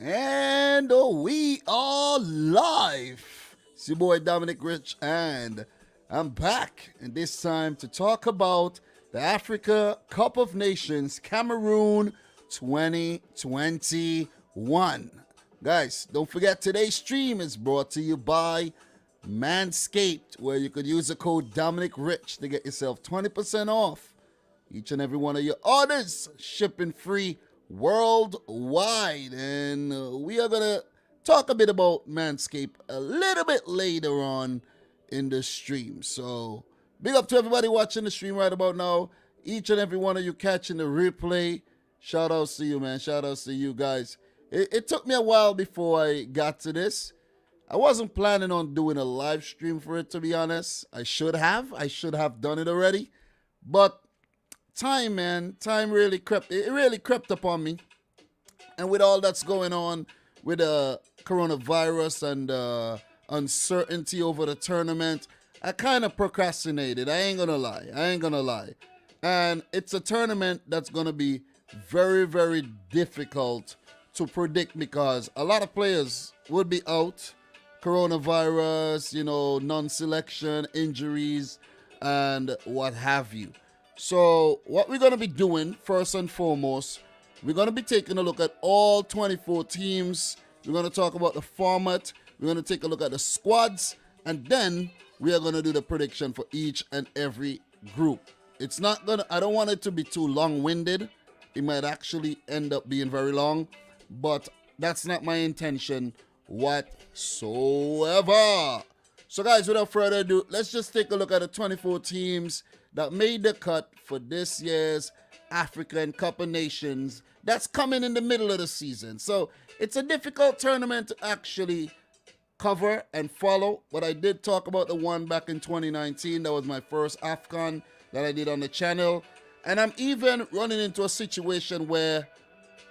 And we are live. It's your boy Dominic Rich, and I'm back. And this time to talk about the Africa Cup of Nations Cameroon 2021. Guys, don't forget today's stream is brought to you by MANSCAPED, where you could use the code Dominic Rich to get yourself 20% off each and every one of your orders, shipping free worldwide. And we are going to talk a bit about Manscaped a little bit later on in the stream. So big up to everybody watching the stream right about now. Each and every one of you catching the replay. Shout outs to you, man. Shout outs to you guys. It took me a while before I got to this. I wasn't planning on doing a live stream for it, to be honest. I should have done it already. But time, man, time really crept upon me. And with all that's going on with the coronavirus and uncertainty over the tournament, I kind of procrastinated. I ain't gonna lie. And it's a tournament that's gonna be very, very difficult to predict because a lot of players would be out. Coronavirus, non-selection, injuries, and what have you. So what we're going to be doing, first and foremost, we're going to be taking a look at all 24 teams. We're going to talk about the format. We're going to take a look at the squads. And then we are going to do the prediction for each and every group. I don't want it to be too long-winded. It might actually end up being very long. But that's not my intention whatsoever. So guys, without further ado, let's just take a look at the 24 teams that made the cut for this year's African Cup of Nations that's coming in the middle of the season. So it's a difficult tournament to actually cover and follow, but I did talk about the one back in 2019. That was my first Afcon that I did on the channel. And I'm even running into a situation where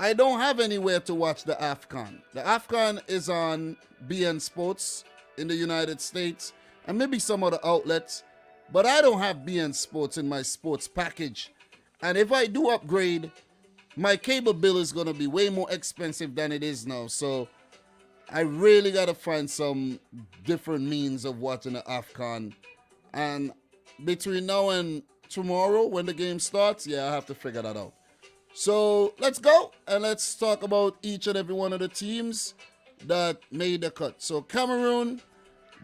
I don't have anywhere to watch the Afcon. The Afcon is on BN Sports in the United States and maybe some other outlets, but I don't have BN Sports in my sports package. And if I do upgrade, my cable bill is going to be way more expensive than it is now. So I really got to find some different means of watching the Afcon. And between now and tomorrow when the game starts, I have to figure that out. So let's go and let's talk about each and every one of the teams that made the cut. So Cameroon,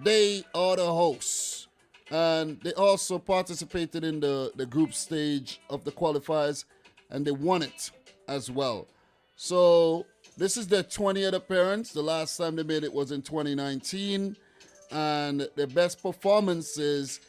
they are the hosts. And they also participated in the group stage of the qualifiers and they won it as well. So this is their 20th appearance. The last time they made it was in 2019. And their best performances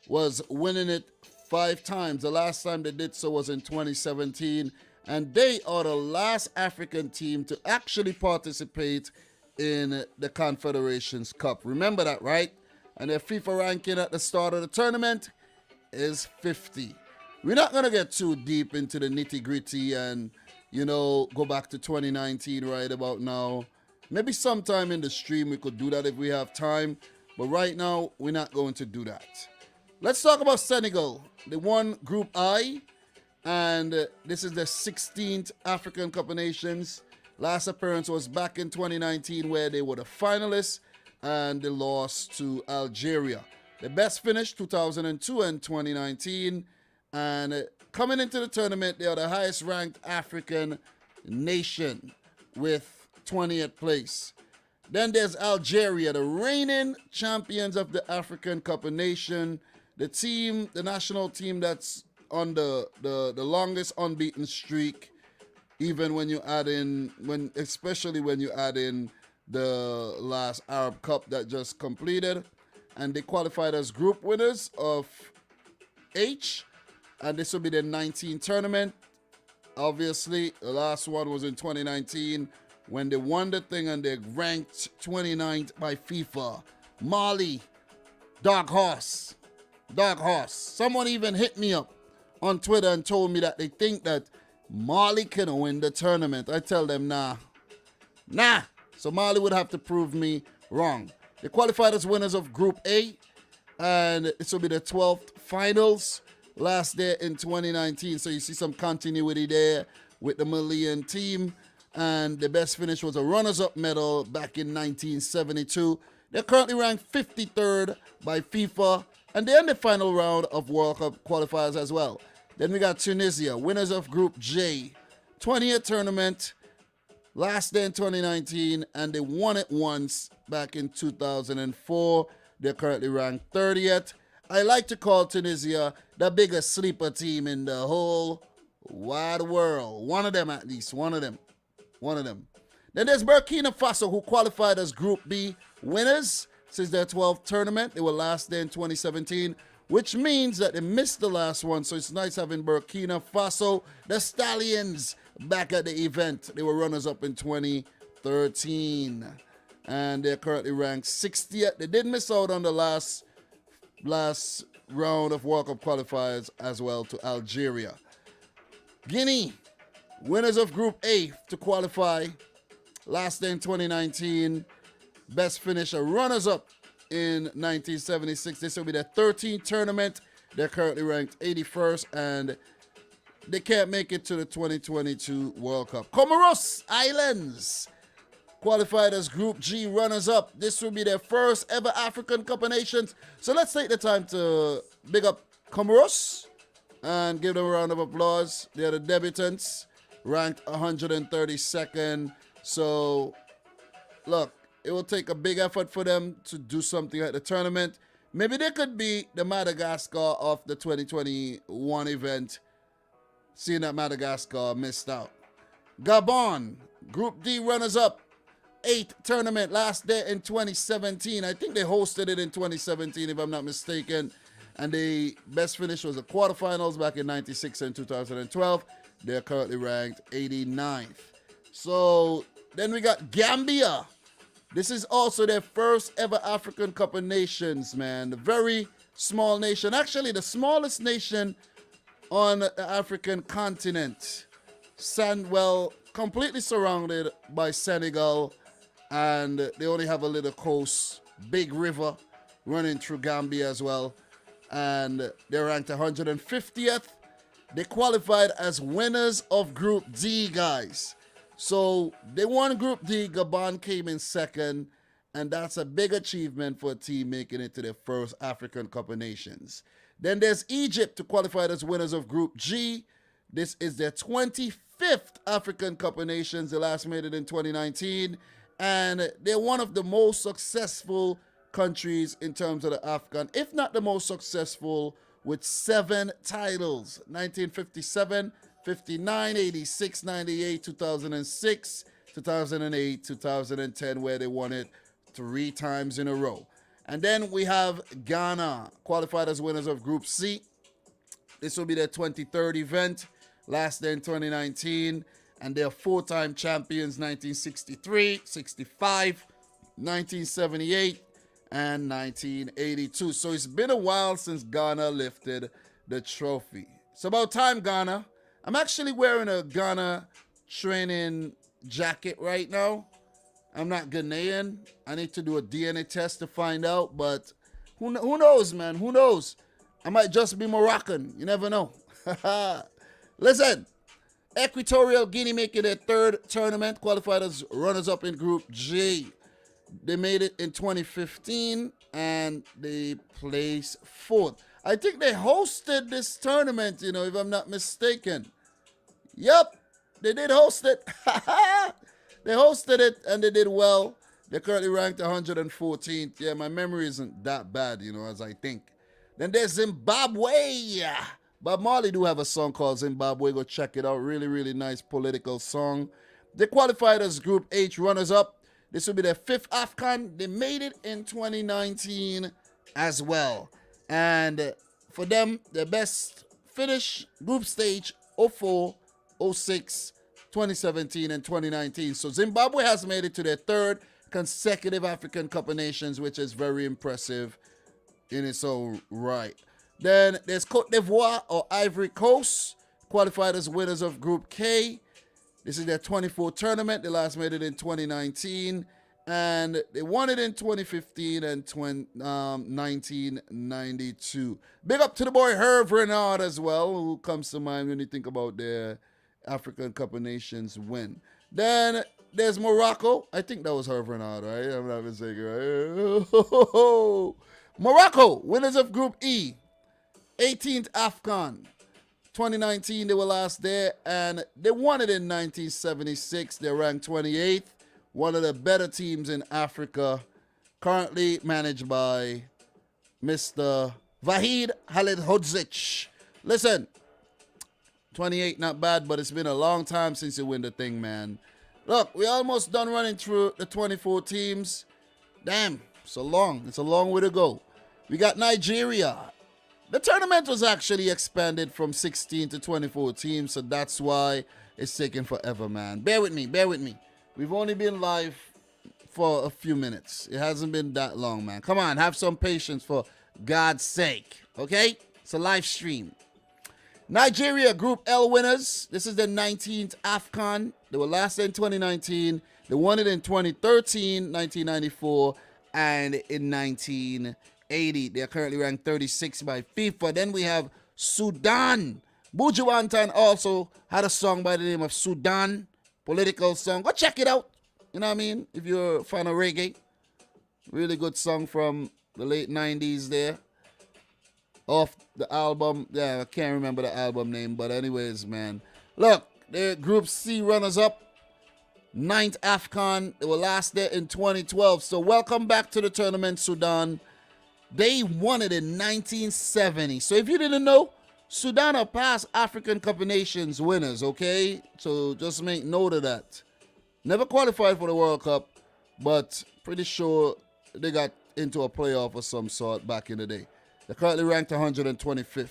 was winning it 5 times. The last time they did so was in 2017. And they are the last African team to actually participate in the Confederations Cup. Remember that, right? And their FIFA ranking at the start of the tournament is 50. We're not going to get too deep into the nitty-gritty and, go back to 2019 right about now. Maybe sometime in the stream we could do that if we have time. But right now, we're not going to do that. Let's talk about Senegal. They won Group I. And this is the 16th African Cup of Nations. Last appearance was back in 2019 where they were the finalists and they lost to Algeria. The best finish 2002 and 2019. And coming into the tournament, they are the highest ranked African nation with 20th place. Then there's Algeria, the reigning champions of the African Cup of Nations. The national team that's on the longest unbeaten streak, even when you add in especially when you add in the last Arab Cup that just completed, and they qualified as group winners of H, and this will be their 19th tournament. Obviously, the last one was in 2019 when they won the thing and they ranked 29th by FIFA. Mali, Dark Horse. Someone even hit me up on Twitter and told me that they think that Mali can win the tournament. I tell them, nah. So Mali would have to prove me wrong. They qualified as winners of Group A, and this will be the 12th finals. Last there in 2019, so you see some continuity there with the Malian team. and the best finish was a runners-up medal back in 1972. They're currently ranked 53rd by FIFA, and they're in the final round of World Cup qualifiers as well. Then we got Tunisia, winners of Group J, 20th tournament, last day in 2019, and they won it once back in 2004. They're currently ranked 30th. I like to call Tunisia the biggest sleeper team in the whole wide world. One of them at least, one of them. Then there's Burkina Faso, who qualified as Group B winners since their 12th tournament. They were last there in 2017, which means that they missed the last one. So it's nice having Burkina Faso, the Stallions, back at the event. They were runners-up in 2013. And they're currently ranked 60th. They did miss out on the last round of World Cup qualifiers as well to Algeria. Guinea, winners of Group A to qualify. Last day in 2019. Best finisher, runners-up in 1976. This will be their 13th tournament. They're currently ranked 81st, and they can't make it to the 2022 World Cup. Comoros Islands qualified as Group G runners-up. This will be their first ever African Cup of Nations. So let's take the time to big up Comoros and give them a round of applause. They're the debutants, ranked 132nd. So, look, it will take a big effort for them to do something at the tournament. Maybe they could be the Madagascar of the 2021 event, seeing that Madagascar missed out. Gabon, Group D runners-up, 8th tournament, last day in 2017. I think they hosted it in 2017, if I'm not mistaken. And the best finish was the quarterfinals back in 96 and 2012. They're currently ranked 89th. So then we got Gambia. This is also their first ever African Cup of Nations, man. A very small nation. Actually, the smallest nation on the African continent. Completely surrounded by Senegal. And they only have a little coast, big river running through Gambia as well. And they're ranked 150th. They qualified as winners of Group D, guys. So they won Group D. Gabon came in second, and that's a big achievement for a team making it to their first African Cup of Nations. Then there's Egypt, to qualify as winners of Group G. This is their 25th African Cup of Nations. They last made it in 2019, and they're one of the most successful countries in terms of the Afcon, if not the most successful, with 7 titles: 1957, 59, 86, 98, 2006, 2008, 2010, where they won it 3 times in a row. And then we have Ghana, qualified as winners of Group C. This will be their 23rd event, last day in 2019, and they're 4-time champions: 1963, 65, 1978, and 1982. So it's been a while since Ghana lifted the trophy. It's about time, Ghana. I'm actually wearing a Ghana training jacket right now. I'm not Ghanaian. I need to do a DNA test to find out, but who knows, man? Who knows? I might just be Moroccan. You never know. Listen, Equatorial Guinea making their 3rd tournament, qualified as runners-up in Group J. They made it in 2015, and they placed 4th. I think they hosted this tournament, if I'm not mistaken. Yep, they did host it. They hosted it, and they did well. They're currently ranked 114th. Yeah, my memory isn't that bad, as I think. Then there's Zimbabwe. Bob Marley do have a song called Zimbabwe. Go check it out. Really, really nice political song. They qualified as Group H runners-up. This will be their 5th Afcon. They made it in 2019 as well. And for them, their best finish, group stage, 04, 06, 2017, and 2019. So Zimbabwe has made it to their 3rd consecutive African Cup of Nations, which is very impressive in its own right. Then there's Cote d'Ivoire, or Ivory Coast, qualified as winners of Group K. This is their 24th tournament. They last made it in 2019, and they won it in 2015 and 1992. Big up to the boy Herve Renard as well, who comes to mind when you think about their African Cup of Nations win. Then there's Morocco. I think that was Hervé Renard, right? I'm not mistaken, right? Morocco, winners of Group E. 18th Afcon. 2019, they were last there, and they won it in 1976. They're ranked 28th. One of the better teams in Africa. Currently managed by Mr. Vahid Halilhodzic. Listen, 28, not bad, but it's been a long time since you win the thing, man. Look, we almost done running through the 24 teams. Damn, it's a long way to go. We got Nigeria. The tournament was actually expanded from 16 to 24 teams, so that's why it's taking forever, man. Bear with me. We've only been live for a few minutes. It hasn't been that long, man. Come on, have some patience for God's sake, okay? It's a live stream. Nigeria, Group L winners. This is the 19th Afcon. They were last in 2019. They won it in 2013, 1994, and in 1980. They are currently ranked 36 by FIFA. Then we have Sudan. Buju Banton also had a song by the name of Sudan. Political song. Go check it out. You know what I mean? If you're a fan of reggae. Really good song from the late 90s there. Off the album. Yeah, I can't remember the album name. But anyways, man. Look, they're Group C runners-up. 9th Afcon. They were last there in 2012. So welcome back to the tournament, Sudan. They won it in 1970. So if you didn't know, Sudan are past African Cup of Nations winners, okay? So just make note of that. Never qualified for the World Cup, but pretty sure they got into a playoff of some sort back in the day. They're currently ranked 125th.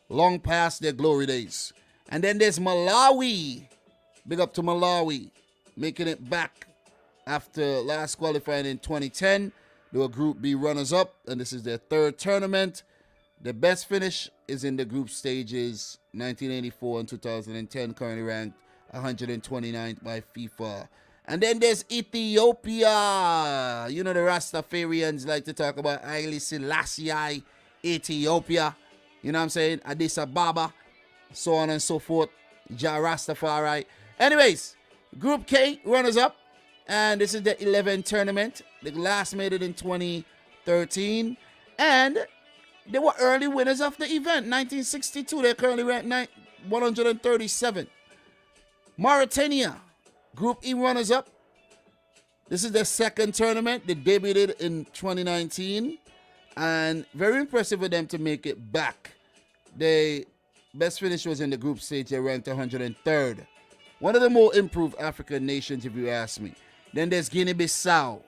Long past their glory days. And then there's Malawi. Big up to Malawi. Making it back after last qualifying in 2010. They were Group B runners-up, and this is their third tournament. The best finish is in the group stages, 1984 and 2010, currently ranked 129th by FIFA. And then there's Ethiopia. You know the Rastafarians like to talk about Haile Selassie, Ethiopia. You know what I'm saying? Addis Ababa, so on and so forth. Jah Rastafari. Anyways, Group K, runners-up. And this is the 11th tournament. They last made it in 2013. And they were early winners of the event. 1962. They're currently ranked 137. Mauritania, Group E runners-up. This is their second tournament. They debuted in 2019. And very impressive for them to make it back. Their best finish was in the group stage. They ranked 103rd. One of the more improved African nations, if you ask me. Then there's Guinea-Bissau,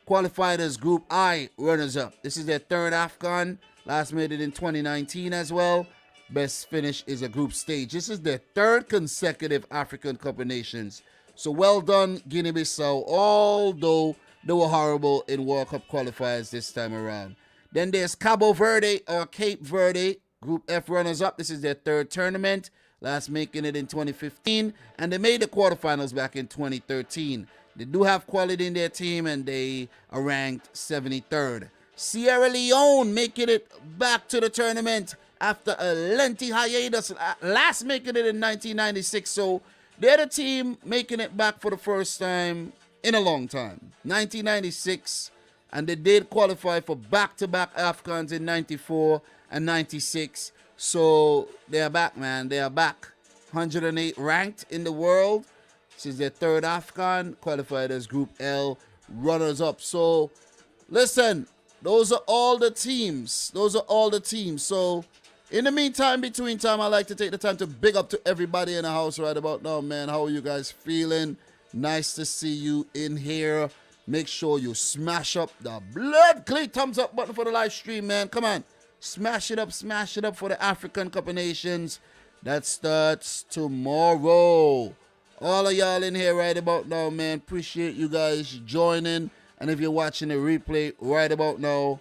qualified as Group I runners-up. This is their third Afcon. Last made it in 2019 as well. Best finish is a group stage. This is their third consecutive African Cup of Nations. So well done, Guinea-Bissau, although they were horrible in World Cup qualifiers this time around. Then there's Cabo Verde, or Cape Verde, Group F runners-up. This is their third tournament. Last making it in 2015. And they made the quarterfinals back in 2013. They do have quality in their team, and they are ranked 73rd. Sierra Leone making it back to the tournament after a lengthy hiatus, last making it in 1996. So they're the team making it back for the first time in a long time. 1996, and they did qualify for back-to-back Afcons in 94 and 96. So they are back, man. They are back. 108 ranked in the world. This is their third Afcon, qualified as Group L, runners-up. So, listen, those are all the teams. So, in the meantime, between time, I like to take the time to big up to everybody in the house right about now, man. How are you guys feeling? Nice to see you in here. Make sure you smash up the blood-clean thumbs up button for the live stream, man. Come on. Smash it up for the African Cup of Nations. That starts tomorrow. All of y'all in here right about now, man. Appreciate you guys joining. And if you're watching the replay right about now,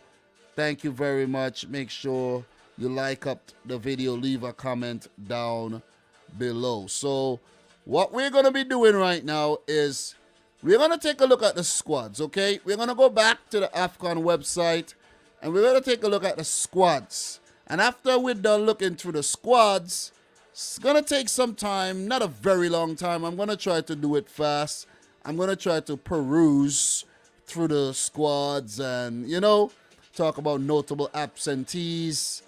thank you very much. Make sure you like up the video. Leave a comment down below. So what we're going to be doing right now is we're going to take a look at the squads, okay? We're going to go back to the Afcon website, and we're going to take a look at the squads. And after we're done looking through the squads, It's going to take some time, not a very long time. I'm going to try to do it fast. I'm going to try to peruse through the squads and, talk about notable absentees.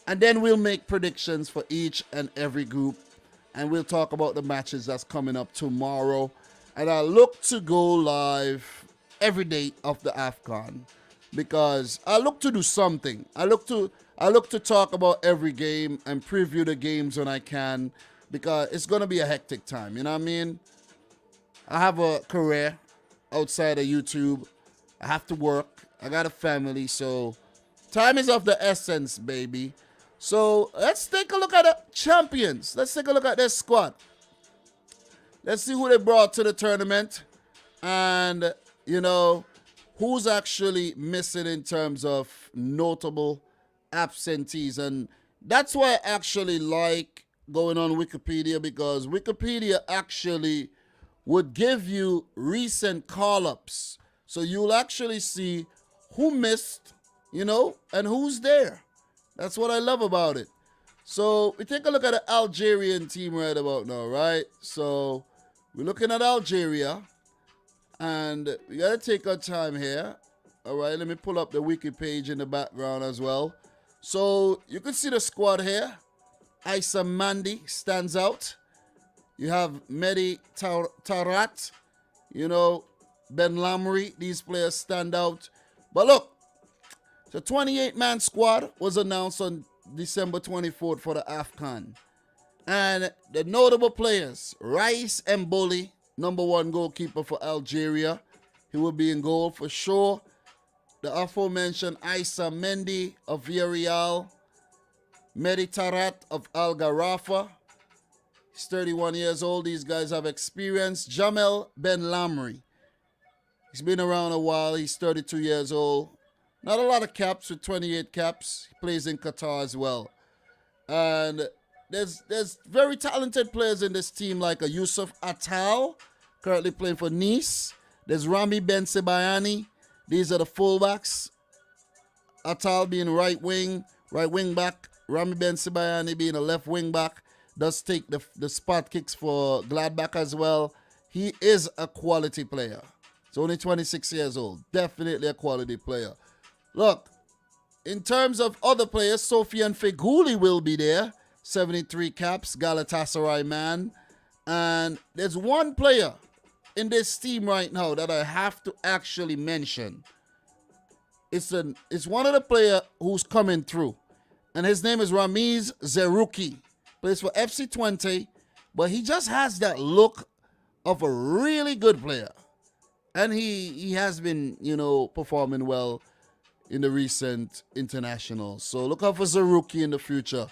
And then we'll make predictions for each and every group. And we'll talk about the matches that's coming up tomorrow. And I look to go live every day of the Afcon because I look to do something. I look to talk about every game and preview the games when I can because it's going to be a hectic time. You know what I mean? I have a career outside of YouTube. I have to work. I got a family. So time is of the essence, baby. So let's take a look at the champions. Let's take a look at their squad. Let's see who they brought to the tournament. And, who's actually missing in terms of notable absentees. And that's why I actually like going on Wikipedia, because Wikipedia actually would give you recent call-ups. So you'll actually see who missed, and who's there. That's what I love about it. So we take a look at the Algerian team right about now, right? So we're looking at Algeria. And we got to take our time here. All right, let me pull up the wiki page in the background as well. So you can see the squad here. Issa Mandi stands out. You have Mehdi Tarat, Ben Lamry. These players stand out. But look, the 28-man squad was announced on December 24th for the Afcon. And the notable players, Rice Mboli, number one goalkeeper for Algeria. He will be in goal for sure. The aforementioned Issa Mendy of Villarreal. Mehdi Tarat of Al Gharafa. He's 31 years old. These guys have experience. Jamel Ben Lamry. He's been around a while. He's 32 years old. Not a lot of caps, with 28 caps. He plays in Qatar as well. And there's very talented players in this team, like a Yusuf Attal, currently playing for Nice. There's Rami Ben Sebayani. These are the fullbacks. Attal being right wing back. Rami Ben Sebayani being a left wing back. Does take the spot kicks for Gladbach as well. He is a quality player. He's only 26 years old. Definitely a quality player. Look, in terms of other players, Sofiane Feghouli will be there. 73 caps, Galatasaray man. And there's one player in this team right now that I have to actually mention. It's one of the players who's coming through. And his name is Ramiz Zerouki. Plays for FC Twente. But he just has that look of a really good player. And he has been, performing well in the recent internationals. So look out for Zerouki in the future.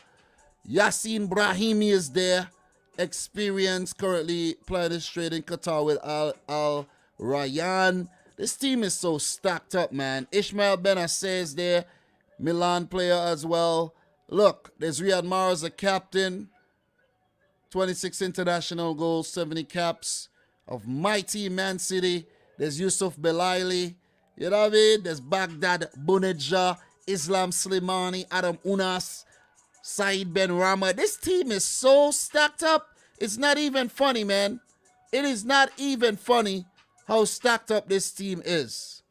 Yassine Brahimi is there. Experience, currently playing straight in Qatar with Al Rayyan. This team is so stacked up, man. Ismail Benacer is there. Milan player as well. Look, there's Riyad Mahrez, a captain. 26 international goals, 70 caps. Of mighty Man City, there's Yusuf Belaili. You know what I mean? There's Baghdad Bounedjah, Islam Slimani, Adam Unas, Saeed Ben Rama. This team is so stacked up. It's not even funny, man. It is not even funny how stacked up this team is.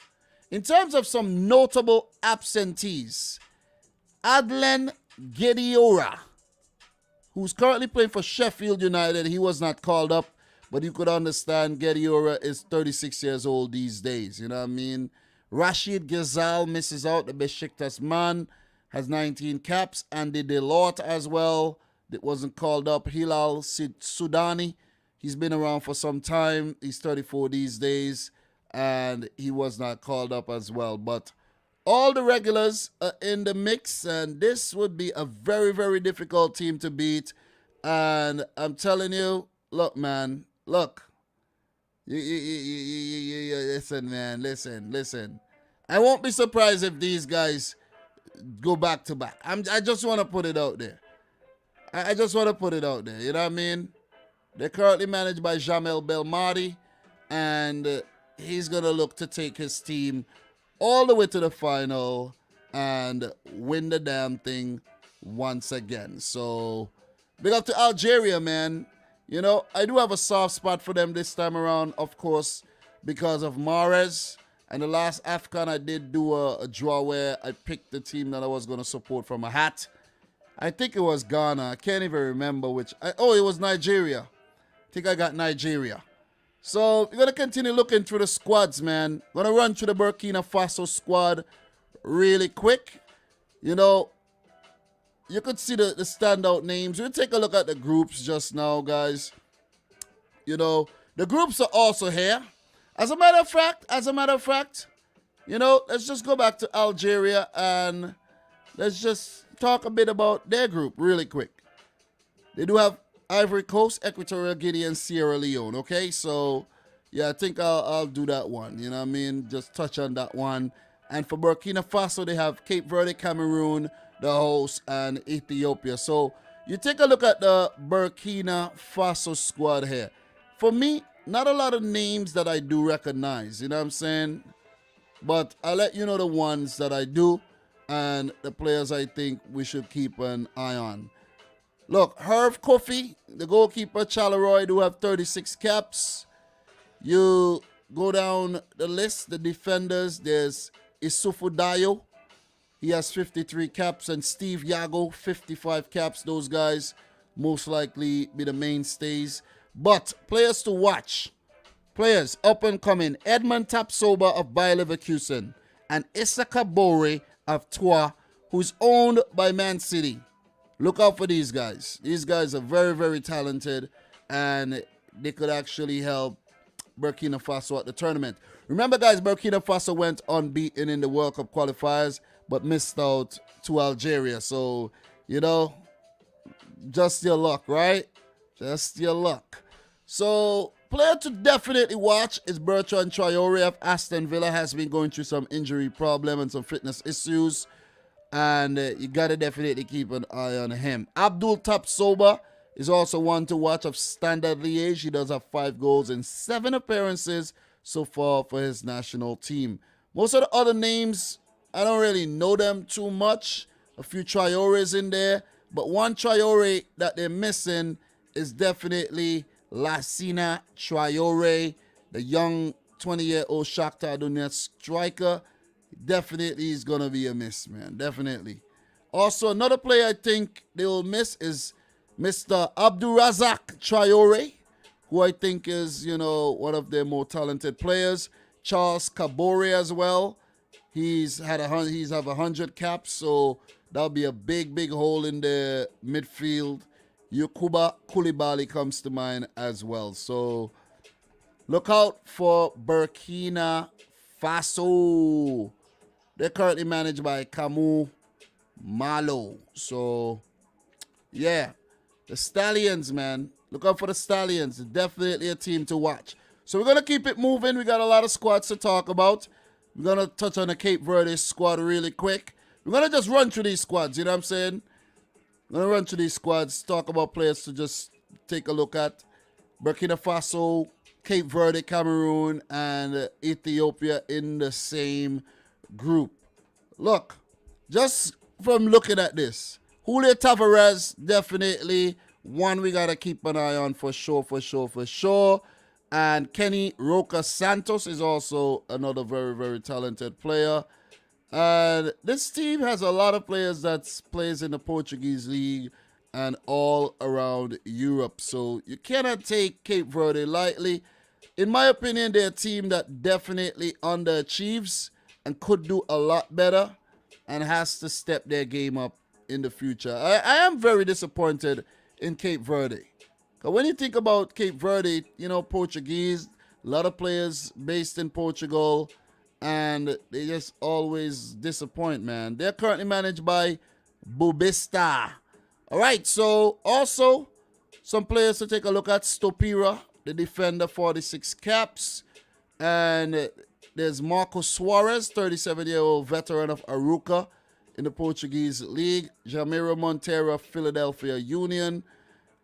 In terms of some notable absentees, Adlen Gediora, who's currently playing for Sheffield United. He was not called up, but you could understand Gediora is 36 years old these days. You know what I mean? Rashid Ghazal misses out. The Besiktas man has 19 caps. Andy Delort as well. That wasn't called up. Hilal Sudani. He's been around for some time. He's 34 these days. And he was not called up as well. But all the regulars are in the mix. And this would be a very, very difficult team to beat. And I'm telling you, look, man. Look. Listen, man. Listen. I won't be surprised if these guys go back to back. I just want to put it out there. I just want to put it out there. You know what I mean? They're currently managed by Jamel Belmadi, and he's going to look to take his team all the way to the final and win the damn thing once again. So Big up to Algeria, man. You know, I do have a soft spot for them this time around, of course, because of Mahrez. And the last Afcon, I did do a draw where I picked the team that I was going to support from a hat. I think it was Ghana. I can't even remember which. It was Nigeria. I think I got Nigeria. So we're going to continue looking through the squads, man. Going to run through the Burkina Faso squad really quick. You know, you could see the standout names. We'll take a look at the groups just now, guys. You know, the groups are also here. As a matter of fact, you know, let's just go back to Algeria and let's just talk a bit about their group really quick. They do have Ivory Coast, Equatorial Guinea, and Sierra Leone, okay? So, yeah, I think I'll do that one, you know what I mean? Just touch on that one. And for Burkina Faso, they have Cape Verde, Cameroon, the host, and Ethiopia. So, you take a look at the Burkina Faso squad here. For me, not a lot of names that I do recognize, you know what I'm saying? But I'll let you know the ones that I do and the players I think we should keep an eye on. Look, Herve Kofi, the goalkeeper, Charleroi, do have 36 caps. You go down the list, the defenders, there's Isufu Dayo. He has 53 caps, and Steve Yago, 55 caps. Those guys most likely be the mainstays. But players to watch. Players up and coming. Edmund Tapsoba of Bayer Leverkusen and Issaka Bore of Troyes, who's owned by Man City. Look out for these guys. These guys are very, very talented, and they could actually help Burkina Faso at the tournament. Remember, guys, Burkina Faso went unbeaten in the World Cup qualifiers, but missed out to Algeria. So, you know, just your luck, right? Just your luck. So, player to definitely watch is Bertrand Traore of Aston Villa. Has been going through some injury problem and some fitness issues. And you got to definitely keep an eye on him. Abdul Tapsoba is also one to watch of Standard Liège. He does have 5 goals in 7 appearances so far for his national team. Most of the other names, I don't really know them too much. A few Traores in there. But one Traore that they're missing is definitely Lassina Traore, the young 20-year-old Shakhtar Donetsk striker. Definitely is going to be a miss, man. Definitely. Also, another player I think they will miss is Mr. Abdulrazak Traore, who I think is, you know, one of their more talented players. Charles Kabore as well. He's have 100 caps, so that'll be a big hole in the midfield. Yakuba Koulibaly comes to mind as well. So look out for Burkina Faso. They're currently managed by Camus Malo. So, yeah. The Stallions, man. Look out for the Stallions. Definitely a team to watch. So, we're going to keep it moving. We got a lot of squads to talk about. We're going to touch on the Cape Verde squad really quick. We're going to just run through these squads. You know what I'm saying? I'm going to run through these squads. Talk about players to just take a look at. Burkina Faso, Cape Verde, Cameroon, and Ethiopia in the same group. Look, just from looking at this, Julio Tavares, definitely one we got to keep an eye on for sure. And Kenny Roca Santos is also another very talented player. And this team has a lot of players that plays in the Portuguese league and all around Europe. So you cannot take Cape Verde lightly. In my opinion, they're a team that definitely underachieves and could do a lot better and has to step their game up in the future. I am very disappointed in Cape Verde. Because when you think about Cape Verde, you know, Portuguese, a lot of players based in Portugal, and they just always disappoint, man. They're currently managed by Bubista. All right, so also some players to take a look at. Stopira, the defender, 46 caps. And there's Marco Suarez, 37-year-old veteran of Aruca in the Portuguese league. Jamiro Monteiro, Philadelphia Union.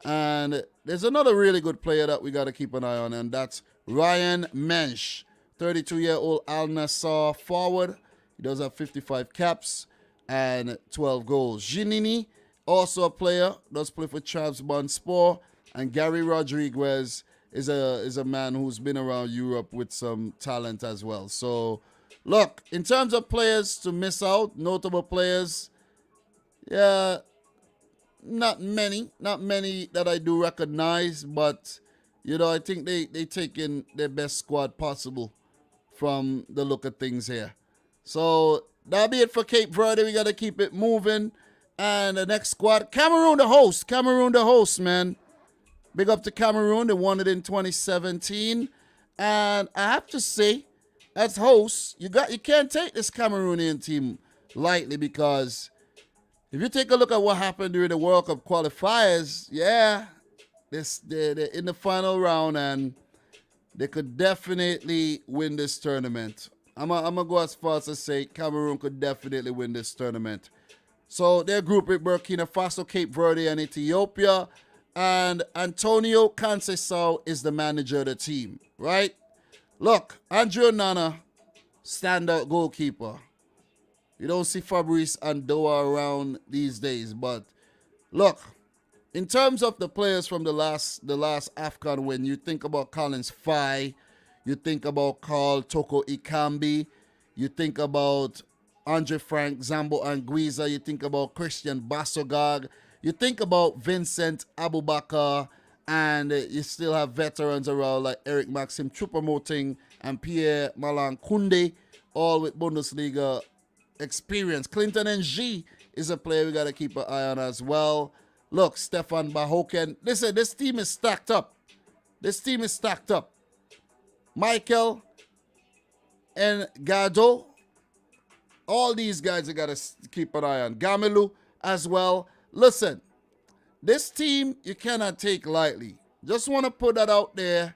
And there's another really good player that we got to keep an eye on, and that's Ryan Mensch, 32-year-old Al Nassr forward. He does have 55 caps and 12 goals. Ginini also a player, does play for Trabzonspor, and Gary Rodriguez is a man who's been around Europe with some talent as well. So, look, in terms of players to miss out, notable players, yeah, not many that I do recognize, but I think they taking their best squad possible from the look of things here. So that'll be it for Cape Verde. We got to keep it moving. And the next squad, Cameroon the host, man. Big up to Cameroon. They won it in 2017. And I have to say, as hosts, you can't take this Cameroonian team lightly, because if you take a look at what happened during the World Cup qualifiers, yeah, they're in the final round and they could definitely win this tournament. I'm going to go as far as to say Cameroon could definitely win this tournament. So they're grouped with Burkina Faso, Cape Verde, and Ethiopia. And Antonio Conceição is the manager of the team, right? Look, Andrew Nana, standout goalkeeper. You don't see Fabrice Andoa around these days. But look, in terms of the players from the last Afcon win, you think about Collins Fai, you think about Carl Toko Ikambi, you think about Andre Frank Zambo Anguiza, you think about Christian Basogag, you think about Vincent Abubakar, and you still have veterans around like Eric Maxim Choupo-Moting and Pierre Malang Kunde, all with Bundesliga experience. Clinton Ng is a player we got to keep an eye on as well. Look, Stefan Bahoken. Listen, this team is stacked up. Michael and Gado, all these guys you got to keep an eye on. Gamelu as well. Listen, this team you cannot take lightly. Just want to put that out there.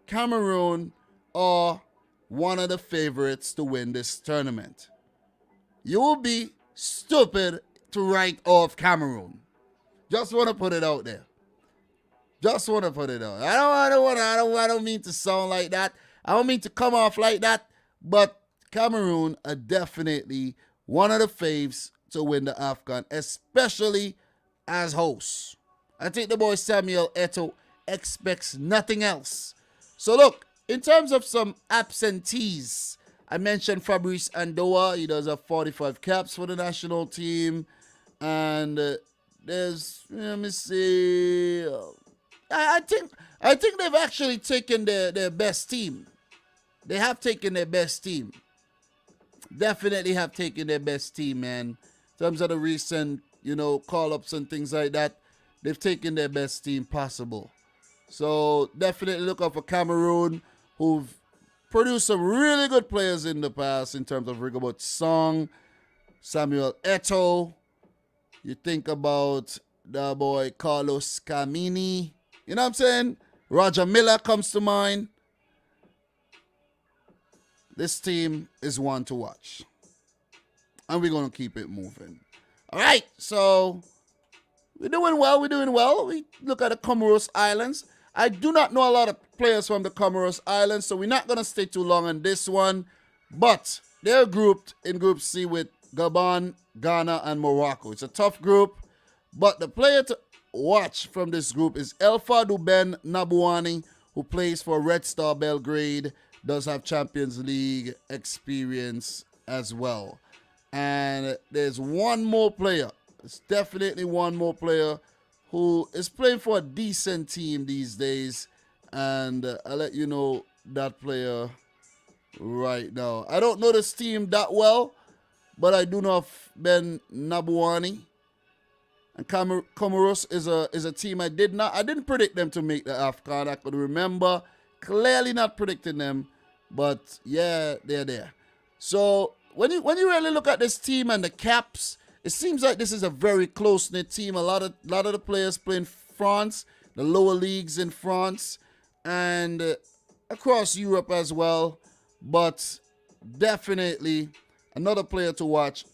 Cameroon are one of the favorites to win this tournament. You will be stupid to write off Cameroon. Just want to put it out there. I don't mean to sound like that. I don't mean to come off like that. But Cameroon are definitely one of the faves to win the Afcon, especially as hosts. I think the boy Samuel Eto'o expects nothing else. So look, in terms of some absentees, I mentioned Fabrice Andoa. He does have 45 caps for the national team. And there's, let me see. I think they've actually taken their best team. They have taken their best team. Definitely have taken their best team, man. In terms of the recent, call-ups and things like that, they've taken their best team possible. So definitely look out for Cameroon, who've produced some really good players in the past in terms of Rigobert Song, Samuel Eto'o. You think about the boy Carlos Camini. You know what I'm saying? Roger Miller comes to mind. This team is one to watch. And we're going to keep it moving. All right, so we're doing well. We look at the Comoros Islands. I do not know a lot of players from the Comoros Islands, so we're not going to stay too long on this one. But they're grouped in Group C with Gabon, Ghana, and Morocco. It's a tough group, but the player to watch from this group is Elfadou Ben Nabuani, who plays for Red Star Belgrade, does have Champions League experience as well. And there's one more player. It's definitely one more player who is playing for a decent team these days. And I'll let you know that player right now. I don't know this team that well, but I do know of Ben Nabuani. And Comoros is a team I didn't predict them to make the Afcon. I could remember clearly not predicting them, but yeah, they're there. So when you really look at this team and the caps, it seems like this is a very close-knit team. A lot of the players play in France, the lower leagues in France, and across Europe as well. But definitely another player to watch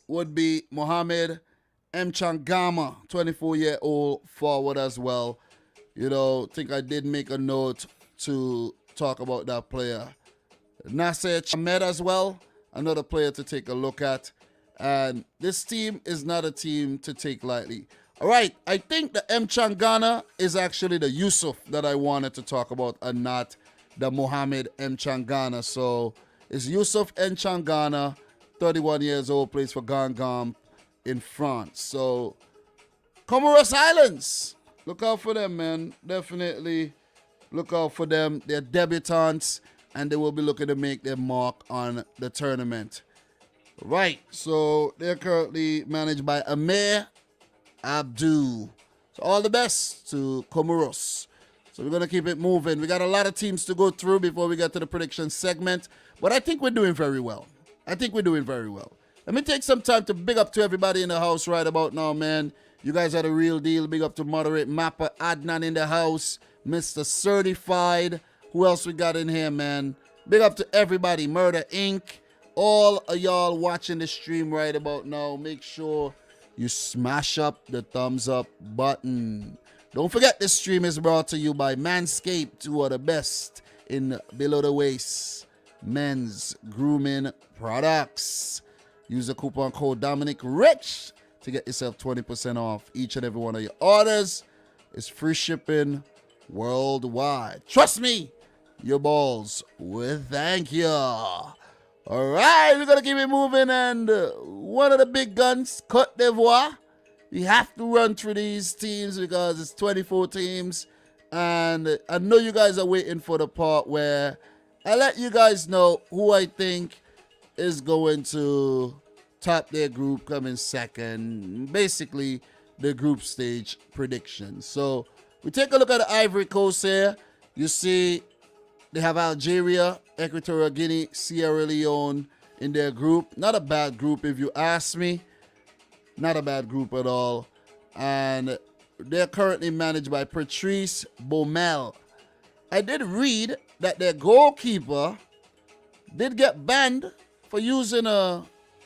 would be Mohamed Mchangama, 24-year-old forward as well. Think I did make a note to talk about that player. Nasser Ahmed as well, another player to take a look at. And this team is not a team to take lightly. All right, I think the M. Changana is actually the Yusuf that I wanted to talk about and not the Mohamed M. Changana. So it's Yusuf M. Changana, 31 years old, plays for Gangam in France. So Comoros Islands, look out for them, man. Definitely look out for them. They're debutants, and they will be looking to make their mark on the tournament. Right, so they're currently managed by Amir Abdul. So all the best to Comoros. So we're going to keep it moving. We got a lot of teams to go through before we get to the prediction segment, but I think we're doing very well. Let me take some time to big up to everybody in the house right about now, man. You guys are the real deal. Big up to Moderate Mapper Adnan in the house, Mr. Certified. Who else we got in here, man? Big up to everybody. Murder Inc. All of y'all watching the stream right about now, make sure you smash up the thumbs up button. Don't forget this stream is brought to you by MANSCAPED, who are the best in below the waist men's grooming products. Use the coupon code Dominic Rich to get yourself 20% off each and every one of your orders. It's free shipping worldwide. Trust me, your balls will thank you. All right, we're going to keep it moving, and one of the big guns, Cote d'Ivoire. We have to run through these teams because it's 24 teams, and I know you guys are waiting for the part where I let you guys know who I think is going to top their group, come in second, basically the group stage predictions. So we take a look at the Ivory Coast here. You see they have Algeria, Equatorial Guinea, Sierra Leone in their group. Not a bad group if you ask me. Not a bad group at all. And they're currently managed by Patrice Baumel. I did read that their goalkeeper did get banned for using a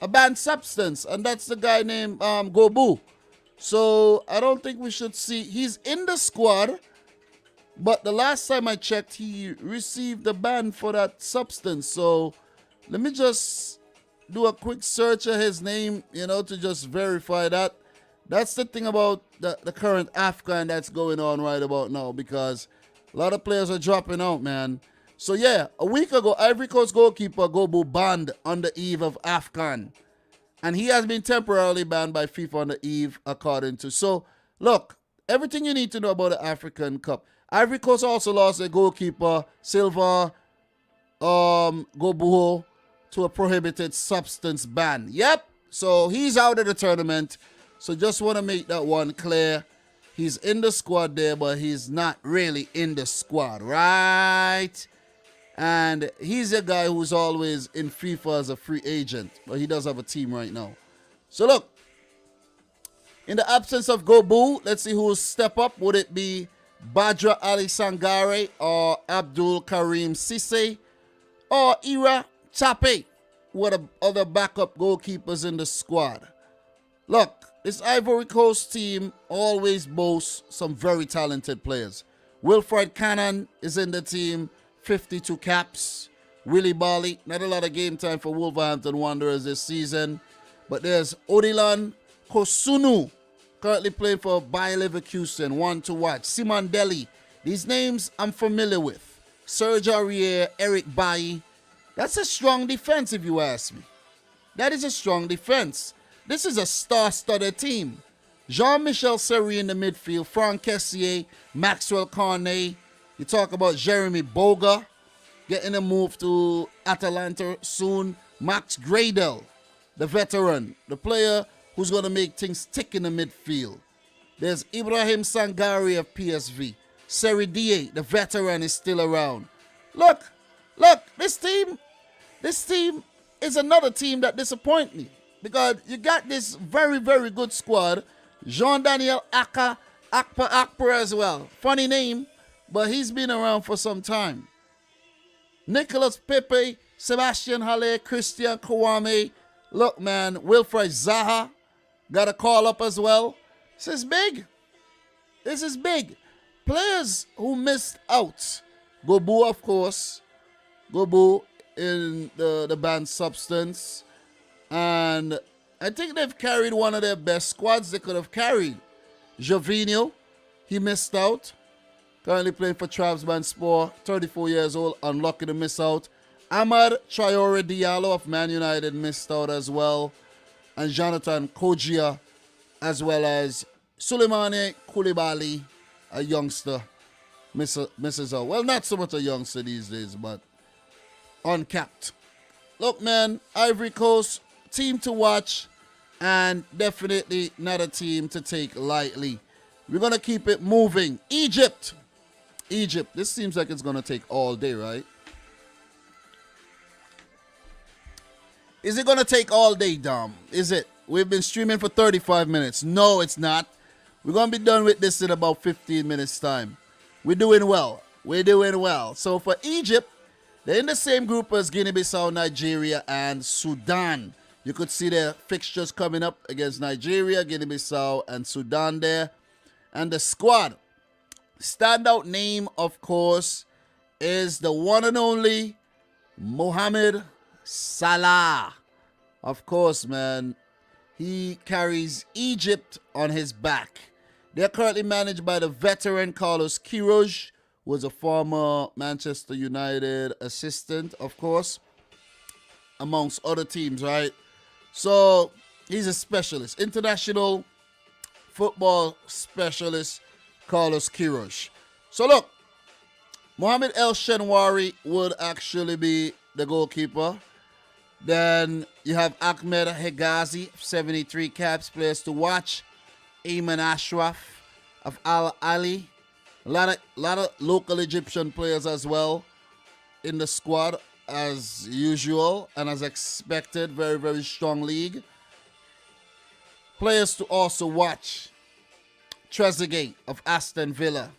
banned substance. And that's the guy named Gobu. So I don't think we should see. He's in the squad. But the last time I checked, he received a ban for that substance. So let me just do a quick search of his name, to just verify that. That's the thing about the current Afcon that's going on right about now, because a lot of players are dropping out, man. So yeah, a week ago, Ivory Coast goalkeeper Gobu banned on the eve of Afcon. And he has been temporarily banned by FIFA on the eve, according to. So look, everything you need to know about the African Cup. Ivory Coast also lost their goalkeeper, Silva Gobuho, to a prohibited substance ban. Yep, so he's out of the tournament. So just want to make that one clear. He's in the squad there, but he's not really in the squad, right? And he's a guy who's always in FIFA as a free agent, but he does have a team right now. So look, in the absence of Gobu, let's see who will step up. Would it be Badra Ali Sangare or Abdul Karim Sisse or Ira Chape, who are the other backup goalkeepers in the squad? Look, this Ivory Coast team always boasts some very talented players. Wilfred Cannon is in the team, 52 caps. Willie Barley, not a lot of game time for Wolverhampton Wanderers this season. But there's Odilan Kosunu, currently playing for Bayer Leverkusen, one to watch. Simon Deli, these names I'm familiar with. Serge Aurier, Eric Bailly. That's a strong defense if you ask me. That is a strong defense. This is a star-studded team. Jean-Michel Seri in the midfield, Franck Kessié, Maxwell Cornet. You talk about Jeremy Boga getting a move to Atalanta soon. Max Gradel, the veteran, the player who's going to make things tick in the midfield. There's Ibrahim Sangari of PSV. Seri Die, the veteran, is still around. Look, this team is another team that disappoints me. Because you got this very, very good squad. Jean-Daniel Akpa as well. Funny name, but he's been around for some time. Nicolas Pepe, Sebastian Halle, Christian Kouame. Look, man, Wilfred Zaha got a call up as well. This is big. This is big. Players who missed out. Gobu, of course. Gobu in the banned substance. And I think they've carried one of their best squads they could have carried. Jovinho, he missed out. Currently playing for Trabzonspor, 34 years old, unlucky to miss out. Amad Traore Diallo of Man United missed out as well. And Jonathan Kojia, as well as Souleymane Koulibaly, a youngster, misses out. Well, not so much a youngster these days, but uncapped. Look, man, Ivory Coast, team to watch, and definitely not a team to take lightly. We're going to keep it moving. Egypt. This seems like it's going to take all day, right? Is it going to take all day, Dom? Is it? We've been streaming for 35 minutes. No, it's not. We're going to be done with this in about 15 minutes' time. We're doing well. So for Egypt, they're in the same group as Guinea-Bissau, Nigeria, and Sudan. You could see their fixtures coming up against Nigeria, Guinea-Bissau, and Sudan there. And the squad, standout name, of course, is the one and only Mohamed Salah. Of course, man. He carries Egypt on his back. They're currently managed by the veteran Carlos Queiroz, who was a former Manchester United assistant, of course, amongst other teams, right? So he's a specialist, international football specialist, Carlos Queiroz. So look, Mohamed El Shenwari would actually be the goalkeeper. Then you have Ahmed Hegazi, 73 caps, players to watch. Ayman Ashraf of Al Ali. A lot of local Egyptian players as well in the squad, as usual and as expected. Very, very strong league. Players to also watch. Trezeguet of Aston Villa.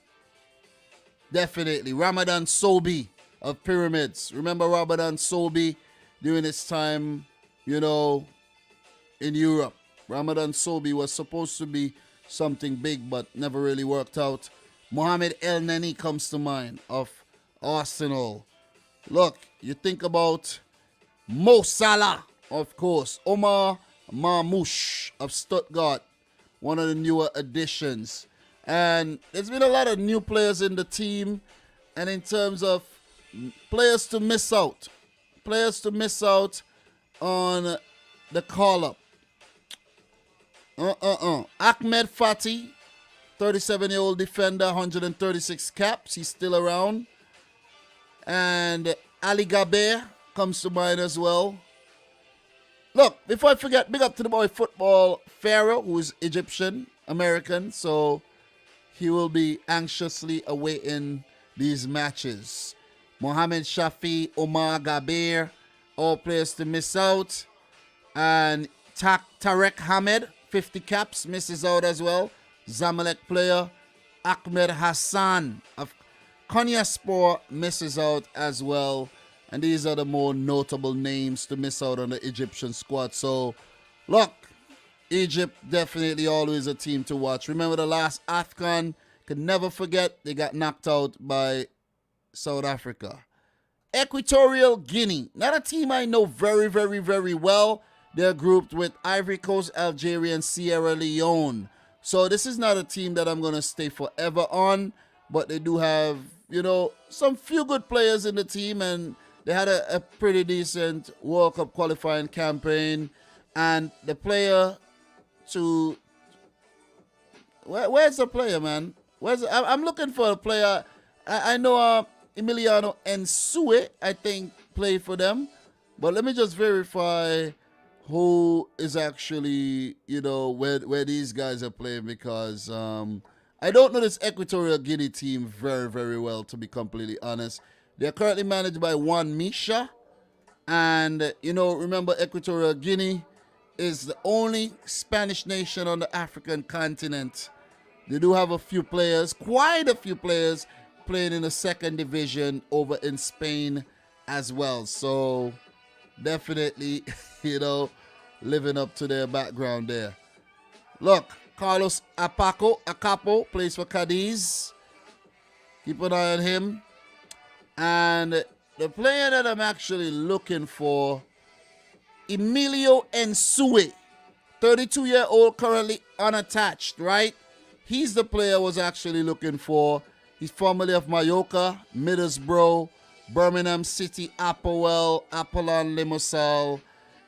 Definitely. Ramadan Sobi of Pyramids. Remember Ramadan Sobi during his time, in Europe. Ramadan Sobi was supposed to be something big but never really worked out. Mohamed El Neni comes to mind of Arsenal. Look, you think about Mo Salah, of course. Omar Marmoush of Stuttgart, one of the newer additions. And there's been a lot of new players in the team. And in terms of players to miss out on the call-up. Ahmed Fati, 37-year-old defender, 136 caps. He's still around. And Ali Gaber comes to mind as well. Look, before I forget, big up to the boy Football Pharaoh, who's Egyptian, American. So he will be anxiously awaiting these matches. Mohamed Shafi, Omar Gaber, all players to miss out. And Tarek Hamed, 50 caps, misses out as well. Zamalek player. Ahmed Hassan of Konyaspor misses out as well. And these are the more notable names to miss out on the Egyptian squad. So, look, Egypt definitely always a team to watch. Remember the last Afcon? Could never forget they got knocked out by South Africa. Equatorial Guinea. Not a team I know very, very, very well. They're grouped with Ivory Coast, Algeria, and Sierra Leone. So this is not a team that I'm going to stay forever on. But they do have, some few good players in the team. And they had a pretty decent World Cup qualifying campaign. And the player to... Where's the player, man? I'm looking for a player. I know Emiliano Nsue, I think, played for them. But let me just verify who is actually, where these guys are playing, because I don't know this Equatorial Guinea team very, very well, to be completely honest. They're currently managed by Juan Misha. And, remember Equatorial Guinea is the only Spanish nation on the African continent. They do have quite a few players, playing in the second division over in Spain as well. So definitely, living up to their background there. Look, Carlos Acapo plays for Cadiz. Keep an eye on him. And the player that I'm actually looking for, Emilio Nsue. 32-year-old, currently unattached, right? He's the player I was actually looking for. He's formerly of Mallorca, Middlesbrough, Birmingham City, Applewell, Apollon Limassol,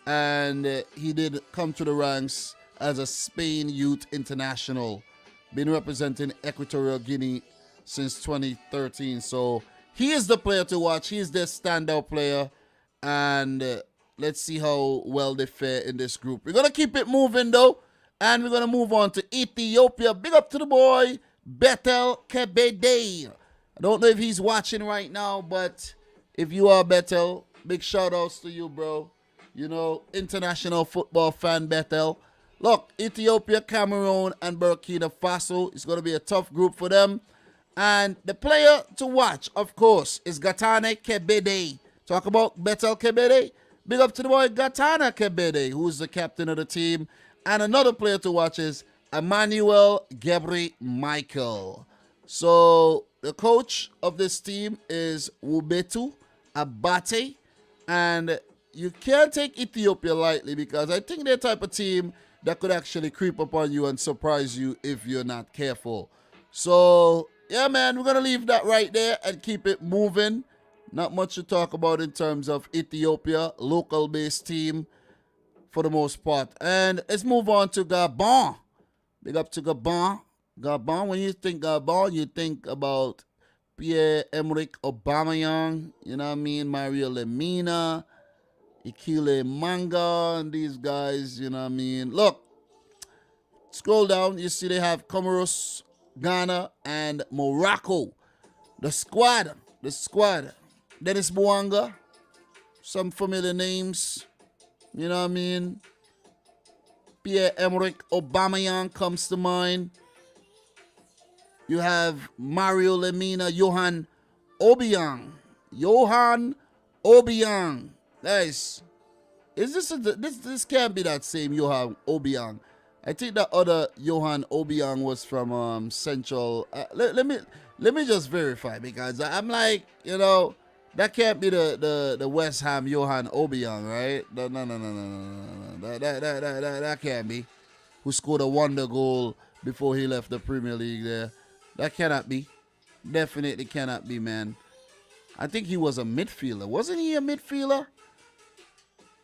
and he did come to the ranks as a Spain Youth International, been representing Equatorial Guinea since 2013. So he is the player to watch. He is their standout player, and let's see how well they fare in this group. We're going to keep it moving, though, and we're going to move on to Ethiopia. Big up to the boy, Bethel Kebede. I don't know if he's watching right now, but if you are Bethel, big shout-outs to you, bro. You know, international football fan, Bethel. Look, Ethiopia, Cameroon, and Burkina Faso. It's going to be a tough group for them. And the player to watch, of course, is Gatane Kebede. Talk about Bethel Kebede. Big up to the boy Gatana Kebede, who's the captain of the team. And another player to watch is Emmanuel Gebri Michael. So the coach of this team is Wubetu Abate. And you can't take Ethiopia lightly, because I think they're the type of team that could actually creep up on you and surprise you if you're not careful. So, yeah, man, we're going to leave that right there and keep it moving. Not much to talk about in terms of Ethiopia, local-based team for the most part. And let's move on to Gabon. Big up to Gabon. Gabon, when you think Gabon, you think about Pierre-Emerick Aubameyang, you know what I mean, Mario Lemina, Ikile Manga, and these guys, you know what I mean. Look, scroll down, you see they have Comoros, Ghana, and Morocco. The squad. Dennis Bouanga, some familiar names, you know what I mean. Pierre-Emerick Aubameyang comes to mind. You have Mario Lemina, Johan Obiang. Guys, this can't be that same Johan Obiang. I think that other Johan Obiang was from Central. Let me just verify, because I'm like, you know, that can't be the West Ham Johan Obiang, right? No. That can't be. Who scored a wonder goal before he left the Premier League there. That cannot be. Definitely cannot be, man. I think he was a midfielder. Wasn't he a midfielder?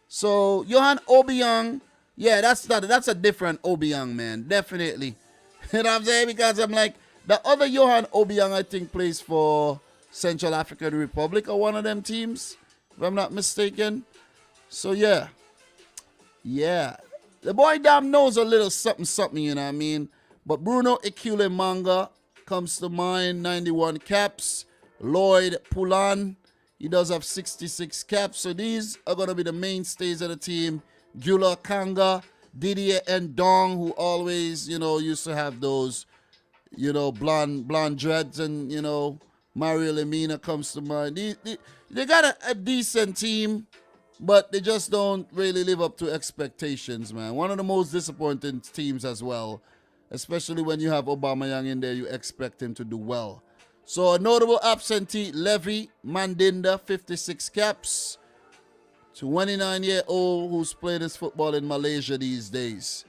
So, Johan Obiang, yeah, that's a different Obiang, man. Definitely. You know what I'm saying? Because I'm like, the other Johan Obiang, I think, plays for Central African Republic or one of them teams, if I'm not mistaken. So, yeah. Yeah. The boy damn knows a little something, you know what I mean? But Bruno Ikule Manga comes to mind, 91 caps. Lloyd Poulan, he does have 66 caps. So these are going to be the mainstays of the team. Gula Kanga, Didier Ndong, who always, you know, used to have those, you know, blonde dreads, and, you know, Mario Lemina comes to mind. They got a decent team, but they just don't really live up to expectations, man. One of the most disappointing teams as well, especially when you have Aubameyang in there, you expect him to do well. So a notable absentee, Levi Mandinda, 56 caps. 29-year-old who's playing his football in Malaysia these days.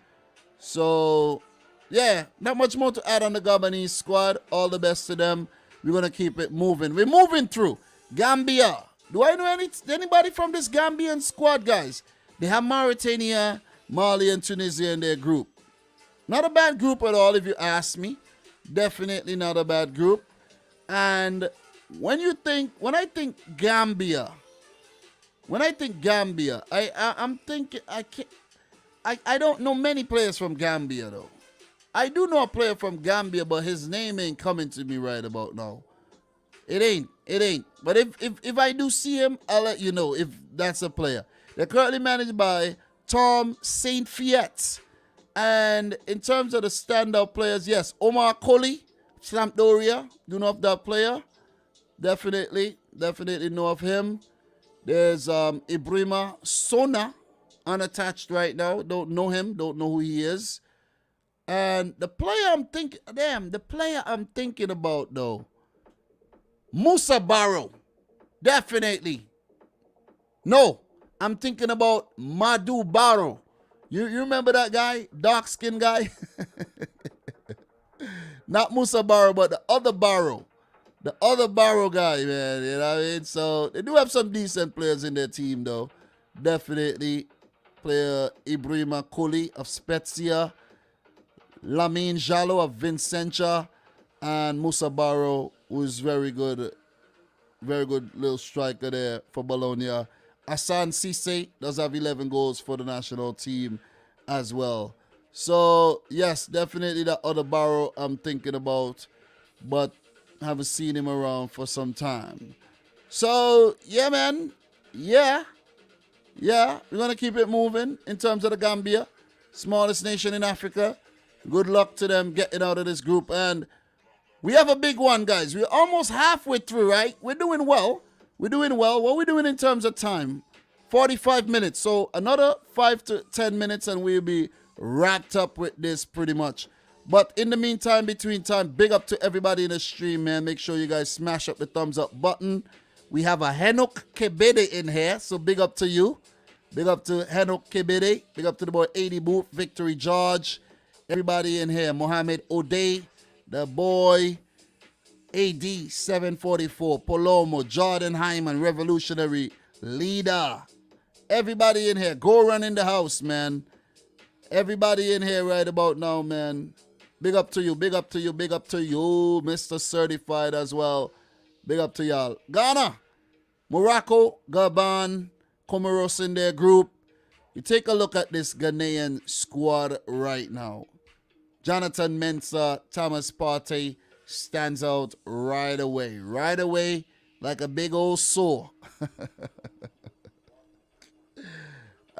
So, yeah, not much more to add on the Gabonese squad. All the best to them. We're going to keep it moving. We're moving through Gambia. Do I know anybody from this Gambian squad, guys? They have Mauritania, Mali, and Tunisia in their group. Not a bad group at all, if you ask me. Definitely not a bad group. And when I think Gambia, I'm thinking I don't know many players from Gambia though. I do know a player from Gambia, but his name ain't coming to me right about now. It ain't. But if I do see him, I'll let you know if that's a player. They're currently managed by Tom Saint Fiat. And in terms of the standout players, yes, Omar Colley, Sampdoria, do know of that player. Definitely know of him. There's Ibrima Sona, unattached right now. Don't know him, don't know who he is. And the player I'm thinking about though, Musa Barrow. Definitely. No, I'm thinking about Madu Barrow. You remember that guy? Dark skin guy? Not Musa Barrow, but the other Barrow. The other Barrow guy, man. You know what I mean? So they do have some decent players in their team, though. Definitely. Player Ibrahima Koli of Spezia. Lamine Jallo of Vicenza. And Musa Barrow, who's very good little striker there for Bologna. Hassan Cisse does have 11 goals for the national team as well. So, yes, definitely that other Barrow I'm thinking about, but haven't seen him around for some time. So, yeah, man. Yeah, we're going to keep it moving in terms of the Gambia, smallest nation in Africa. Good luck to them getting out of this group. And we have a big one, guys. We're almost halfway through, right? We're doing well. What are we doing in terms of time? 45 minutes. So another 5 to 10 minutes and we'll be wrapped up with this pretty much. But in the meantime, between time, big up to everybody in the stream, man. Make sure you guys smash up the thumbs up button. We have a Henok Kebede in here, so big up to you. Big up to Henok Kebede. Big up to the boy 80 Booth, Victory George. Everybody in here. Mohammed O'Day, the boy AD 744, Palomo, Jordan Hyman, Revolutionary Leader. Everybody in here. Go run in the house, man. Everybody in here right about now, man. Big up to you, big up to you, big up to you, Mr. Certified as well. Big up to y'all. Ghana, Morocco, Gabon, Comoros in their group. You take a look at this Ghanaian squad right now. Jonathan Mensah, Thomas Partey stands out right away like a big old sore.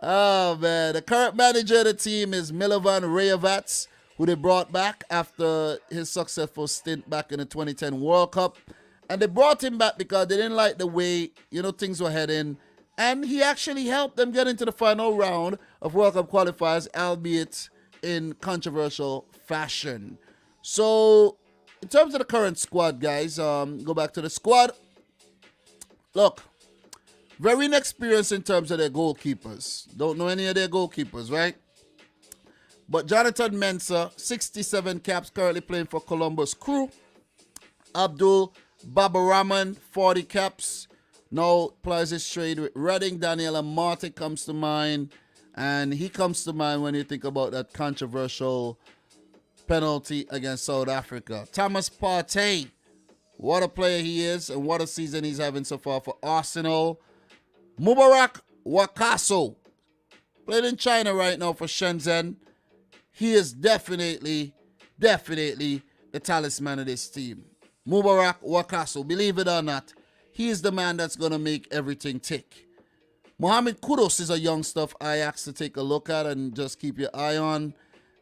Oh, man. The current manager of the team is Milovan Rajovac, who they brought back after his successful stint back in the 2010 World Cup. And they brought him back because they didn't like the way, things were heading. And he actually helped them get into the final round of World Cup qualifiers, albeit in controversial fashion. So, in terms of the current squad, guys, go back to the squad. Look. Very inexperienced in terms of their goalkeepers. Don't know any of their goalkeepers, right? But Jonathan Mensah, 67 caps, currently playing for Columbus Crew. Abdul Babaraman, 40 caps. Now plays his trade with Reading. Daniel Amarte comes to mind. And he comes to mind when you think about that controversial penalty against South Africa. Thomas Partey, what a player he is and what a season he's having so far for Arsenal. Mubarak Wakaso, playing in China right now for Shenzhen. He is definitely the talisman of this team. Mubarak Wakaso, believe it or not, he is the man that's going to make everything tick. Mohamed Kudus is a young stuff Ajax to take a look at and just keep your eye on.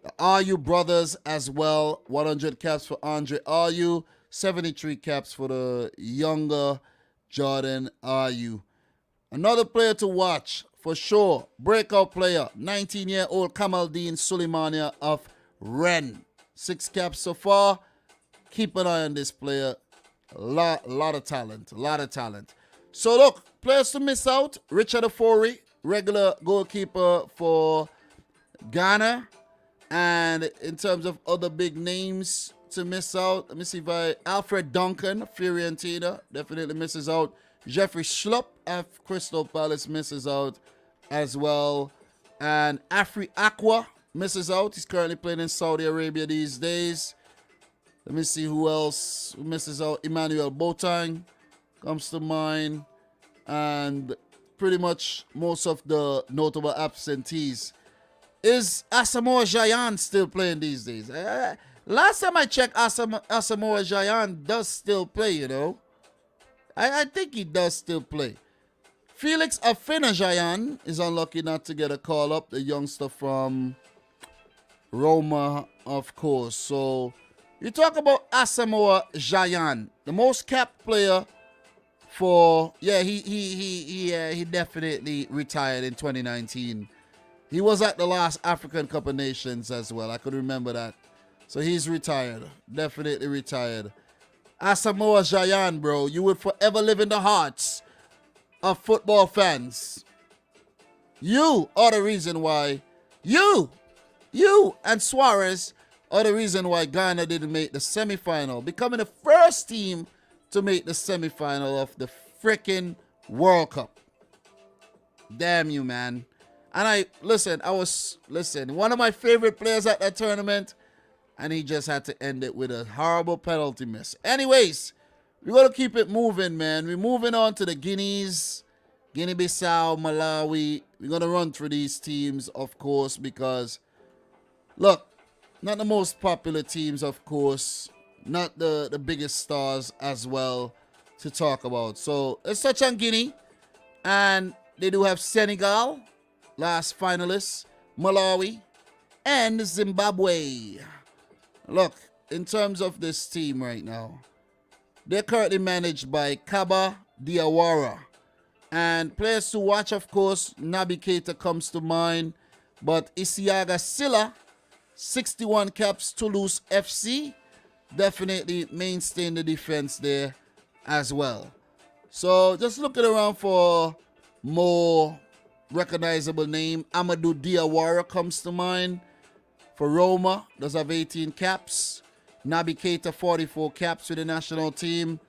The Ayew brothers as well, 100 caps for Andre Ayew, 73 caps for the younger Jordan Ayew. Another player to watch, for sure, breakout player, 19-year-old Kamaldeen Suleimania of Rennes. 6 caps so far. Keep an eye on this player. A lot of talent. So look, players to miss out. Richard Ofori, regular goalkeeper for Ghana. And in terms of other big names to miss out, let me see if Alfred Duncan, Fiorentina, definitely misses out. Jeffrey Schlupp of Crystal Palace misses out as well. And Afri Aqua misses out. He's currently playing in Saudi Arabia these days. Let me see who else misses out. Emmanuel Boateng comes to mind. And pretty much most of the notable absentees. Is Asamoah Gyan still playing these days? Last time I checked, Asamoah Gyan does still play, I think he does still play. Felix Afena-Gyan is unlucky not to get a call up. The youngster from Roma, of course. So, you talk about Asamoah Gyan, the most capped player for... Yeah, he definitely retired in 2019. He was at the last African Cup of Nations as well. I could remember that. So, he's retired. Definitely retired. Asamoah Gyan, bro, you would forever live in the hearts of football fans. You are the reason why You and Suarez are the reason why Ghana didn't make the semifinal, becoming the first team to make the semifinal of the freaking World Cup. Damn you, man. And one of my favorite players at that tournament, and he just had to end it with a horrible penalty miss. Anyways, we're going to keep it moving, man. We're moving on to the Guineas, Guinea-Bissau, Malawi. We're going to run through these teams, of course, because, look, not the most popular teams, of course. Not the biggest stars as well to talk about. So let's touch on Guinea. And they do have Senegal, last finalists, Malawi, and Zimbabwe. Look, in terms of this team right now, they're currently managed by Kaba Diawara. And players to watch, of course, Naby Keita comes to mind. But Isiaga Silla, 61 caps, Toulouse FC, definitely mainstay in the defense there as well. So just looking around for more recognizable name. Amadou Diawara comes to mind. For Roma, does have 18 caps. Naby Keita, 44 caps with the national team.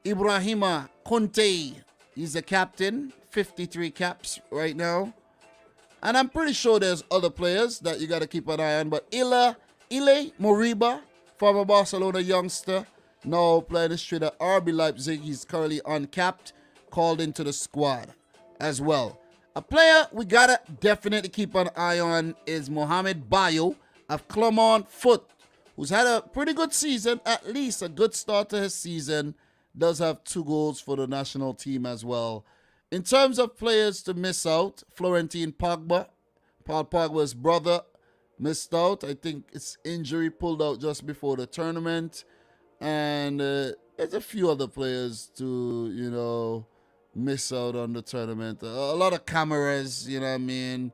Ibrahima Conte, he's the captain, 53 caps right now. And I'm pretty sure there's other players that you got to keep an eye on. But Ile Moriba, former Barcelona youngster, now playing the street at RB Leipzig. He's currently uncapped, called into the squad as well. A player we got to definitely keep an eye on is Mohamed Bayo of Clermont Foot, who's had a pretty good season, at least a good start to his season. Does have 2 goals for the national team as well. In terms of players to miss out, Florentine Pogba, Paul Pogba's brother, missed out. I think it's injury, pulled out just before the tournament. And there's a few other players to, miss out on the tournament. A lot of Cameras, you know what I mean?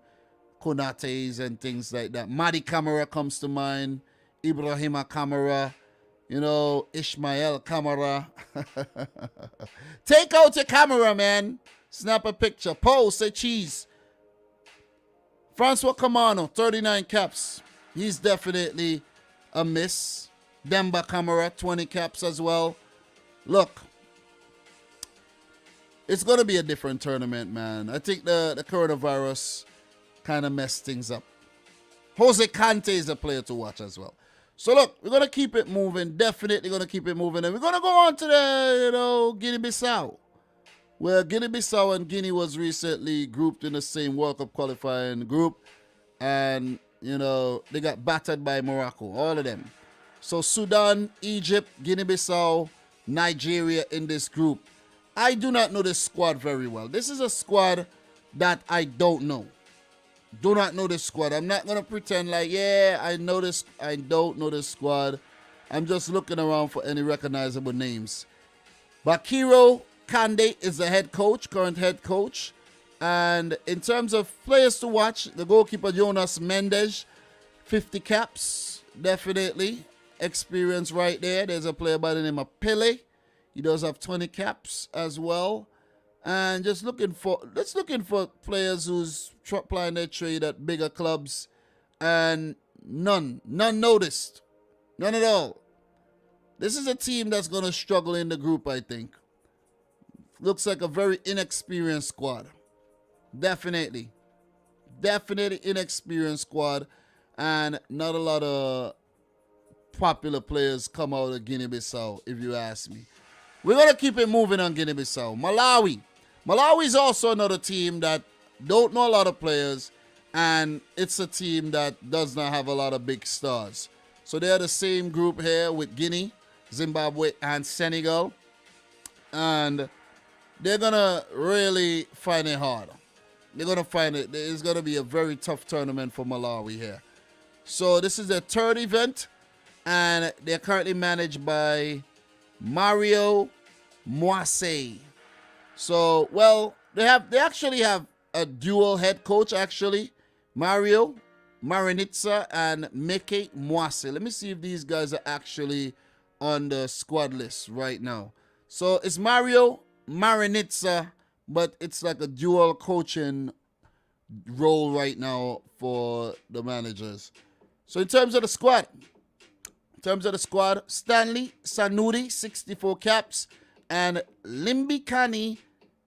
Konates and things like that. Madi Camara comes to mind. Ibrahima Camara. Ishmael Camara. Take out your camera, man. Snap a picture. Pose, say cheese. Francois Camano, 39 caps. He's definitely a miss. Demba Camara, 20 caps as well. Look, it's going to be a different tournament, man. I think the coronavirus kind of messed things up. Jose Kante is a player to watch as well. So look, we're going to keep it moving. Definitely going to keep it moving. And we're going to go on to the, Guinea-Bissau, where Guinea-Bissau and Guinea was recently grouped in the same World Cup qualifying group. And, they got battered by Morocco, all of them. So Sudan, Egypt, Guinea-Bissau, Nigeria in this group. I do not know this squad very well. This is a squad that I don't know. Do not know this squad. I'm not going to pretend like, I know this. I don't know this squad. I'm just looking around for any recognizable names. Bakiro Kande is the head coach, current head coach. And in terms of players to watch, the goalkeeper Jonas Mendes, 50 caps, definitely. Experience right there. There's a player by the name of Pele. He does have 20 caps as well. And just looking for players who's playing their trade at bigger clubs, and none noticed, none at all. This is a team that's going to struggle in the group, I think. Looks like a very inexperienced squad. Definitely inexperienced squad, and not a lot of popular players come out of Guinea-Bissau, if you ask me. We're going to keep it moving on Guinea-Bissau. Malawi is also another team that don't know a lot of players, and it's a team that does not have a lot of big stars. So they're the same group here with Guinea, Zimbabwe, and Senegal. And they're going to really find it hard. They're going to find it. It's going to be a very tough tournament for Malawi here. So this is their 3rd event, and they're currently managed by Mario Moise. So, well, they actually have a dual head coach, actually. Mario Marinitza and Meke Moise. Let me see if these guys are actually on the squad list right now. So, it's Mario Marinitza, but it's like a dual coaching role right now for the managers. So in terms of the squad, Stanley Sanuri, 64 caps, and Limbikani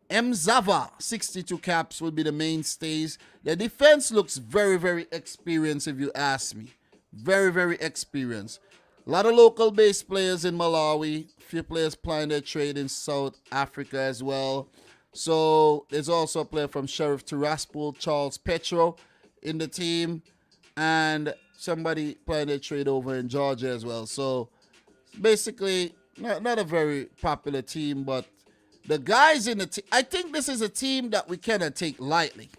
Mzava, 62 caps, will be the mainstays. The defense looks very, very experienced, if you ask me. Very, very experienced. A lot of local-based players in Malawi. A few players plying their trade in South Africa as well. So there's also a player from Sheriff Tiraspol, Charles Petro, in the team. And somebody playing their trade over in Georgia as well. So basically, not a very popular team, but the guys in the team, I think this is a team that we cannot take lightly.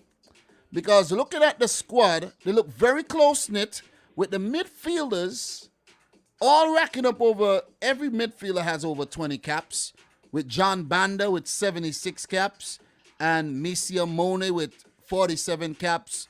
Because looking at the squad, they look very close-knit with the midfielders all racking up over, every midfielder has over 20 caps, with John Banda with 76 caps and Misia Mone with 47 caps.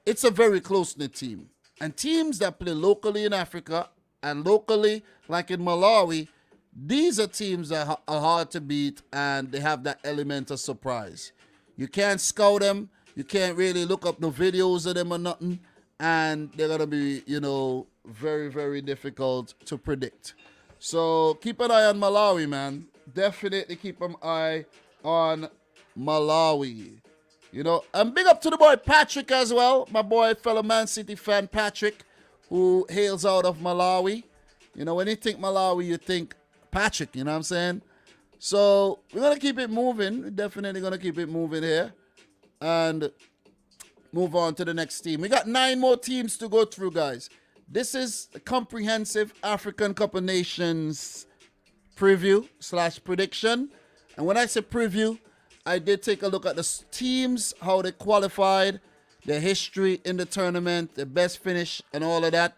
It's a very close-knit team. And teams that play locally in Africa and locally, like in Malawi, these are teams that are hard to beat, and they have that element of surprise. You can't scout them. You can't really look up the videos of them or nothing. And they're going to be, very, very difficult to predict. So keep an eye on Malawi, man. Definitely keep an eye on Malawi. And big up to the boy Patrick as well. My boy, fellow Man City fan Patrick, who hails out of Malawi. When you think Malawi, you think Patrick, you know what I'm saying? So we're going to keep it moving. We're definitely going to keep it moving here. And move on to the next team. We got 9 more teams to go through, guys. This is a comprehensive African Cup of Nations preview/prediction. And when I say preview, I did take a look at the teams, how they qualified, their history in the tournament, their best finish, and all of that.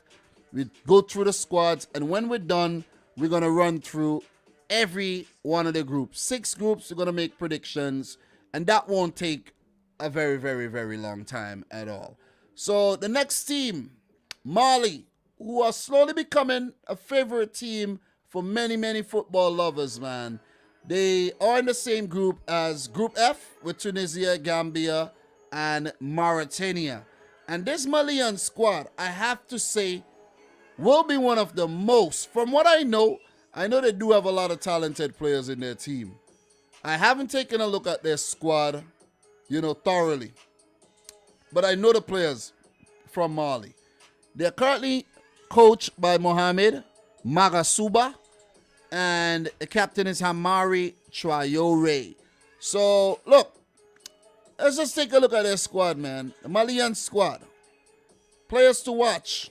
We go through the squads, and when we're done, we're going to run through every one of the groups. 6 groups, we're going to make predictions, and that won't take a very, very, very long time at all. So the next team, Mali, who are slowly becoming a favorite team for many, many football lovers, man. They are in the same group as Group F with Tunisia, Gambia, and Mauritania. And this Malian squad, I have to say, will be one of the most, from what I know they do have a lot of talented players in their team. I haven't taken a look at their squad, thoroughly. But I know the players from Mali. They're currently coached by Mohamed Magasuba, and the captain is Hamari Traore. So, look, let's just take a look at their squad, man. The Malian squad. Players to watch.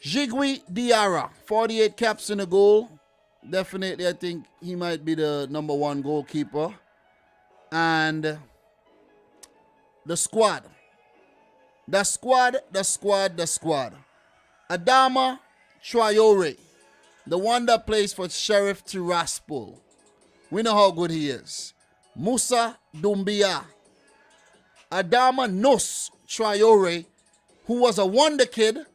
Jigui Diarra, 48 caps in the goal. Definitely, I think he might be the #1 goalkeeper. And the squad. Adama Traore, the one that plays for Sheriff Tiraspol. We know how good he is. Musa Doumbia. Adama Nos Traore, who was a wonder kid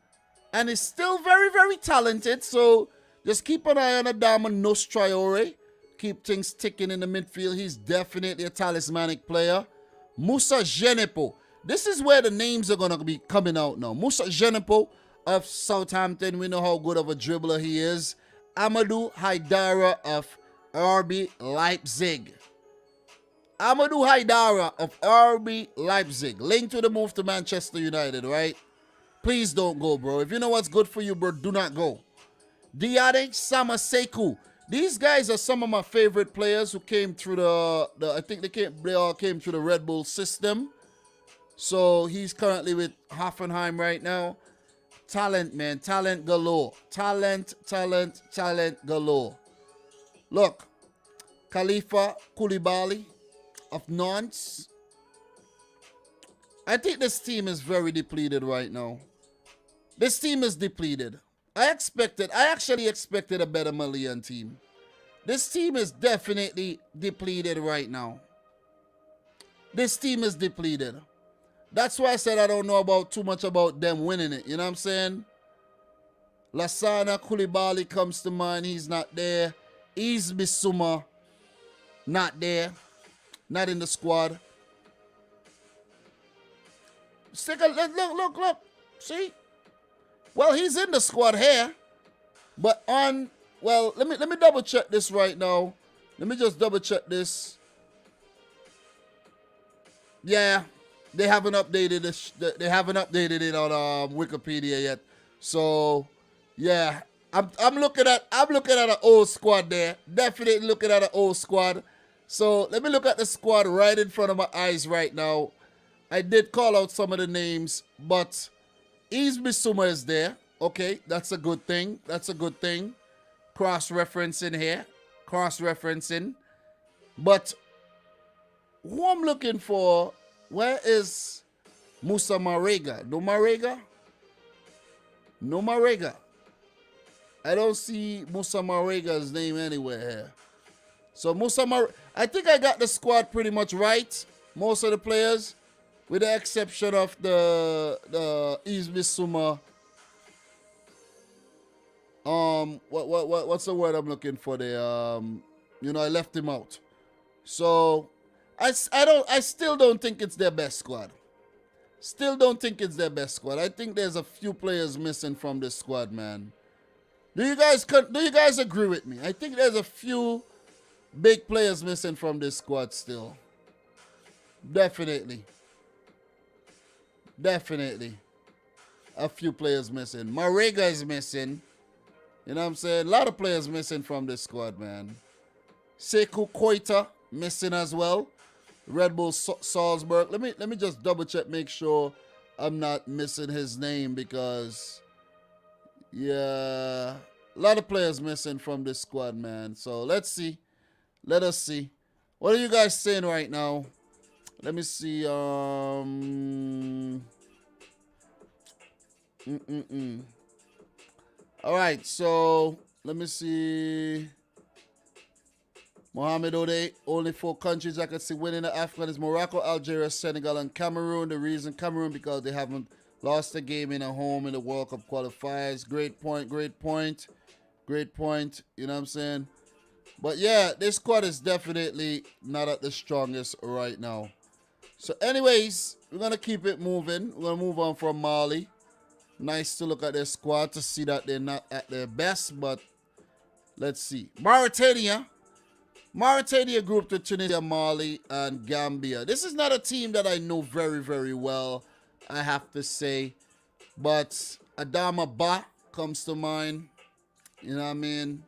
and is still very, very talented. So just keep an eye on Adama Nos Traore. Keep things ticking in the midfield. He's definitely a talismanic player. Musa Genepo. This is where the names are going to be coming out now. Musa Genepo of Southampton. We know how good of a dribbler he is. Amadou Haidara of RB Leipzig. Amadou Haidara of RB Leipzig. Linked to the move to Manchester United, right? Please don't go, bro. If you know what's good for you, bro, do not go. Diade Samaseku. These guys are some of my favorite players who came through I think they all came through the Red Bull system. So he's currently with Hoffenheim right now. Talent, man. Talent galore. Talent galore. Look. Khalifa Koulibaly of Nantes. I think this team is very depleted right now. This team is depleted. I actually expected a better Malian team. This team is definitely depleted right now. This team is depleted. That's why I said I don't know too much about them winning it. You know what I'm saying? Lassana Koulibaly comes to mind. He's not there. Is Bissouma not there. Not in the squad. Look. See? Well, he's in the squad here. But let me double check this right now. Let me just double check this. Yeah, they haven't updated this. They haven't updated it on Wikipedia yet. So, yeah, I'm looking at an old squad there. Definitely looking at an old squad. So let me look at the squad right in front of my eyes right now. I did call out some of the names, but Bissouma is there. Okay, that's a good thing. Cross-referencing here. Cross-referencing. But who I'm looking for, where is Musa Marega? No Marega. I don't see Musa Marega's name anywhere here. So I think I got the squad pretty much right. Most of the players, with the exception of the Bissouma. What's the word I'm looking for there? I left him out. So I still don't think it's their best squad. I think there's a few players missing from this squad, man. Do you guys agree with me? I think there's a few big players missing from this squad still. Definitely. A few players missing. Marega is missing. You know what I'm saying? A lot of players missing from this squad, man. Sekou Koita missing as well. Red Bull Salzburg. Let me just double check, make sure I'm not missing his name, because yeah, a lot of players missing from this squad, man. So let's see. Let us see. What are you guys saying right now? Let me see. All right, so let me see. Mohamed Ode, only 4 countries I can see winning the Afcon is Morocco, Algeria, Senegal, and Cameroon. The reason Cameroon, because they haven't lost a game in a home in the World Cup qualifiers. Great point. You know what I'm saying? But yeah, this squad is definitely not at the strongest right now. So anyways, we're going to keep it moving. We're going to move on from Mali. Nice to look at their squad to see that they're not at their best, but let's see. Mauritania grouped with Tunisia, Mali, and Gambia. This is not a team that I know very, very well, I have to say. But Adama Ba comes to mind. You know what I mean?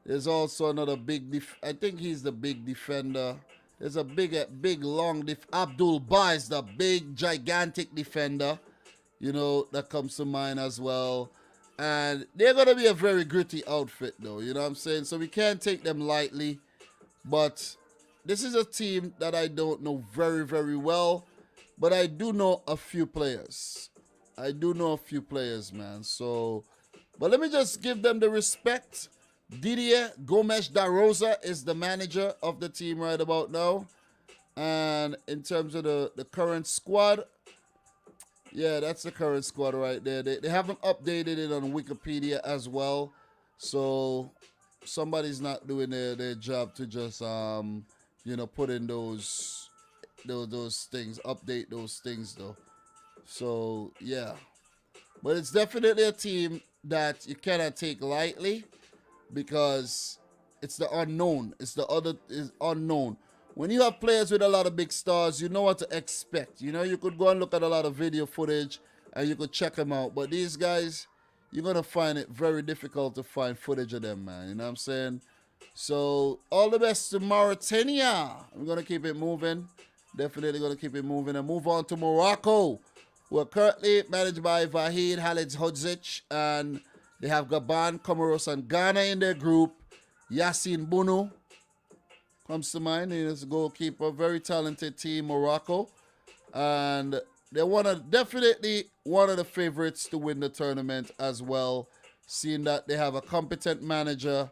There's also another big, I think he's the big defender. There's a big, long, Abdul Ba is the big, gigantic defender, you know, that comes to mind as well. And they're going to be a very gritty outfit, though, you know what I'm saying? So we can't take them lightly. But this is a team that I don't know very, very well. But I do know a few players. Man. So, but let me just give them the respect. Didier Gomes da Rosa is the manager of the team right about now. And in terms of the current squad, yeah, that's the current squad right there. They haven't updated it on Wikipedia as well. So somebody's not doing their job to just put in those things, update those things though. So yeah, but it's definitely a team that you cannot take lightly, because it's the unknown. It's unknown. When you have players with a lot of big stars, you know what to expect. You know, you could go and look at a lot of video footage and you could check them out. But these guys, you're going to find it very difficult to find footage of them, man. You know what I'm saying? So, all the best to Mauritania. We're going to keep it moving. Definitely going to keep it moving. And move on to Morocco, who are currently managed by Vahid Halidhodzic. And they have Gabon, Comoros, and Ghana in their group. Yassine Bounou comes to mind. He's a goalkeeper. Very talented team, Morocco. And they're definitely one of the favorites to win the tournament as well, seeing that they have a competent manager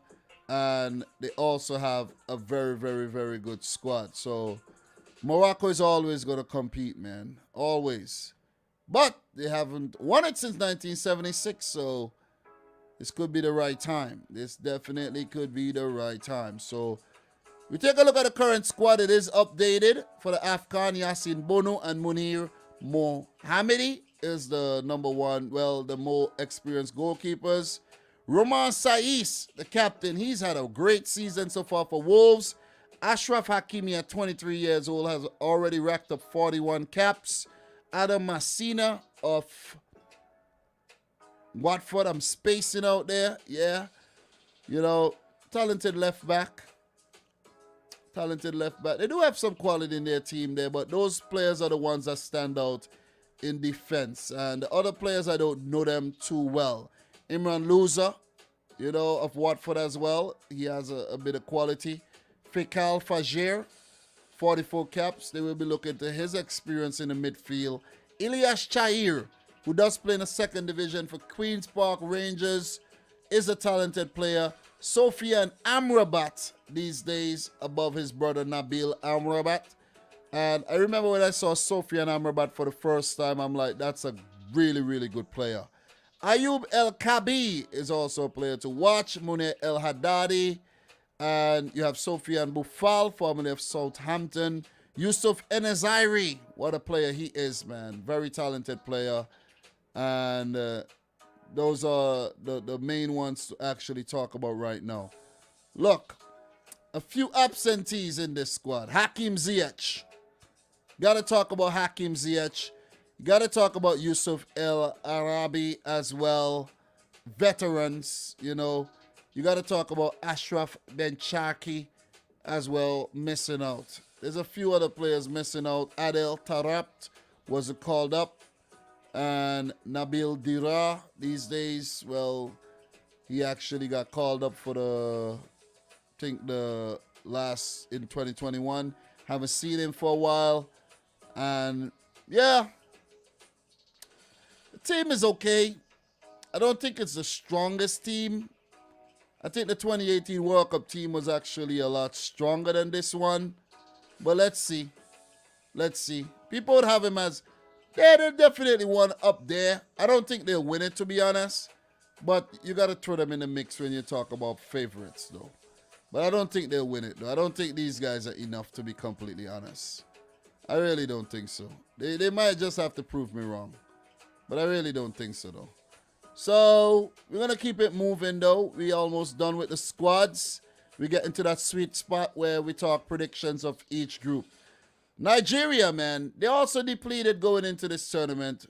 and they also have a very, very, very good squad. So Morocco is always going to compete, man. Always. But they haven't won it since 1976, so this could be the right time. This definitely could be the right time. So we take a look at the current squad. It is updated for the Afcon. Yassine Bounou and Munir Hamidi is the number one, well, the more experienced goalkeepers. Roman Saiz, the captain, he's had a great season so far for Wolves. Ashraf Hakimi at 23 years old has already racked up 41 caps. Adam Massina of Watford, I'm spacing out there, yeah. You know, talented left back. Talented left back. They do have some quality in their team there, but those players are the ones that stand out in defense. And the other players, I don't know them too well. Imran Louza, you know, of Watford as well. He has a bit of quality. Fikal Fajr, 44 caps. They will be looking to his experience in the midfield. Ilyas Chair, who does play in the second division for Queen's Park Rangers, is a talented player. Sofian Amrabat these days above his brother Nabil Amrabat. And I remember when I saw Sofian Amrabat for the first time, I'm like, that's a really, really good player. Ayub El Kabi is also a player to watch. Munir El Haddadi. And you have Sofian Boufal, formerly of Southampton. Yusuf Enezairi, what a player he is, man. Very talented player. And those are the main ones to actually talk about right now. Look, a few absentees in this squad. Hakim Ziyech. Got to talk about Hakim Ziyech. Got to talk about Yusuf El Arabi as well. Veterans, you know. You got to talk about Ashraf Bencharki as well, missing out. There's a few other players missing out. Adel Tarabt wasn't called up. And Nabil Dira, these days, well, he actually got called up for the, I think the last, in 2021. Haven't seen him for a while. And, yeah, the team is okay. I don't think it's the strongest team. I think the 2018 World Cup team was actually a lot stronger than this one. But let's see. Let's see. People would have him as, yeah, they're definitely one up there. I don't think they'll win it, to be honest. But you got to throw them in the mix when you talk about favorites, though. But I don't think they'll win it, though. I don't think these guys are enough, to be completely honest. I really don't think so. They might just have to prove me wrong. But I really don't think so, though. So, we're going to keep it moving, though. We almost done with the squads. We get into that sweet spot where we talk predictions of each group. Nigeria, man, they also depleted going into this tournament.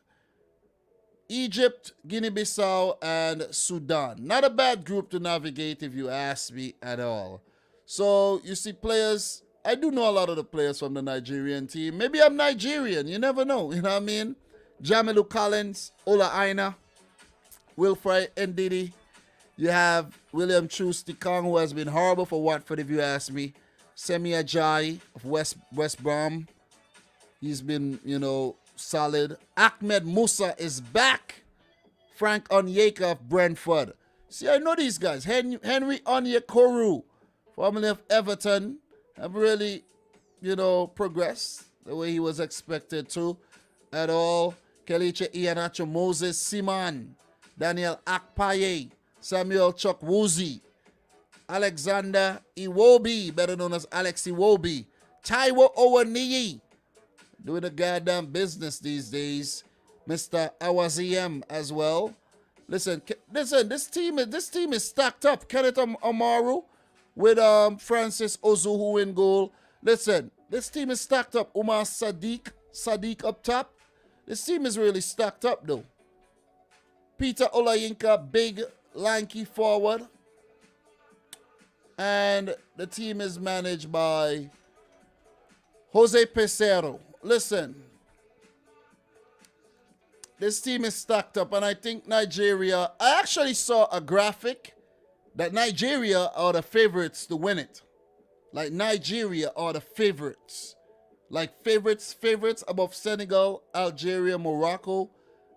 Egypt, Guinea-Bissau, and Sudan. Not a bad group to navigate if you ask me at all. So, you see players, I do know a lot of the players from the Nigerian team. Maybe I'm Nigerian, you never know, you know what I mean? Jamilu Collins, Ola Aina, Wilfred Ndidi. You have William Trusty-Kong, who has been horrible for Watford, if you ask me. Semi Ajayi of West Brom. He's been, you know, solid. Ahmed Musa is back. Frank Onyeka of Brentford. See, I know these guys. Henry Onyekuru, formerly of Everton, have really, you know, progressed the way he was expected to at all. Kelechi Iheanacho, Moses Simon, Daniel Akpaye, Samuel Chukwueze, Alexander Iwobi, better known as Alex Iwobi, Taiwo Owoniyi, doing the goddamn business these days. Mr. Awaziem as well. Listen, this team is stacked up. Kenneth Amaru with Francis Ozuhu in goal. Listen, this team is stacked up. Umar Sadiq up top. This team is really stacked up, though. Peter Olayinka, big, lanky forward. And the team is managed by Jose Pesero. Listen, this team is stacked up, and I think Nigeria, I actually saw a graphic that Nigeria are the favorites to win it. Like, Nigeria are the favorites. Like, favorites above Senegal, Algeria, Morocco,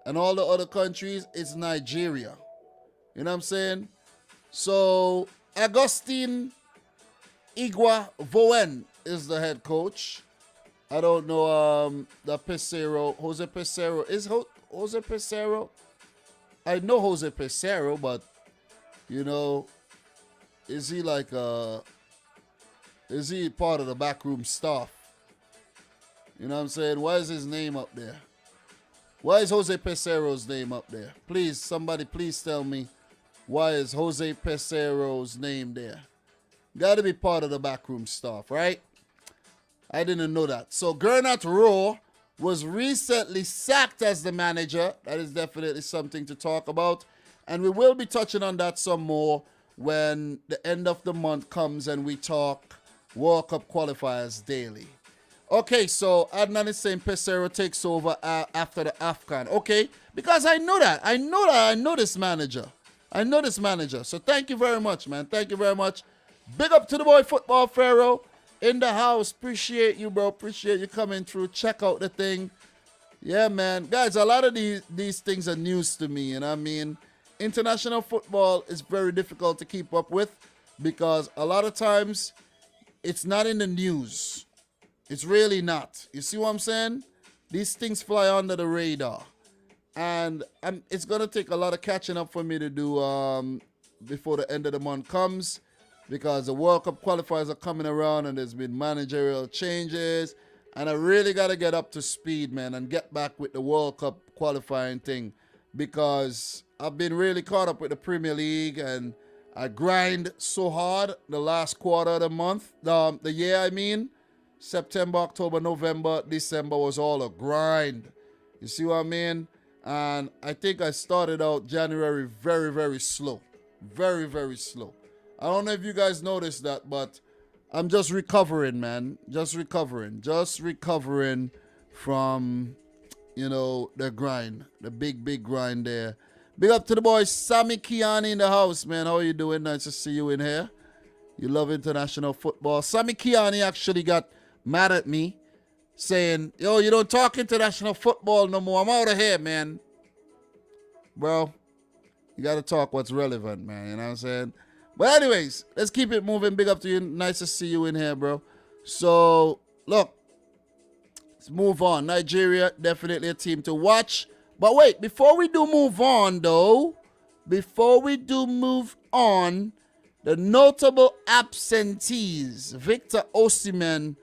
and all the other countries. It's Nigeria. You know what I'm saying? So, Agustin Igua Voen is the head coach. I don't know the Pesero, Jose Pesero. Is Jose Pesero? I know Jose Pesero, but, you know, is he like is he part of the backroom staff? You know what I'm saying? Why is his name up there? Why is Jose Pesero's name up there? Please, somebody please tell me why is Jose Pesero's name there? Got to be part of the backroom staff, right? I didn't know that. So Gernot Rohr was recently sacked as the manager. That is definitely something to talk about. And we will be touching on that some more when the end of the month comes and we talk World Cup qualifiers daily. Okay, so Adnan is saying Pesero takes over after the Afcon. Okay, because I know that. I know this manager. So thank you very much, man. Thank you very much. Big up to the boy Football Pharaoh in the house. Appreciate you, bro. Appreciate you coming through. Check out the thing. Yeah, man. Guys, a lot of these things are news to me, you know what I mean? International football is very difficult to keep up with because a lot of times it's not in the news. It's really not. You see what I'm saying? These things fly under the radar. And it's going to take a lot of catching up for me to do before the end of the month comes because the World Cup qualifiers are coming around and there's been managerial changes. And I really got to get up to speed, man, and get back with the World Cup qualifying thing because I've been really caught up with the Premier League and I grind so hard the last quarter of the month, the year I mean. September, October, November, December was all a grind. You see what I mean? And I think I started out January very, very slow. Very, very slow. I don't know if you guys noticed that, but I'm just recovering, man. Just recovering from, you know, the grind. The big grind there. Big up to the boy Sammy Kiani in the house, man. How are you doing? Nice to see you in here. You love international football. Sammy Kiani actually got mad at me saying, yo, you don't talk international football no more. I'm out of here, man. Bro, you got to talk what's relevant, man. You know what I'm saying? But anyways, let's keep it moving. Big up to you. Nice to see you in here, bro. So, look, let's move on. Nigeria, definitely a team to watch. But wait, before we do move on, though, the notable absentees, Victor Osimhen,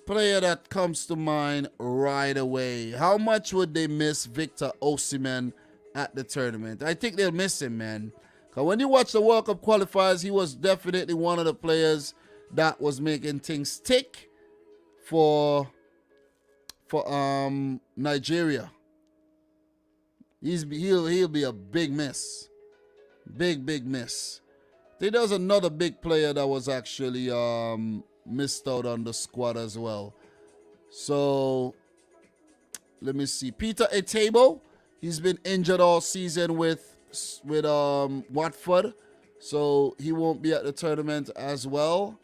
player that comes to mind right away. How much would they miss Victor Osimhen at the tournament? I think they'll miss him, man. Because when you watch the World Cup qualifiers, he was definitely one of the players that was making things tick for Nigeria. He'll be a big miss. Big miss. I think there was another big player that was actually missed out on the squad as well. So let me see. Peter Etebo, he's been injured all season with Watford, so he won't be at the tournament as well.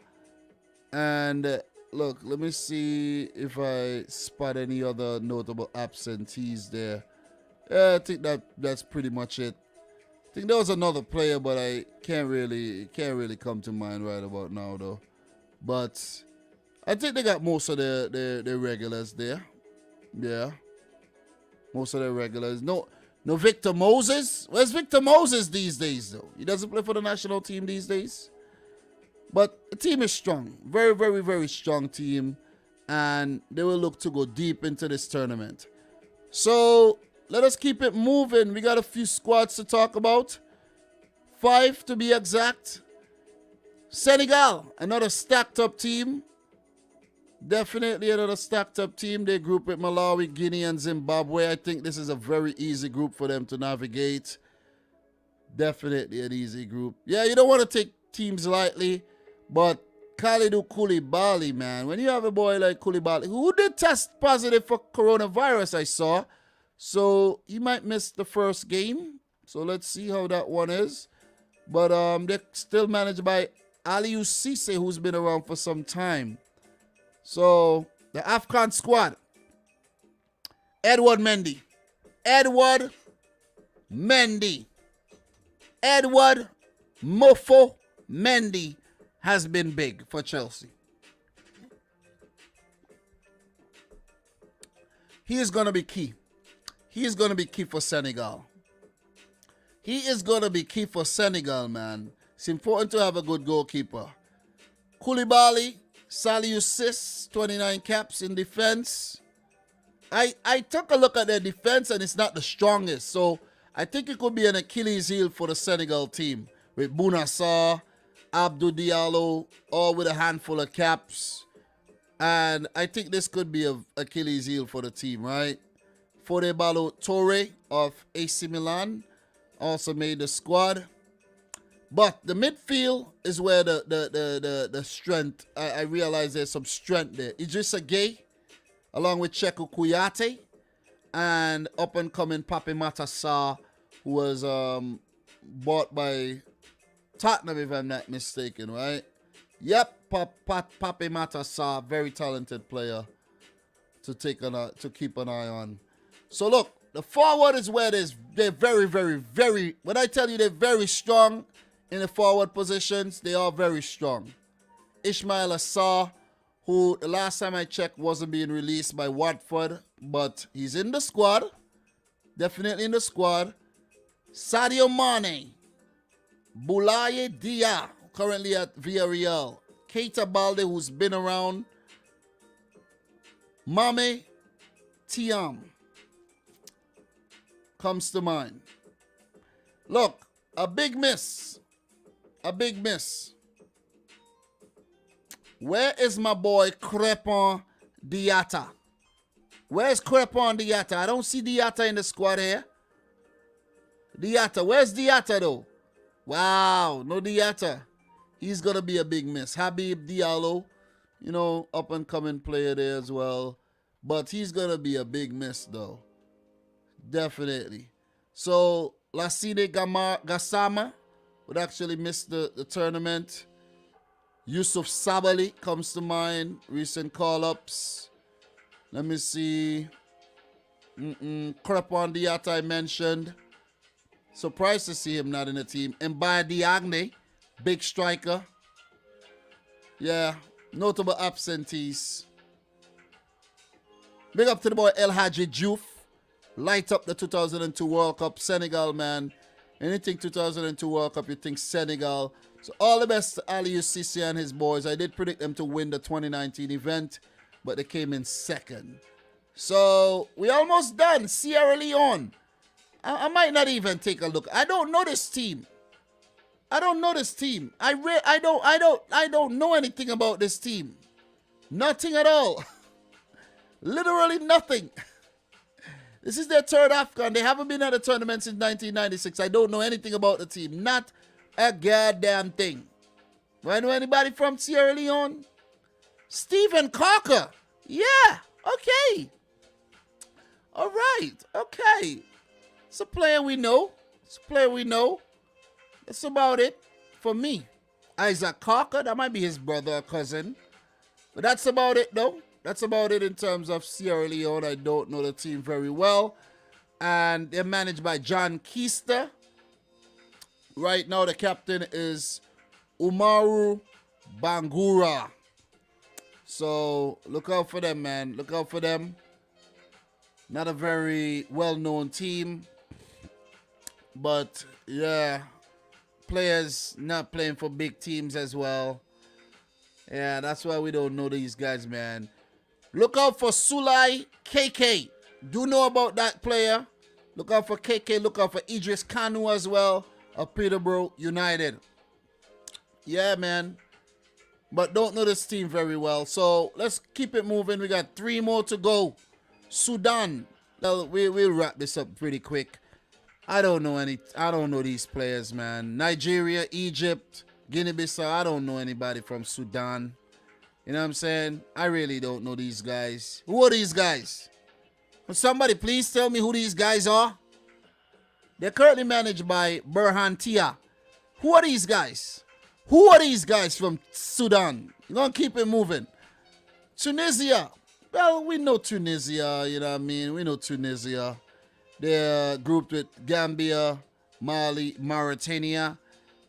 And look, let me see if I spot any other notable absentees there. I think that's pretty much it. I think there was another player, but I can't really come to mind right about now though. But I think they got most of their regulars there. Yeah. Most of their regulars. No Victor Moses. Where's Victor Moses these days though? He doesn't play for the national team these days. But the team is strong. Very, very, very strong team. And they will look to go deep into this tournament. So let us keep it moving. We got a few squads to talk about. 5 to be exact. Senegal, another stacked up team. Definitely another stacked up team. They group with Malawi, Guinea, and Zimbabwe. I think this is a very easy group for them to navigate. Definitely an easy group. Yeah, you don't want to take teams lightly, but Kalidou Koulibaly, man. When you have a boy like Koulibaly, who did test positive for coronavirus, I saw. So he might miss the first game. So let's see how that one is. But they're still managed by Aliou Cisse, who's been around for some time. So the Afcon squad. Edward Mendy. Edward Mofo Mendy has been big for Chelsea. He is going to be key. He is going to be key for Senegal. He is going to be key for Senegal, man. It's important to have a good goalkeeper. Koulibaly, Saliou Ciss, 29 caps in defense. I took a look at their defense and it's not the strongest. So I think it could be an Achilles heel for the Senegal team with Bounassar, Abdou Diallo, all with a handful of caps. And I think this could be an Achilles heel for the team, right? Fodebalo Torre of AC Milan also made the squad. But the midfield is where the strength, I realize there's some strength there. Idrissa Gueye, along with Cheikhou Kouyaté, and up-and-coming Pape Matar Sarr, who was bought by Tottenham, if I'm not mistaken, right? Yep, Pape Matar Sarr, very talented player to keep an eye on. So look, the forward is where they're very, very, very, when I tell you they're very strong in the forward positions, they are very strong. Ismail Assar, who the last time I checked wasn't being released by Watford, but he's in the squad. Definitely in the squad. Sadio Mane, Boulaye Dia, currently at Villarreal. Keita Balde, who's been around. Mame Thiam comes to mind. Look, a big miss. A big miss. Where is my boy Crepin Diatta? Where's Crepin Diatta? I don't see Diatta in the squad here. Diatta, where's Diatta though? Wow, no Diatta. He's going to be a big miss. Habib Diallo, you know, up and coming player there as well. But he's going to be a big miss though. Definitely. So, Lassine Gassama would actually miss the tournament. Yusuf Sabali comes to mind. Recent call-ups. Let me see. Crepin Diatta I mentioned. Surprised to see him not in the team. Mbaye Diagne, big striker. Yeah, notable absentees. Big up to the boy El Hadji Diouf. Light up the 2002 World Cup. Senegal, man. Anything 2002 World Cup, you think Senegal. So all the best to Aliou Cissé and his boys. I did predict them to win the 2019 event, but they came in second. So we almost done. Sierra Leone. I might not even take a look. I don't know this team. I don't know this team. I don't know anything about this team. Nothing at all. Literally nothing. This is their third Afcon. They haven't been at a tournament since 1996. I don't know anything about the team. Not a goddamn thing. Do I know anybody from Sierra Leone? Stephen Cocker. Yeah. Okay. All right. Okay. It's a player we know. It's a player we know. That's about it for me. Isaac Cocker. That might be his brother or cousin. But that's about it, though. That's about it in terms of Sierra Leone. I don't know the team very well. And they're managed by John Keister. Right now, the captain is Umaru Bangura. So, look out for them, man. Look out for them. Not a very well-known team. But, yeah. Players not playing for big teams as well. Yeah, that's why we don't know these guys, man. Look out for Sulai KK. Do know about that player. Look out for KK. Look out for Idris Kanu as well of Peterborough United. Yeah, man. But don't know this team very well. So let's keep it moving. We got 3 more to go. Sudan. Well, we'll wrap this up pretty quick. I don't know these players, man. Nigeria, Egypt, Guinea-Bissau. I don't know anybody from Sudan. You know what I'm saying? I really don't know these guys. Who are these guys? Will somebody please tell me who these guys are? They're currently managed by Burhan Tia. Who are these guys? Who are these guys from Sudan? You're going to keep it moving. Tunisia. Well, we know Tunisia, you know what I mean? We know Tunisia. They're grouped with Gambia, Mali, Mauritania,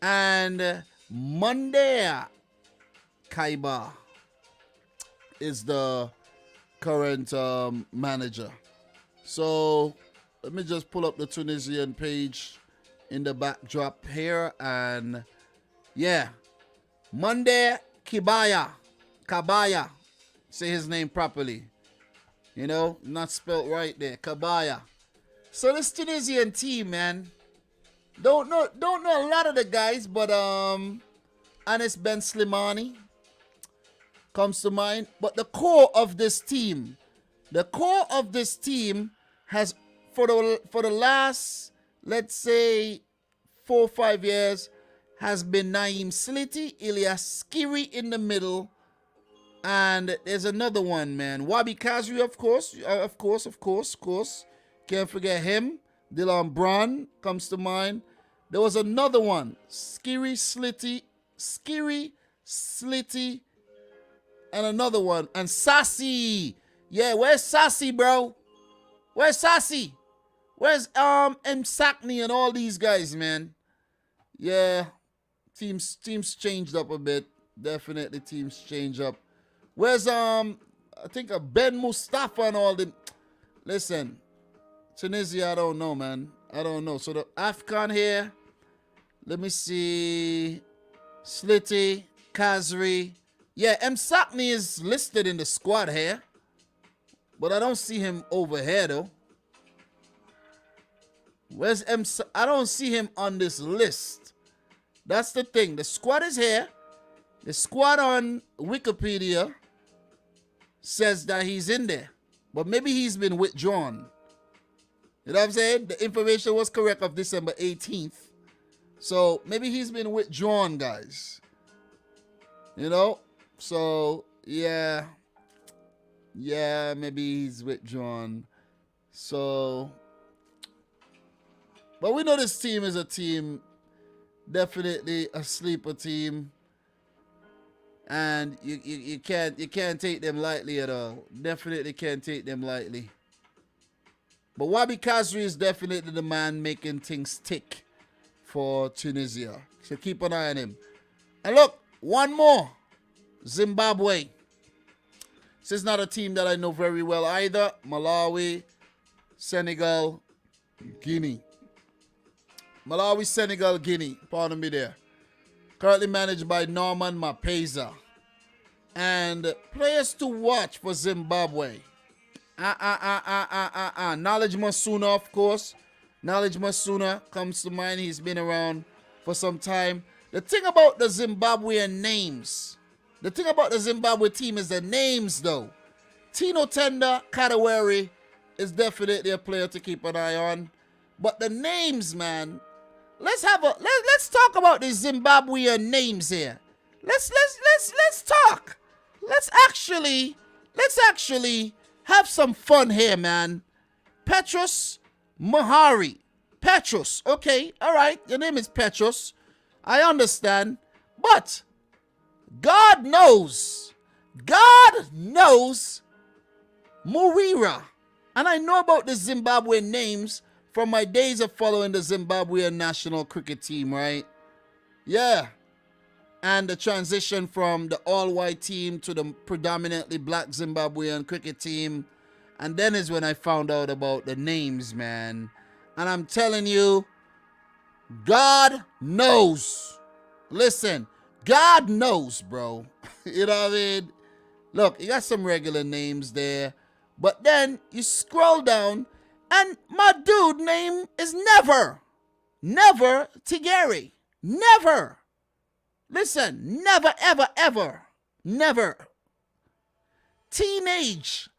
and Mandea Kaiba is the current manager. So let me just pull up the Tunisian page in the backdrop here, and yeah, Monday Kabaya, say his name properly. You know, not spelt right there. Kabaya. So this Tunisian team, man. Don't know a lot of the guys, but Anis Ben Slimani comes to mind. But the core of this team has for the last, let's say, 4 or 5 years, has been Naim Sliti, Ilyas Skiri in the middle, and there's another one, man. Wabi Kazri, of course. Can't forget him. Dylan Braun comes to mind. There was another one, Skiri, Sliti, and another one, and Sassy. Yeah, where's Sassy, bro? Where's Sassy? Where's Msakni and all these guys, man? Yeah, teams changed up a bit. Definitely teams change up. Where's I think Ben Mustafa and all them. Listen, Tunisia, I don't know, man. I don't know. So the Afcon here. Let me see. Sliti, Kazri. Yeah, Msakni is listed in the squad here. But I don't see him over here, though. Where's I don't see him on this list. That's the thing. The squad is here. The squad on Wikipedia says that he's in there. But maybe he's been withdrawn. You know what I'm saying? The information was correct of December 18th. So maybe he's been withdrawn, guys. You know? So, yeah. Yeah, maybe he's withdrawn. So, but we know this team is a team, definitely a sleeper team. And you can't take them lightly at all. Definitely can't take them lightly. But Wabi Kazri is definitely the man making things tick for Tunisia. So keep an eye on him. And look, one more. Zimbabwe. This is not a team that I know very well either. Malawi, Senegal, Guinea. Malawi, Senegal, Guinea. Pardon me there. Currently managed by Norman Mapeza. And players to watch for Zimbabwe. Knowledge Masuna, of course. Knowledge Masuna comes to mind. He's been around for some time. The thing about the Zimbabwean names, the thing about the Zimbabwe team is the names, though. Tino Tenda Kadaweri is definitely a player to keep an eye on. But the names, man, let's talk about the Zimbabwean names here. Let's talk. Let's actually have some fun here, man. Petros Mahari. Petros, okay, all right. Your name is Petros. I understand, but God knows Murira. And I know about the Zimbabwean names from my days of following the Zimbabwean national cricket team, right? Yeah. And the transition from the all-white team to the predominantly black Zimbabwean cricket team. And then is when I found out about the names, man. And I'm telling you, God knows. Listen, God knows, bro. You know what I mean? Look, you got some regular names there. But then you scroll down and my dude name is Never. Never Tigeri. Never. Listen, never, ever, ever. Never. Teenage.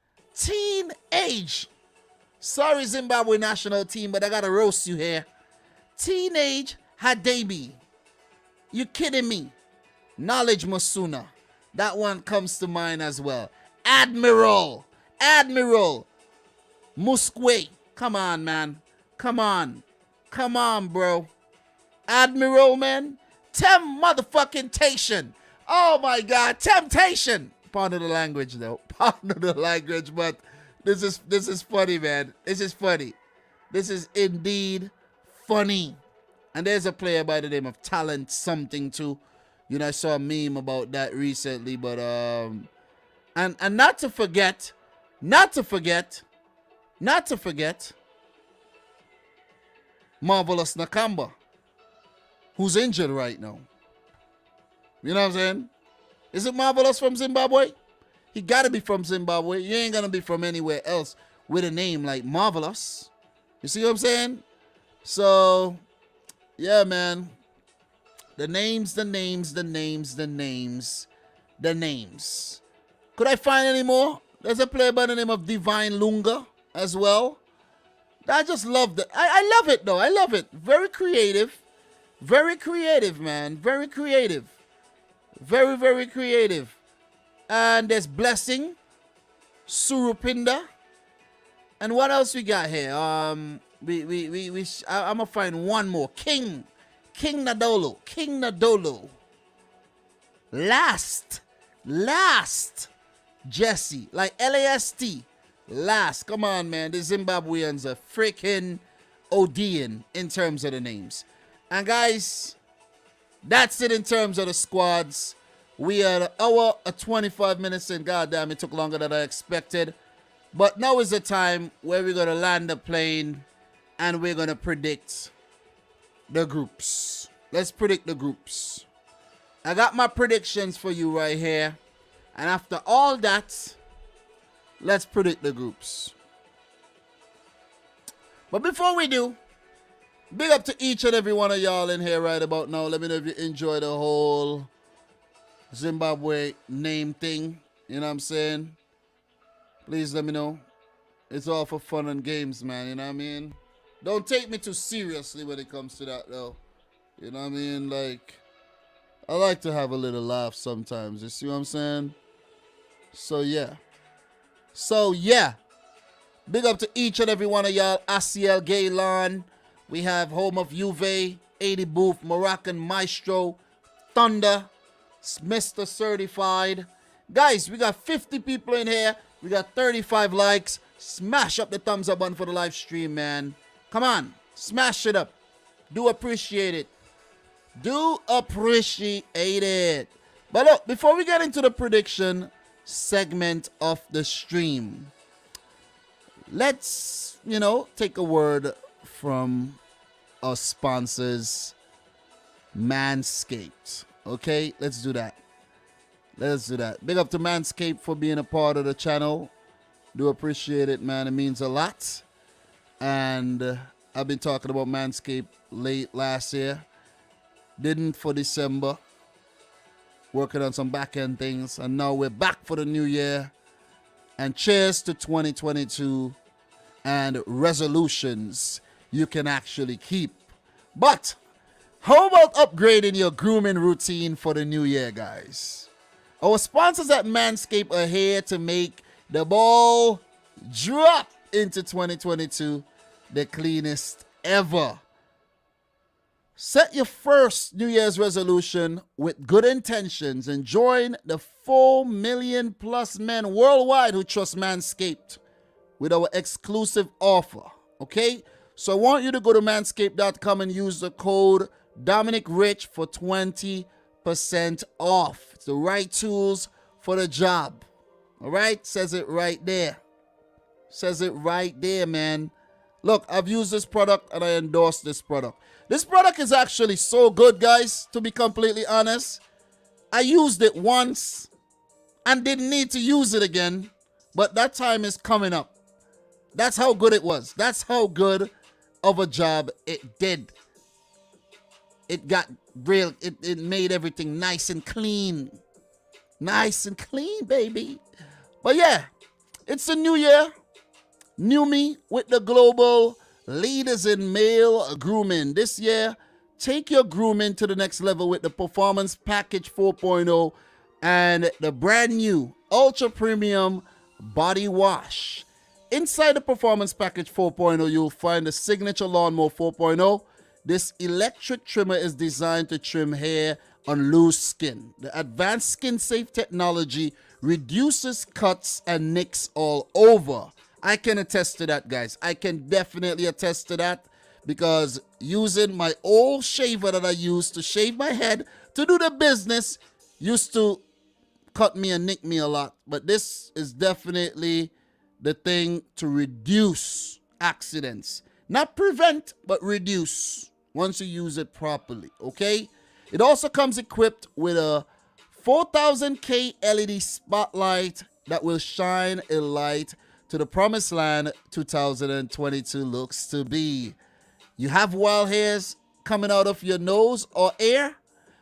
Sorry, Zimbabwe national team, but I gotta roast you here. Teenage Hadebi. You kidding me? Knowledge Masuna. That one comes to mind as well. Admiral Muskwe. Come on, man. Come on, bro. Admiral, man. Motherfucking Tation. Oh my God, Temptation. Pardon the language, though. Pardon the language, but this is funny, man. This is funny. This is indeed funny. And there's a player by the name of Talent something too. You know, I saw a meme about that recently, but and not to forget, Marvelous Nakamba, who's injured right now. You know what I'm saying? Is it Marvelous from Zimbabwe? He got to be from Zimbabwe. You ain't going to be from anywhere else with a name like Marvelous. You see what I'm saying? So, yeah, man. The names. Could I find any more? There's a player by the name of Divine Lunga as well. I just love it. I love it, though. I love it. Very creative. Very creative, man. Very creative. Very, very creative. And there's Blessing. Surupinda. And what else we got here? I'm gonna find one more. King Nadolo. Last. Jesse. Like LAST. Last. Come on, man. The Zimbabweans are freaking ODing in terms of the names. And guys, that's it in terms of the squads. We are an hour and 25 minutes in. Goddamn, it took longer than I expected. But now is the time where we're going to land the plane and we're going to predict the groups. Let's predict the groups. I got my predictions for you right here. And after all that, let's predict the groups. But before we do, big up to each and every one of y'all in here right about now. Let me know if you enjoy the whole Zimbabwe name thing. You know what I'm saying? Please let me know. It's all for fun and games, man. You know what I mean? Don't take me too seriously when it comes to that, though. You know what I mean? Like, I like to have a little laugh sometimes. You see what I'm saying? So, yeah. Big up to each and every one of y'all. Asiel Gaylon. We have Home of Juve, 80 Booth, Moroccan Maestro, Thunder, Mr. Certified. Guys, we got 50 people in here. We got 35 likes. Smash up the thumbs up button for the live stream, man. Come on. Smash it up. Do appreciate it. But look, before we get into the prediction segment of the stream, let's, take a word from our sponsors, Manscaped. Okay, let's do that. Big up to Manscaped for being a part of the channel. Do appreciate it, man. It means a lot. And I've been talking about Manscaped late last year. Didn't for December. Working on some back-end things. And now we're back for the new year. And cheers to 2022 and resolutions you can actually keep. But how about upgrading your grooming routine for the new year, guys? Our sponsors at Manscaped are here to make the ball drop into 2022 the cleanest ever. Set your first New Year's resolution with good intentions and join the 4 million plus men worldwide who trust Manscaped with our exclusive offer. Okay? So I want you to go to manscaped.com and use the code Dominic Rich for 20% off. It's the right tools for the job. All right? Says it right there. Man. Look, I've used this product and I endorse this product. This product is actually so good, guys, to be completely honest. I used it once and didn't need to use it again, but that time is coming up. That's how good it was. That's how good of a job it did. It got real. It made everything nice and clean. Nice and clean, baby. But yeah, it's a new year. New me with the global leaders in male grooming. This year, take your grooming to the next level with the Performance Package 4.0 and the brand new Ultra Premium Body Wash. Inside the Performance Package 4.0, you'll find the Signature Lawnmower 4.0. This electric trimmer is designed to trim hair on loose skin. The advanced skin-safe technology reduces cuts and nicks all over. I can attest to that, guys. I can definitely attest to that because using my old shaver that I used to shave my head to do the business used to cut me and nick me a lot. But this is definitely the thing to reduce accidents. Not prevent, but reduce once you use it properly, okay? It also comes equipped with a 4000K LED spotlight that will shine a light to the promised land 2022 looks to be. You have wild hairs coming out of your nose or ear?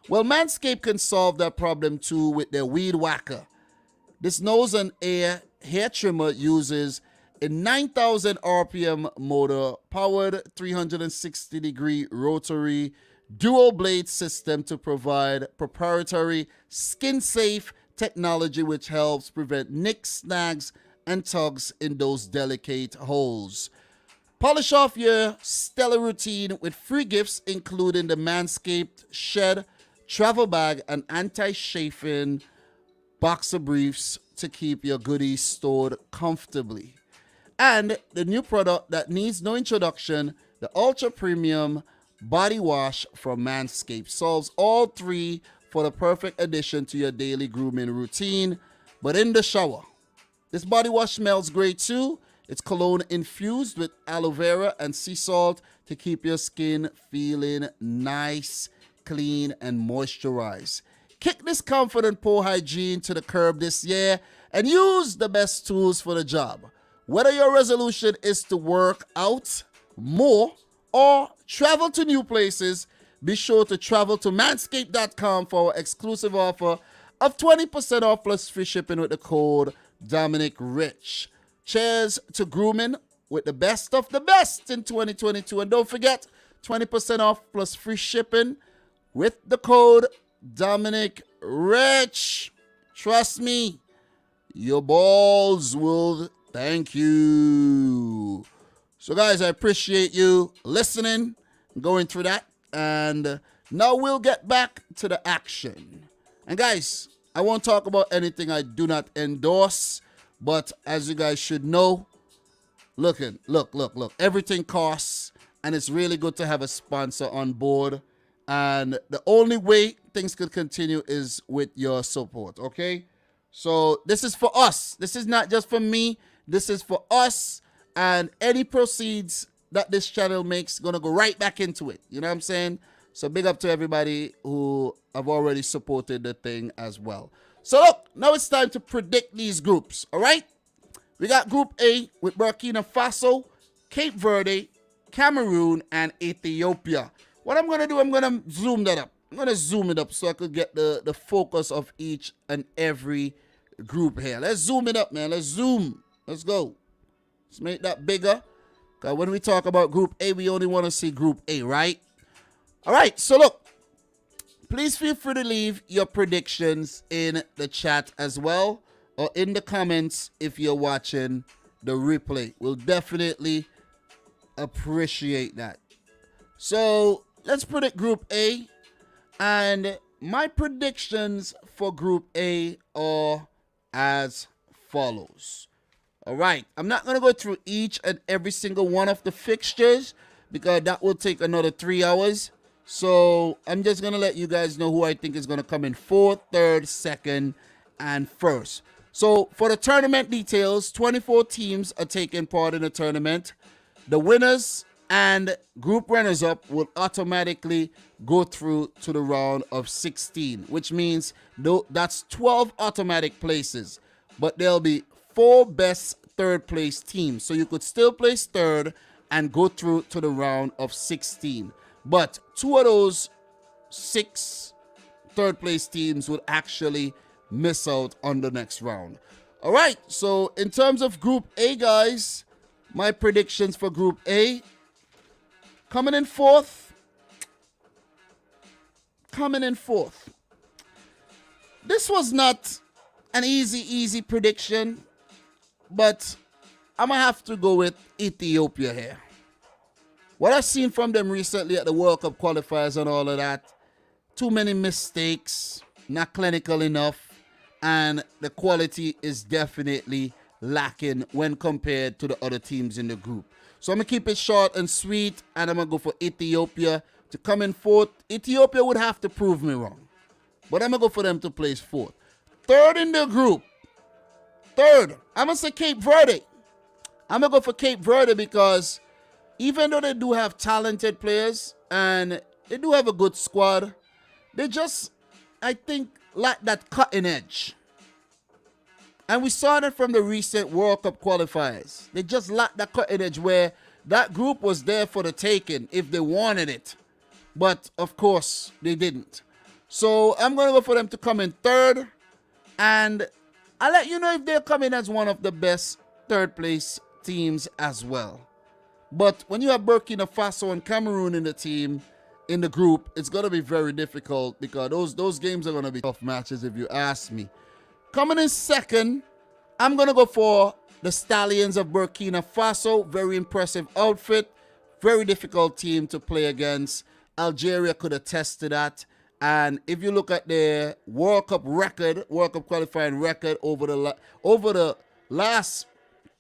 Well, Manscaped can solve that problem too with their Weed Whacker. This nose and ear hair trimmer uses a 9,000 RPM motor powered 360-degree rotary dual blade system to provide proprietary skin-safe technology which helps prevent nicks, snags, and tugs in those delicate holes. Polish off your stellar routine with free gifts including the Manscaped Shed travel bag and anti-chafing boxer briefs to keep your goodies stored comfortably. And the new product that needs no introduction, the Ultra Premium Body Wash from Manscaped, solves all three for the perfect addition to your daily grooming routine, but in the shower. This body wash smells great too. It's cologne infused with aloe vera and sea salt to keep your skin feeling nice, clean, and moisturized. Kick this comfort and pore hygiene to the curb this year and use the best tools for the job. Whether your resolution is to work out more or travel to new places, be sure to travel to manscaped.com for our exclusive offer of 20% off plus free shipping with the code Dominic Rich. Cheers to grooming with the best of the best in 2022. And don't forget, 20% off plus free shipping with the code Dominic Rich. Trust me, your balls will thank you. So guys, I appreciate you listening, going through that. And now we'll get back to the action. And guys, I won't talk about anything I do not endorse. But as you guys should know, look, everything costs, and it's really good to have a sponsor on board. And the only way things could continue is with your support, okay? So this is for us. This is not just for me. This is for us, and any proceeds that this channel makes gonna go right back into it. You know what I'm saying? So big up to everybody who have already supported the thing as well. So look, now it's time to predict these groups, all right? We got Group A with Burkina Faso, Cape Verde, Cameroon, and Ethiopia. What I'm going to do, I'm going to zoom that up. I'm going to zoom it up so I could get the focus of each and every group here. Let's zoom it up, man. Let's zoom. Let's go. Let's make that bigger. Because when we talk about Group A, we only want to see Group A, right? All right, so look. Please feel free to leave your predictions in the chat as well, or in the comments if you're watching the replay. We'll definitely appreciate that. So let's predict Group A. And my predictions for Group A are as follows. All right. I'm not going to go through each and every single one of the fixtures because that will take another 3 hours. So I'm just going to let you guys know who I think is going to come in 4th, 3rd, 2nd, and 1st. So for the tournament details, 24 teams are taking part in the tournament. The winners and group runners-up will automatically go through to the round of 16, which means that's 12 automatic places. But there'll be 4 best third-place teams. So you could still place 3rd and go through to the round of 16. But 2 of those 6 third-place teams would actually miss out on the next round. All right, so in terms of Group A, guys, my predictions for Group A, coming in 4th. This was not an easy prediction, but I'm going to have to go with Ethiopia here. What I've seen from them recently at the World Cup qualifiers and all of that, too many mistakes, not clinical enough, and the quality is definitely lacking when compared to the other teams in the group. So I'm going to keep it short and sweet, and I'm going to go for Ethiopia to come in 4th. Ethiopia would have to prove me wrong, but I'm going to go for them to place 4th. 3rd in the group. 3rd, I'm going to say Cape Verde. I'm going to go for Cape Verde because even though they do have talented players and they do have a good squad, they just, I think, lack that cutting edge. And we saw that from the recent World Cup qualifiers. They just lacked that cutting edge where that group was there for the taking if they wanted it. But, of course, they didn't. So, I'm going to go for them to come in third. And I'll let you know if they'll come in as one of the best third place teams as well. But when you have Burkina Faso and Cameroon in the team, in the group, it's going to be very difficult because those games are going to be tough matches if you ask me. Coming in second, I'm going to go for the Stallions of Burkina Faso. Very impressive outfit. Very difficult team to play against. Algeria could attest to that. And if you look at their World Cup record, World Cup qualifying record over the last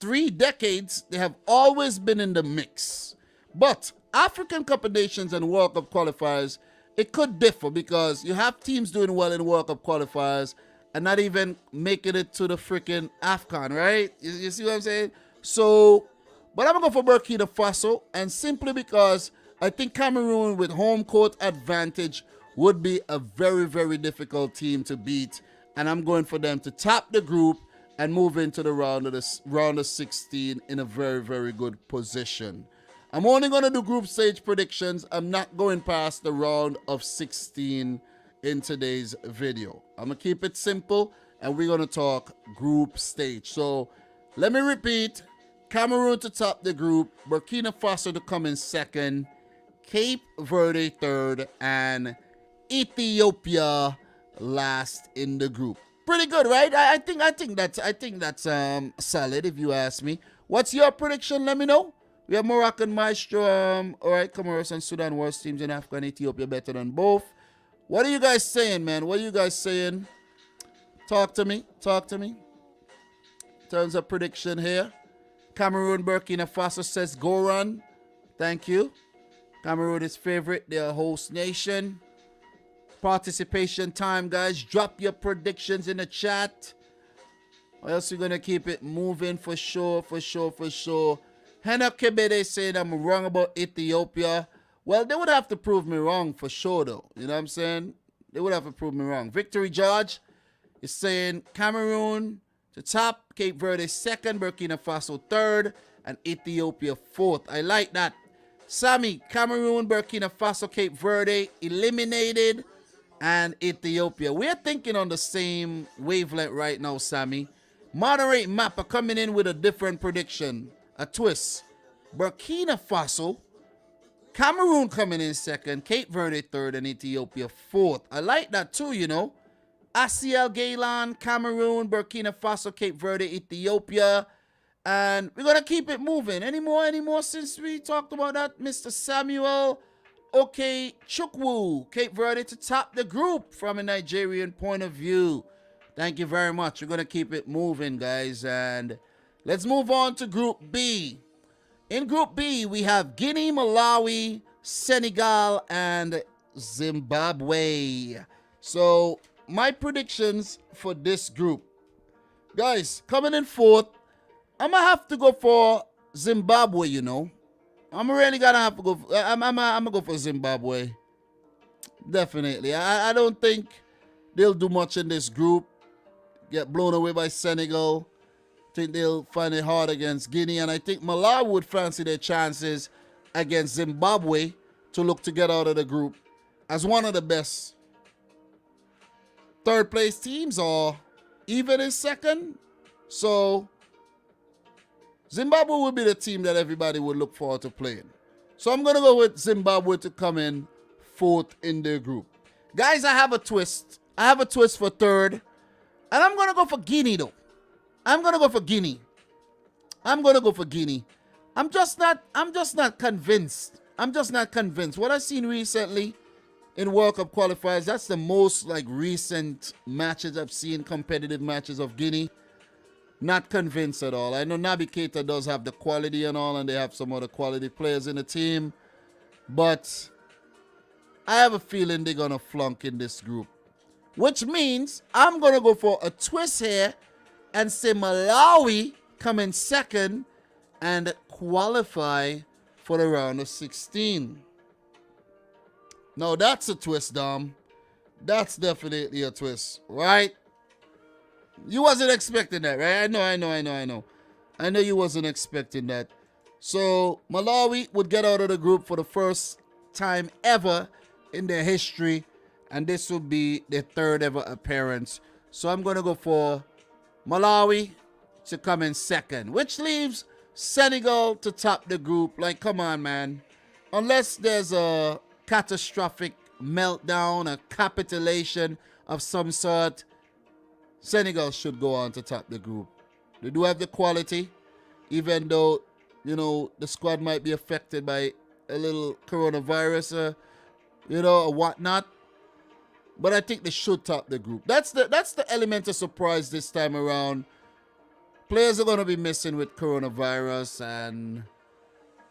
3 decades, they have always been in the mix. But African Cup of Nations and World Cup qualifiers, it could differ because you have teams doing well in World Cup qualifiers and not even making it to the freaking Afcon, right? You see what I'm saying? So, but I'm going to go for Burkina Faso, and simply because I think Cameroon with home court advantage would be a very, very difficult team to beat. And I'm going for them to top the group and move into the round of 16 in a very, very good position. I'm only going to do group stage predictions. I'm not going past the round of 16 in today's video. I'm going to keep it simple, and we're going to talk group stage. So let me repeat. Cameroon to top the group, Burkina Faso to come in second, Cape Verde third, and Ethiopia last in the group. Pretty good, right? I think that's solid if you ask me. What's your prediction? Let me know. We have Morocco and Maestro. All right, Comoros and Sudan worst teams in Africa and Ethiopia better than both. What are you guys saying, man? What are you guys saying? Talk to me. Talk to me. In terms of prediction here. Cameroon, Burkina Faso says go run. Thank you. Cameroon is favorite. They're a host nation. Participation time, guys. Drop your predictions in the chat. Or else we're going to keep it moving for sure, for sure, for sure. Hena Kebede saying I'm wrong about Ethiopia. Well, they would have to prove me wrong for sure, though. You know what I'm saying? They would have to prove me wrong. Victory George is saying Cameroon to top, Cape Verde second, Burkina Faso third, and Ethiopia fourth. I like that. Sammy, Cameroon, Burkina Faso, Cape Verde eliminated, and Ethiopia. We're thinking on the same wavelength right now, Sammy. Moderate Mappa coming in with a different prediction. A twist. Burkina Faso, Cameroon coming in second, Cape Verde third, and Ethiopia fourth. I like that too, you know. Asiel Gaylan, Cameroon, Burkina Faso, Cape Verde, Ethiopia. And we're going to keep it moving. Any more since we talked about that? Mr. Samuel, okay, Chukwu, Cape Verde to top the group from a Nigerian point of view. Thank you very much. We're going to keep it moving, guys. And let's move on to Group B. In Group B, we have Guinea, Malawi, Senegal, and Zimbabwe. So, my predictions for this group. Guys, coming in fourth, I'm going to have to go for Zimbabwe, you know. I'm really going to have to go. I'm going to go for Zimbabwe. Definitely. I don't think they'll do much in this group. Get blown away by Senegal. Think they'll find it hard against Guinea. And I think Malawi would fancy their chances against Zimbabwe to look to get out of the group as one of the best third place teams, or even in second. So Zimbabwe would be the team that everybody would look forward to playing. So I'm going to go with Zimbabwe to come in fourth in their group. Guys, I have a twist. I have a twist for third. And I'm going to go for Guinea, though. I'm going to go for Guinea. I'm just not convinced. I'm just not convinced. What I've seen recently in World Cup qualifiers, that's the most recent matches I've seen, competitive matches of Guinea. Not convinced at all. I know Naby Keita does have the quality and all, and they have some other quality players in the team. But I have a feeling they're going to flunk in this group. Which means I'm going to go for a twist here and say Malawi come in second and qualify for the round of 16. Now that's a twist, Dom. That's definitely a twist, right? You wasn't expecting that, right? I know. I know you wasn't expecting that. So Malawi would get out of the group for the first time ever in their history, and this would be their third ever appearance. So I'm gonna go for Malawi to come in second, which leaves Senegal to top the group. Like, come on, man. Unless there's a catastrophic meltdown, a capitulation of some sort, Senegal should go on to top the group. They do have the quality, even though, you know, the squad might be affected by a little coronavirus, or whatnot. But I think they should top the group. That's the element of surprise this time around. Players are going to be missing with coronavirus and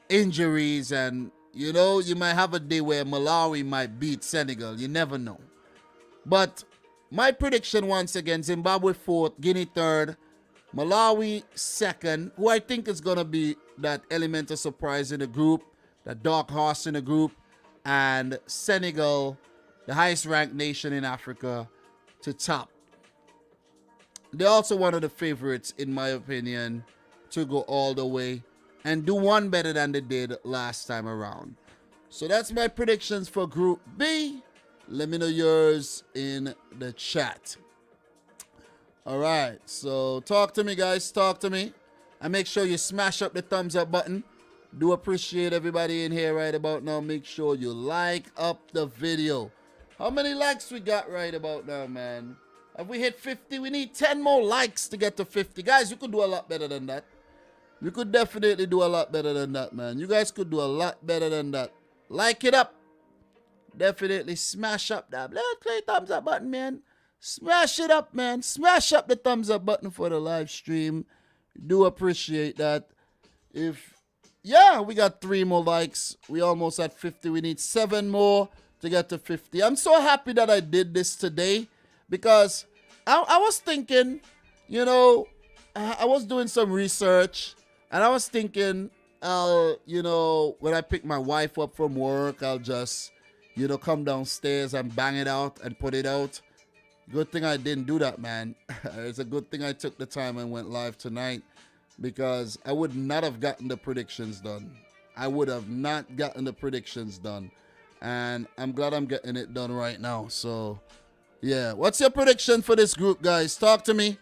injuries, and, you know, you might have a day where Malawi might beat Senegal. You never know. But my prediction, once again, Zimbabwe 4th, Guinea 3rd, Malawi 2nd, who I think is going to be that element of surprise in the group, that dark horse in the group, and Senegal, the highest ranked nation in Africa, to top. They're also one of the favorites, in my opinion, to go all the way and do one better than they did last time around. So that's my predictions for Group B. Let me know yours in the chat. All right, so talk to me, guys. Talk to me. And make sure you smash up the thumbs up button. Do appreciate everybody in here right about now. Make sure you like up the video. How many likes we got right about now, man? Have we hit 50? We need 10 more likes to get to 50. Guys, you could do a lot better than that. You could definitely do a lot better than that, man. You guys could do a lot better than that. Like it up. Definitely smash up that. Let's play thumbs up button, man. Smash it up, man. Smash up the thumbs up button for the live stream. Do appreciate that. We got 3 more likes. We almost at 50. We need 7 more to get to 50. I'm so happy that I did this today because I was thinking, you know, I was doing some research and I was thinking, when I pick my wife up from work, I'll just, come downstairs and bang it out and put it out. Good thing I didn't do that, man. It's a good thing I took the time and went live tonight because I would not have gotten the predictions done. I would have not gotten the predictions done. And I'm glad I'm getting it done right now. So, yeah. What's your prediction for this group, guys? Talk to me.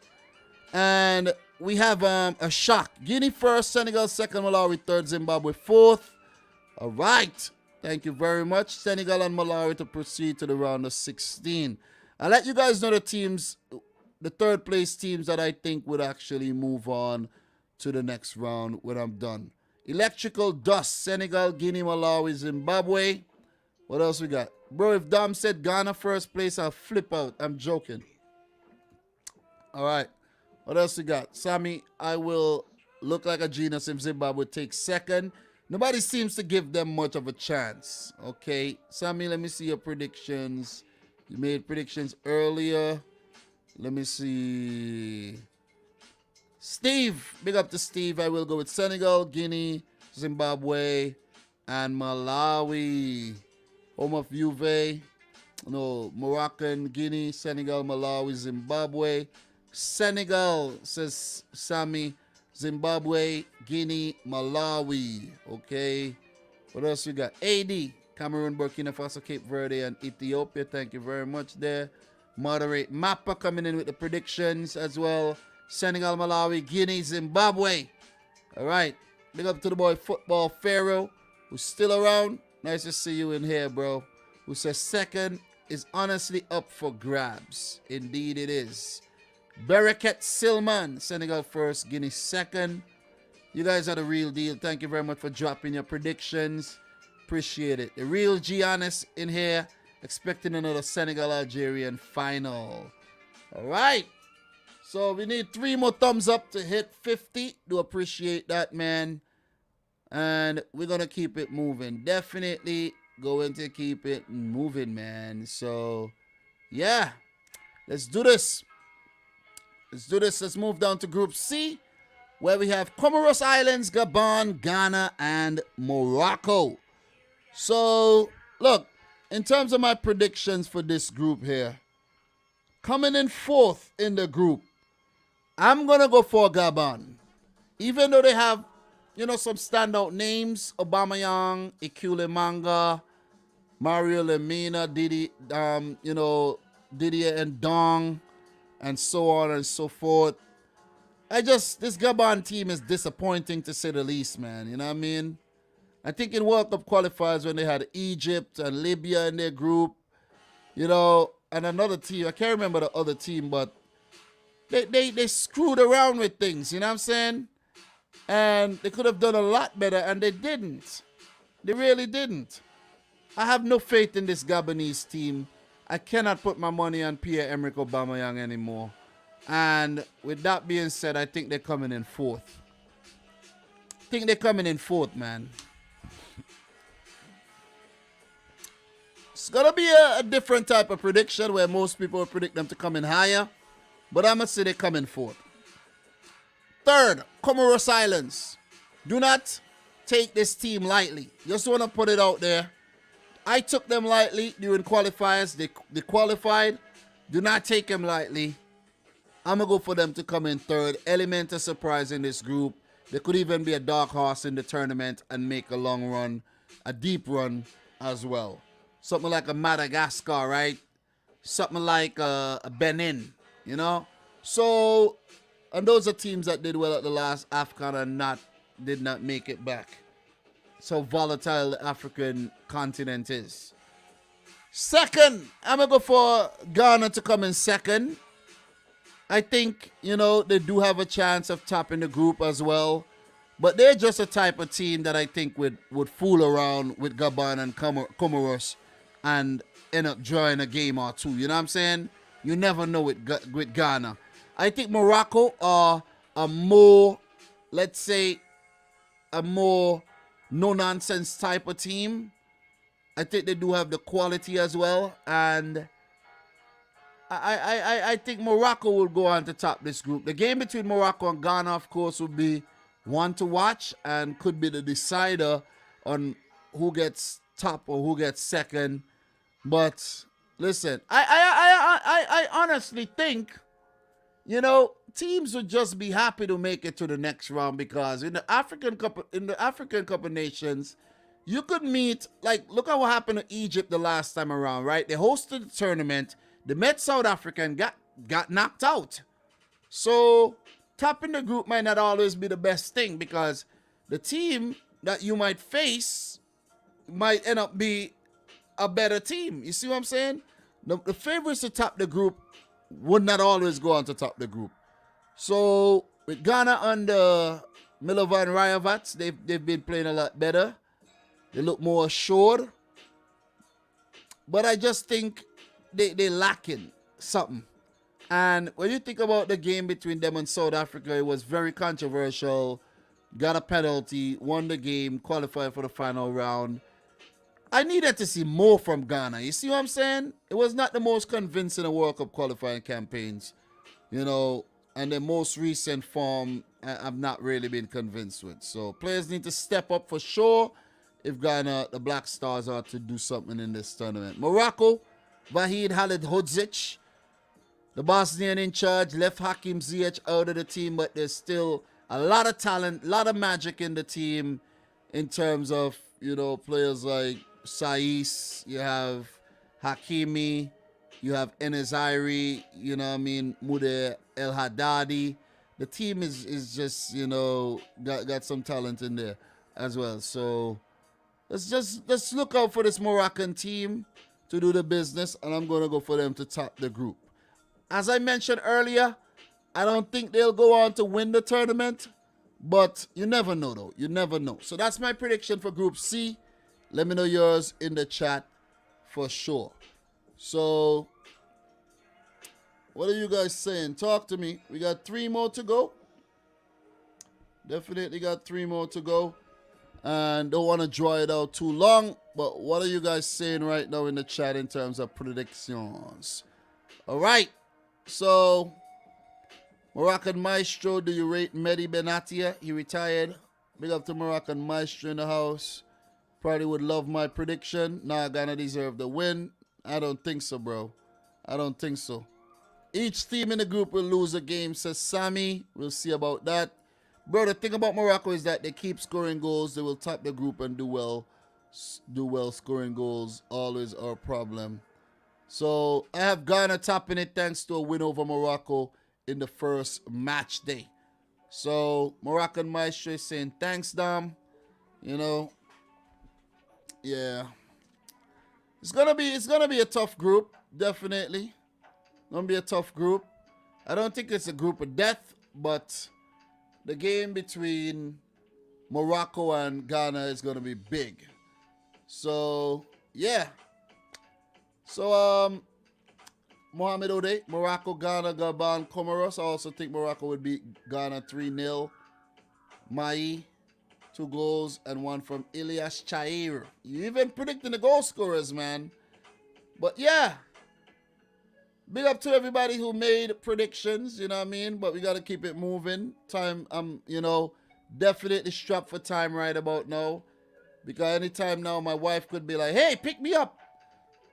And we have a shock. Guinea 1st, Senegal 2nd, Malawi 3rd, Zimbabwe 4th. All right. Thank you very much. Senegal and Malawi to proceed to the round of 16. I'll let you guys know the teams, the 3rd place teams that I think would actually move on to the next round when I'm done. Electrical Dust, Senegal, Guinea, Malawi, Zimbabwe. What else we got? Bro, if Dom said Ghana 1st place, I'll flip out. I'm joking. All right. What else we got? Sammy, I will look like a genius if Zimbabwe takes 2nd. Nobody seems to give them much of a chance. Okay. Sammy, let me see your predictions. You made predictions earlier. Let me see. Steve. Big up to Steve. I will go with Senegal, Guinea, Zimbabwe, and Malawi. Home of Juve. No, Moroccan, Guinea, Senegal, Malawi, Zimbabwe. Senegal, says Sammy. Zimbabwe, Guinea, Malawi. Okay. What else we got? AD. Cameroon, Burkina Faso, Cape Verde, and Ethiopia. Thank you very much there. Moderate Mappa coming in with the predictions as well. Senegal, Malawi, Guinea, Zimbabwe. All right. Big up to the boy Football Pharaoh, who's still around. Nice to see you in here, bro. Who says 2nd is honestly up for grabs. Indeed it is. Bereket Silman, Senegal 1st, Guinea 2nd. You guys are the real deal. Thank you very much for dropping your predictions. Appreciate it. The real Giannis in here, expecting another Senegal-Algerian final. All right. So we need 3 more thumbs up to hit 50. Do appreciate that, man. And we're going to keep it moving. Definitely going to keep it moving, man. So, yeah. Let's do this. Let's move down to Group C, where we have Comoros Islands, Gabon, Ghana, and Morocco. So, look, in terms of my predictions for this group here, coming in 4th in the group, I'm going to go for Gabon. Even though they have, some standout names, Aubameyang, Ikule Manga, Mario Lemina, Didier and Dong, and so on and so forth. This Gabon team is disappointing to say the least, man. You know what I mean? I think in World Cup qualifiers when they had Egypt and Libya in their group, and another team, I can't remember the other team, but they screwed around with things, you know what I'm saying? And they could have done a lot better, and they didn't. They really didn't. I have no faith in this Gabonese team. I cannot put my money on Pierre-Emerick Aubameyang anymore. And with that being said, I think they're coming in fourth. Man. It's going to be a different type of prediction where most people predict them to come in higher. But I'm going to say they come in fourth. Third, Comoros Islands. Do not take this team lightly. Just want to put it out there. I took them lightly during qualifiers. They qualified. Do not take them lightly. I'm going to go for them to come in third. Element of surprise in this group. They could even be a dark horse in the tournament and make a long run, a deep run as well. Something like a Madagascar, right? Something like a Benin, So, and those are teams that did well at the last Afcon and did not make it back. So volatile the African continent is. Second, I'm going to go for Ghana to come in second. I think, they do have a chance of topping the group as well. But they're just a type of team that I think would fool around with Gabon and Comoros and end up drawing a game or two. You know what I'm saying? You never know with Ghana. I think Morocco are a more no-nonsense type of team. I think they do have the quality as well. And I think Morocco will go on to top this group. The game between Morocco and Ghana, of course, will be one to watch and could be the decider on who gets top or who gets second. But listen, I honestly think, teams would just be happy to make it to the next round because in the African Cup of Nations, you could meet, look at what happened to Egypt the last time around, right? They hosted the tournament. They met South Africa and got knocked out. So topping the group might not always be the best thing because the team that you might face might end up be a better team. You see what I'm saying? The favorites to top the group would not always go on to top the group. So with Ghana under Milovan Rajovac, they've been playing a lot better. They look more assured. But I just think they lacking something. And when you think about the game between them and South Africa, it was very controversial. Got a penalty, won the game, qualified for the final round. I needed to see more from Ghana. You see what I'm saying? It was not the most convincing World Cup qualifying campaigns. And the most recent form, I've not really been convinced with. So players need to step up for sure if Ghana, the Black Stars, are to do something in this tournament. Morocco, Vahid Halilhodžić, the Bosnian in charge, left Hakim Ziyech out of the team, but there's still a lot of talent, a lot of magic in the team in terms of, players like Saiss, you have Hakimi, you have Enes Ivory, Mude El Haddadi. The team is just, got some talent in there as well. So let's look out for this Moroccan team to do the business, and I'm going to go for them to top the group. As I mentioned earlier, I don't think they'll go on to win the tournament, but you never know, though. You never know. So that's my prediction for Group C. Let me know yours in the chat for sure. So, what are you guys saying? Talk to me. We got 3 more to go. Definitely got 3 more to go. And don't want to draw it out too long. But what are you guys saying right now in the chat in terms of predictions? All right. So, Moroccan Maestro, do you rate Mehdi Benatia? He retired. Big up to Moroccan Maestro in the house. Probably would love my prediction. Nah, Ghana deserve the win. I don't think so, bro. I don't think so. Each team in the group will lose a game, says Sammy. We'll see about that. Bro, the thing about Morocco is that they keep scoring goals. They will top the group and do well. Do well scoring goals. Always our problem. So I have Ghana topping it thanks to a win over Morocco in the first match day. So Moroccan Maestro is saying thanks, Dom. You know, yeah, it's gonna be a tough group, definitely. Gonna be a tough group. I don't think it's a group of death, but the game between Morocco and Ghana is gonna be big. So yeah. So Mohamed Ode, Morocco, Ghana, Gabon, Comoros. I also think Morocco would beat Ghana 3-0. Mai, 2 goals and 1 from Ilyas Chair. You even predicting the goal scorers, man. But yeah, big up to everybody who made predictions, you know what I mean? But we got to keep it moving. Time, you know, definitely strapped for time right about now. Because anytime now, my wife could be like, hey, pick me up.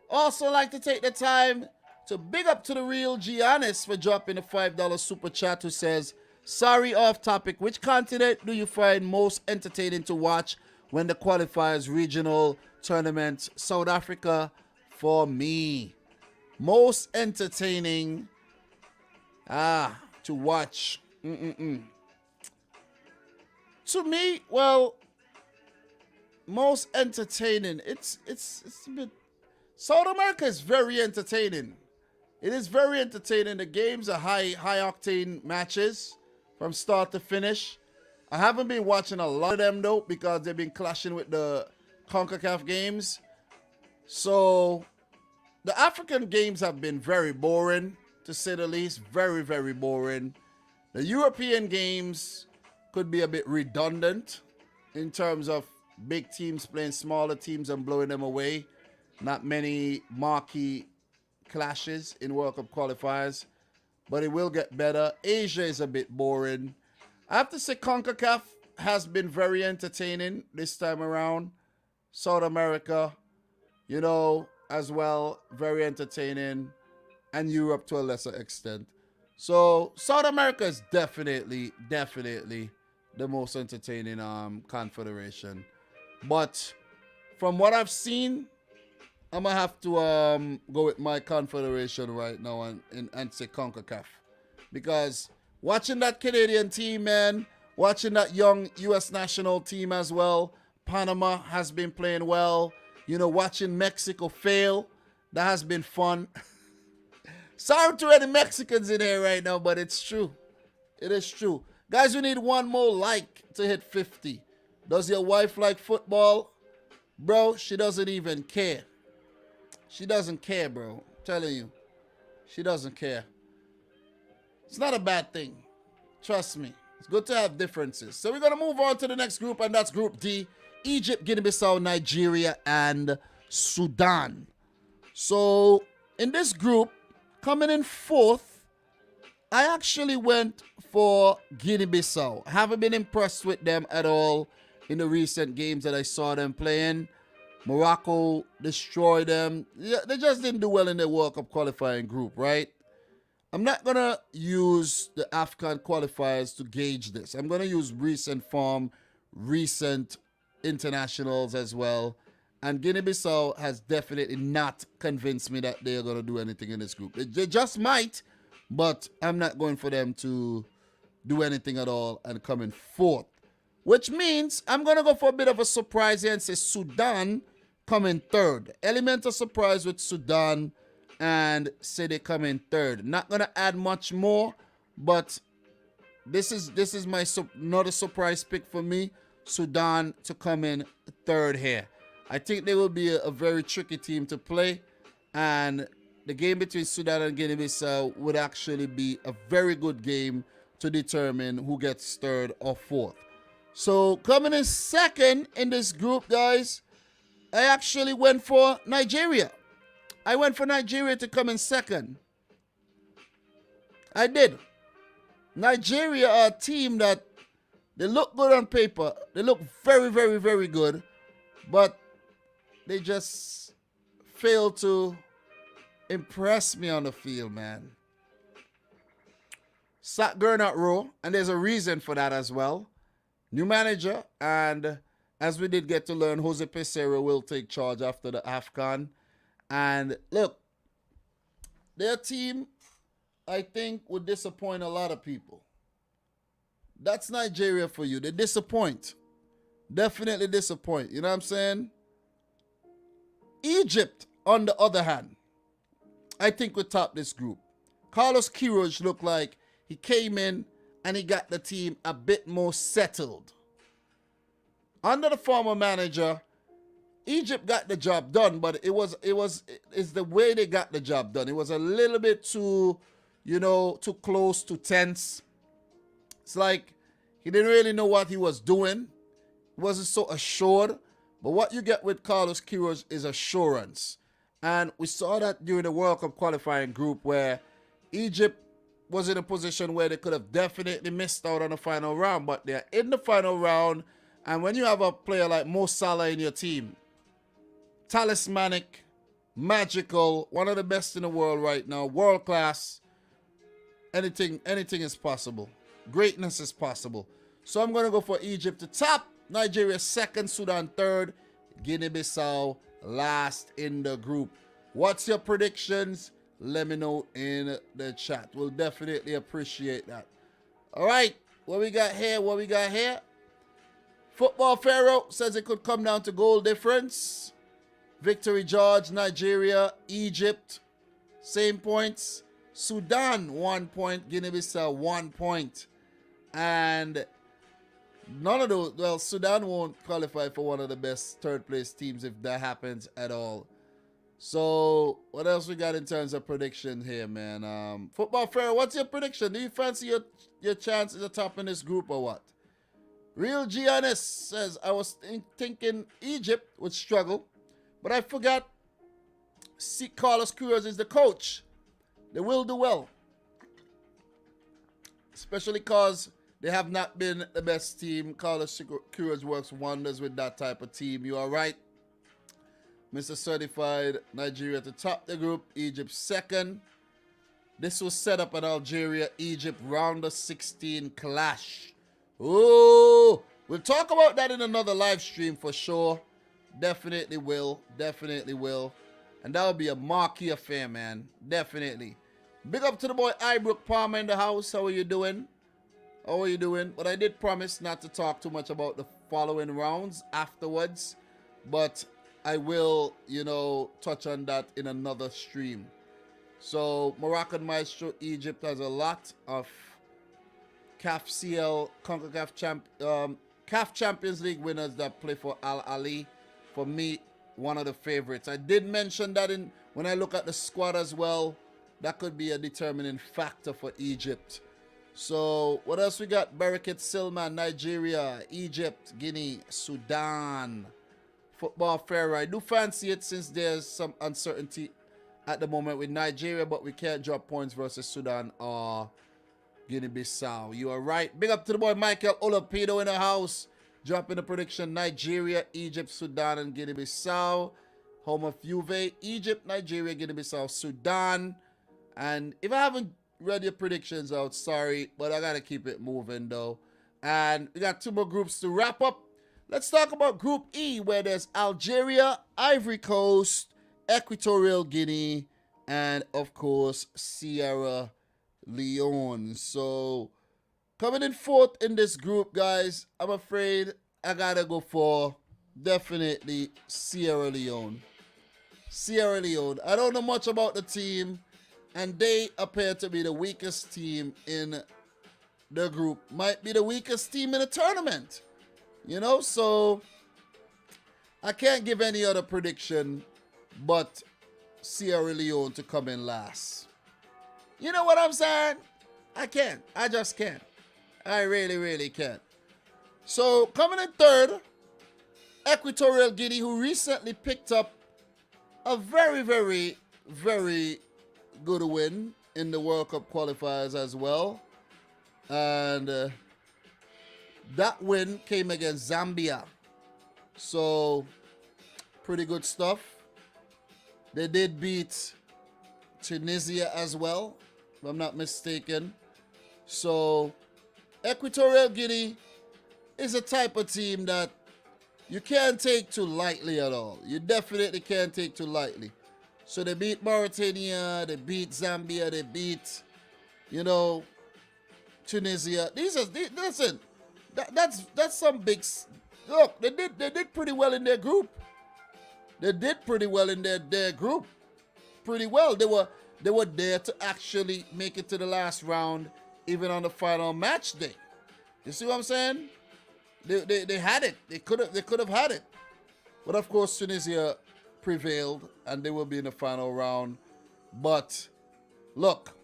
Also like to take the time to big up to the real Giannis for dropping a $5 super chat who says, sorry, off topic. Which continent do you find most entertaining to watch when the qualifiers regional tournament? South Africa for me. Most entertaining to watch. To me, well, most entertaining. It's a bit. South America is very entertaining. It is very entertaining. The games are high octane matches from start to finish. I haven't been watching a lot of them though because they've been clashing with the CONCACAF games. So the African games have been very boring, to say the least. Very, very boring. The European games could be a bit redundant in terms of big teams playing smaller teams and blowing them away. Not many marquee clashes in World Cup qualifiers, but it will get better. Asia is a bit boring. I have to say CONCACAF has been very entertaining this time around. South America, you know, as well, very entertaining. And Europe to a lesser extent. So South America is definitely the most entertaining confederation. But from what I've seen, I'm going to have to go with my confederation right now and say CONCACAF. Because watching that Canadian team, man, watching that young U.S. national team as well, Panama has been playing well. You know, watching Mexico fail, that has been fun. Sorry to any Mexicans in here right now, but it's true. It is true. Guys, we need one more like to hit 50. Does your wife like football? Bro, she doesn't even care. She doesn't care, bro. I'm telling you. She doesn't care. It's not a bad thing. Trust me. It's good to have differences. So we're going to move on to the next group, and that's Group D. Egypt, Guinea-Bissau, Nigeria, and Sudan. So in this group, coming in 4th, I actually went for Guinea-Bissau. I haven't been impressed with them at all in the recent games that I saw them playing. Morocco destroyed them. Yeah, they just didn't do well in the World Cup qualifying group, right? I'm not going to use the Afcon qualifiers to gauge this. I'm going to use recent form, recent internationals as well. And Guinea-Bissau has definitely not convinced me that they are going to do anything in this group. They just might, but I'm not going for them to do anything at all and come in 4th. Which means I'm going to go for a bit of a surprise here and say Sudan come in 3rd. Element of surprise with Sudan and say they come in 3rd. Not going to add much more, but this is my not a surprise pick for me. Sudan to come in 3rd here. I think they will be a very tricky team to play, and the game between Sudan and Guinea-Bissau would actually be a very good game to determine who gets 3rd or 4th. So coming in 2nd in this group, guys, I actually went for Nigeria. I went for Nigeria to come in 2nd. I did. Nigeria are a team that they look good on paper. They look very, very, very good. But they just failed to impress me on the field, man. Sat Gernot Rowe, and there's a reason for that as well. New manager, and as we did get to learn, Jose Peseiro will take charge after the Afcon. And look, their team, I think, would disappoint a lot of people. That's Nigeria for you. They disappoint. Definitely disappoint. You know what I'm saying? Egypt, on the other hand, I think will top this group. Carlos Queiroz looked like he came in and he got the team a bit more settled. Under the former manager, Egypt got the job done, but it's the way they got the job done. It was a little bit too, too close, too tense. It's like he didn't really know what he was doing. He wasn't so assured. But what you get with Carlos Queiroz is assurance. And we saw that during the World Cup qualifying group where Egypt was in a position where they could have definitely missed out on the final round. But they're in the final round. And when you have a player like Mo Salah in your team, talismanic, magical, one of the best in the world right now, world class, anything is possible. Greatness is possible. So I'm going to go for Egypt to top, Nigeria second, Sudan third, Guinea-Bissau last in the group. What's your predictions? Let me know in the chat. We'll definitely appreciate that. All right, what we got here? Football Pharaoh says it could come down to goal difference. Victory George, Nigeria, Egypt, same points. Sudan, 1 point. Guinea-Bissau, 1 point. And none of those, well, Sudan won't qualify for one of the best third place teams if that happens at all. So, what else we got in terms of prediction here, man? Football Pharaoh, what's your prediction? Do you fancy your chances of topping this group or what? Real Giannis says, I was thinking Egypt would struggle, but I forgot Carlos Queiroz is the coach. They will do well. Especially because they have not been the best team. Carlos Queiroz works wonders with that type of team. You are right. Mr. Certified, Nigeria to top the group. Egypt second. This was set up at Algeria-Egypt round of 16 clash. Oh, we'll talk about that in another live stream for sure. Definitely will. And that will be a marquee affair, man. Definitely. Big up to the boy Ibrook Palmer in the house. How are you doing? But I did promise not to talk too much about the following rounds afterwards. But I will, touch on that in another stream. So, Moroccan Maestro Egypt has a lot of CAF Champions League winners that play for Al Ali. For me, one of the favorites. I did mention that when I look at the squad as well. That could be a determining factor for Egypt. So, what else we got? Barakat Silman, Nigeria, Egypt, Guinea, Sudan. Football Pharaoh. I do fancy it since there's some uncertainty at the moment with Nigeria, but we can't drop points versus Sudan or Guinea-Bissau. You are right. Big up to the boy Michael Olapido in the house. Dropping the prediction: Nigeria, Egypt, Sudan, and Guinea-Bissau. Home of Juve, Egypt, Nigeria, Guinea-Bissau, Sudan. And if I haven't read your predictions out, sorry, but I gotta keep it moving though. And we got 2 more groups to wrap up. Let's talk about Group E, where there's Algeria, Ivory Coast, Equatorial Guinea, and of course Sierra Leone. So coming in 4th in this group, guys, I'm afraid I gotta go for definitely Sierra Leone. I don't know much about the team, and they appear to be the weakest team in the group. Might be the weakest team in the tournament. So I can't give any other prediction but Sierra Leone to come in last. You know what I'm saying? I can't. I just can't. I really, really can't. So coming in 3rd, Equatorial Guinea, who recently picked up a very, very, very good win in the World Cup qualifiers as well. And that win came against Zambia. So, pretty good stuff. They did beat Tunisia as well, if I'm not mistaken. So Equatorial Guinea is a type of team that you can't take too lightly at all. You definitely can't take too lightly. So they beat Mauritania, they beat Zambia, they beat, Tunisia. Listen, that's some big. Look, they did pretty well in their group. They did pretty well in their group. Pretty well. They were there to actually make it to the last round, even on the final match day. You see what I'm saying? They had it. They could have had it. But of course Tunisia prevailed and they will be in the final round. But look,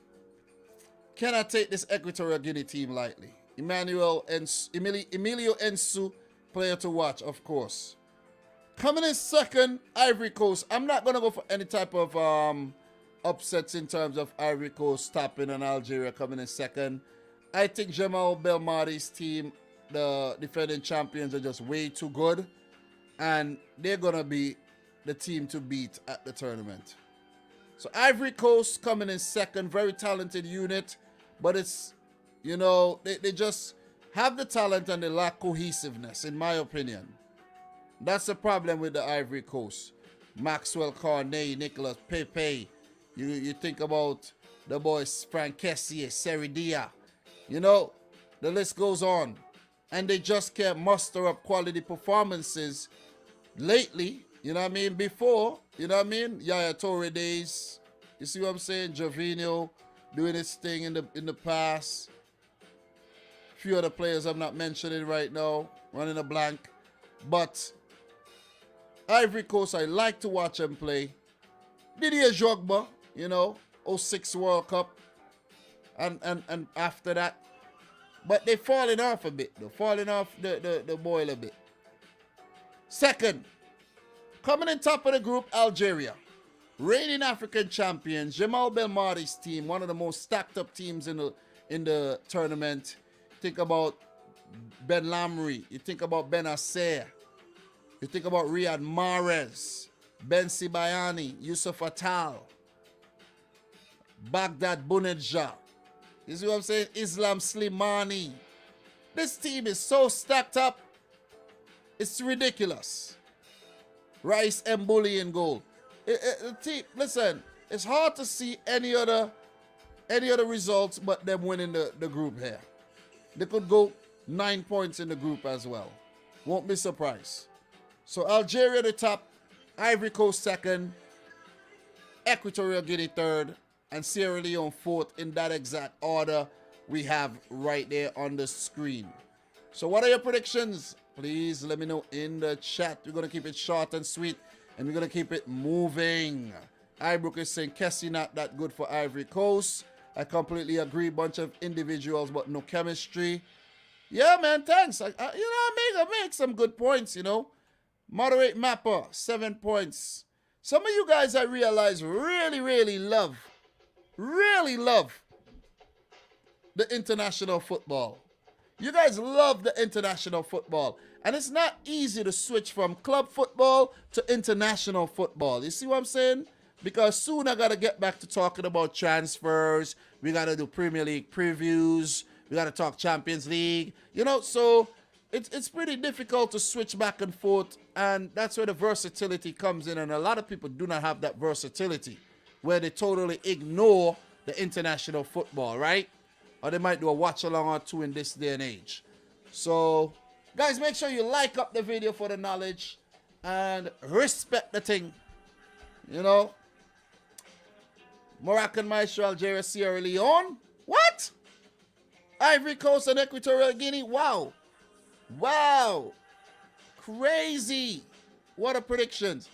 cannot take this Equatorial Guinea team lightly. Emilio Ensu, player to watch, of course. Coming in second, Ivory Coast. I'm not going to go for any type of upsets in terms of Ivory Coast stopping and Algeria coming in second. I think Jamal Belmadi's team, the defending champions, are just way too good. And they're going to be the team to beat at the tournament. So Ivory Coast coming in second. Very talented unit. But it's, they just have the talent and they lack cohesiveness, in my opinion. That's the problem with the Ivory Coast. Maxwell Cornet, Nicolas Pepe. You think about the boys Frank Kessier, Seridia. The list goes on. And they just can't muster up quality performances lately. You know what I mean? Before, Yaya Toure days. You see what I'm saying? Jovinho doing his thing in the past. Few other players I'm not mentioning right now. Running a blank. But Ivory Coast, I like to watch them play. Didier Drogba, 06 World Cup. And after that. But they're falling off a bit, though. Falling off the boil a bit. Second, coming in top of the group, Algeria. Reigning African champions, Jamal Belmadi's team, one of the most stacked up teams in the tournament. Think about Ben Lamry. You think about Ben Asser. You think about Riyad Mahrez, Ben Sibayani, Yusuf Attal, Baghdad Bounedjah. You see what I'm saying? Islam Slimani. This team is so stacked up. It's ridiculous. Rice Mbuli in goal. Listen, it's hard to see any other results but them winning the group here. They could go 9 points in the group as well. Won't be surprised. So Algeria the top, Ivory Coast second, Equatorial Guinea third, and Sierra Leone fourth in that exact order we have right there on the screen. So what are your predictions? Please let me know in the chat. We're going to keep it short and sweet, and we're going to keep it moving. Ibrook is saying Kessie not that good for Ivory Coast. I completely agree. Bunch of individuals, but no chemistry. Yeah, man, thanks. I make some good points, Moderate Mapper, 7 points. Some of you guys I realize really love the international football. You guys love the international football. And it's not easy to switch from club football to international football. You see what I'm saying? Because soon I got to get back to talking about transfers. We got to do Premier League previews. We got to talk Champions League. So it's pretty difficult to switch back and forth. And that's where the versatility comes in. And a lot of people do not have that versatility, where they totally ignore the international football, right? Or they might do a watch along or two in this day and age. So, guys, make sure you like up the video for the knowledge and respect the thing. Moroccan Maestro, Algeria, Sierra Leone. What? Ivory Coast and Equatorial Guinea. Wow. Crazy. What a predictions.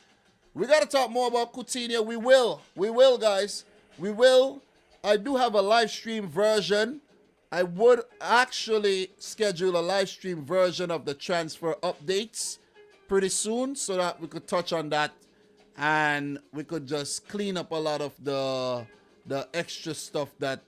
We got to talk more about Coutinho. We will, guys. We will. I do have a live stream version. I would actually schedule a live stream version of the transfer updates pretty soon so that we could touch on that and we could just clean up a lot of the extra stuff that,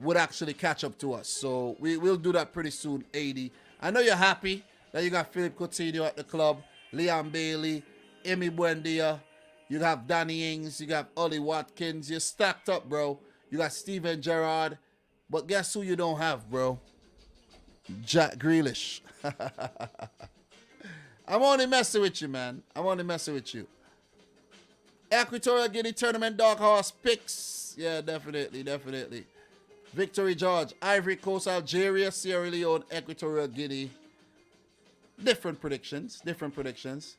would actually catch up to us. So we'll do that pretty soon, 80. I know you're happy that you got Philip Coutinho at the club, Leon Bailey, Emi Buendia. You have Danny Ings. You got Ollie Watkins. You're stacked up, bro. You got Steven Gerrard. But guess who you don't have, bro? Jack Grealish. I'm only messing with you, man. I'm only messing with you. Equatorial Guinea tournament dark horse picks. Yeah, definitely, definitely. Victory George, Ivory Coast, Algeria, Sierra Leone, Equatorial Guinea. Different predictions, different predictions.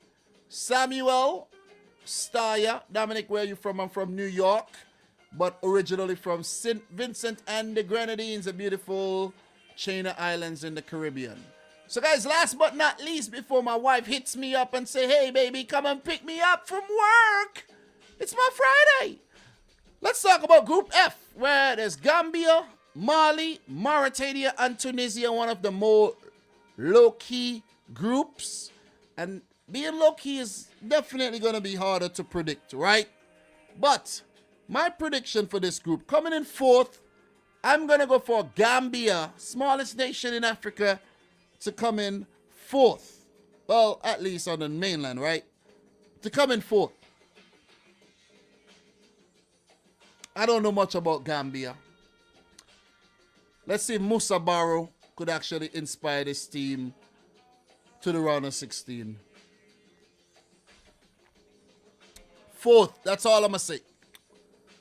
Samuel Staya, Dominic, where are you from? I'm from New York, but originally from St. Vincent and the Grenadines, the beautiful chain of islands in the Caribbean. So guys, last but not least, before my wife hits me up and say, hey baby, come and pick me up from work. It's my Friday. Let's talk about Group F, where there's Gambia, Mali, Mauritania, and Tunisia, one of the more low-key groups. And being low-key is definitely going to be harder to predict, right? But my prediction for this group, coming in fourth, I'm going to go for Gambia, smallest nation in Africa, to come in fourth. Well, at least on the mainland, right? To come in fourth. I don't know much about Gambia. Let's see if Musa Barrow could actually inspire this team to the round of 16. Fourth, that's all I'm going to say.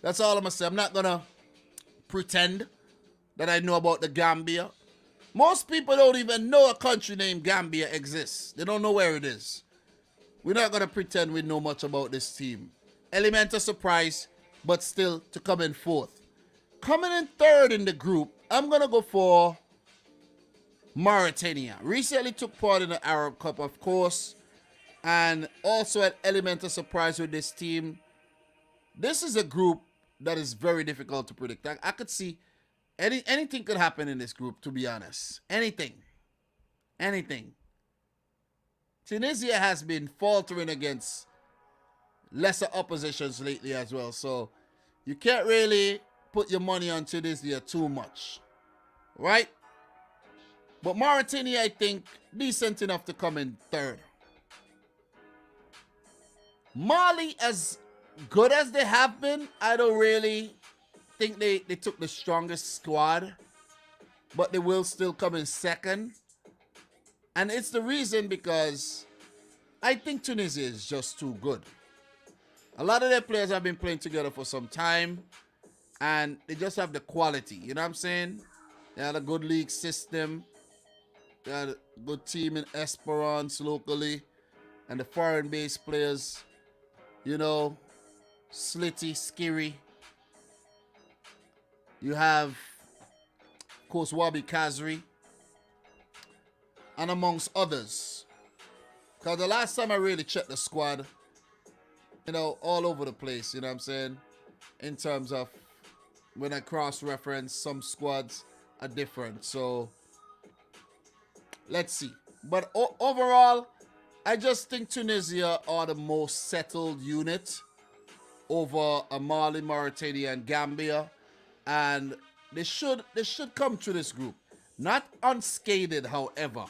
That's all I'm going to say. I'm not going to pretend that I know about the Gambia. Most people don't even know a country named Gambia exists. They don't know where it is. We're not going to pretend we know much about this team. Element of surprise, but still to come in fourth. Coming in third in the group, I'm going to go for Mauritania. Recently took part in the Arab Cup, of course, and also an element of surprise with this team. This is a group that is very difficult to predict. I could see anything could happen in this group, to be honest. Anything. Tunisia has been faltering against lesser oppositions lately as well, so you can't really put your money on Tunisia too much, right? But Mauritania, I think, decent enough to come in third. Mali, as good as they have been, I don't really think they took the strongest squad, but they will still come in second. And it's the reason because I think Tunisia is just too good. A lot of their players have been playing together for some time, and they just have the quality. You know what I'm saying? They had a good league system. They had a good team in Esperance locally. And the foreign-based players, you know, Slitty, Skiri. You have, of course, Wabi Kazri. And amongst others. Because the last time I really checked the squad, you know, all over the place, you know what I'm saying? In terms of when I cross-reference, some squads are different. So, let's see. But overall, I just think Tunisia are the most settled unit over Mali, Mauritania, and Gambia. And they should come through this group. Not unscathed, however.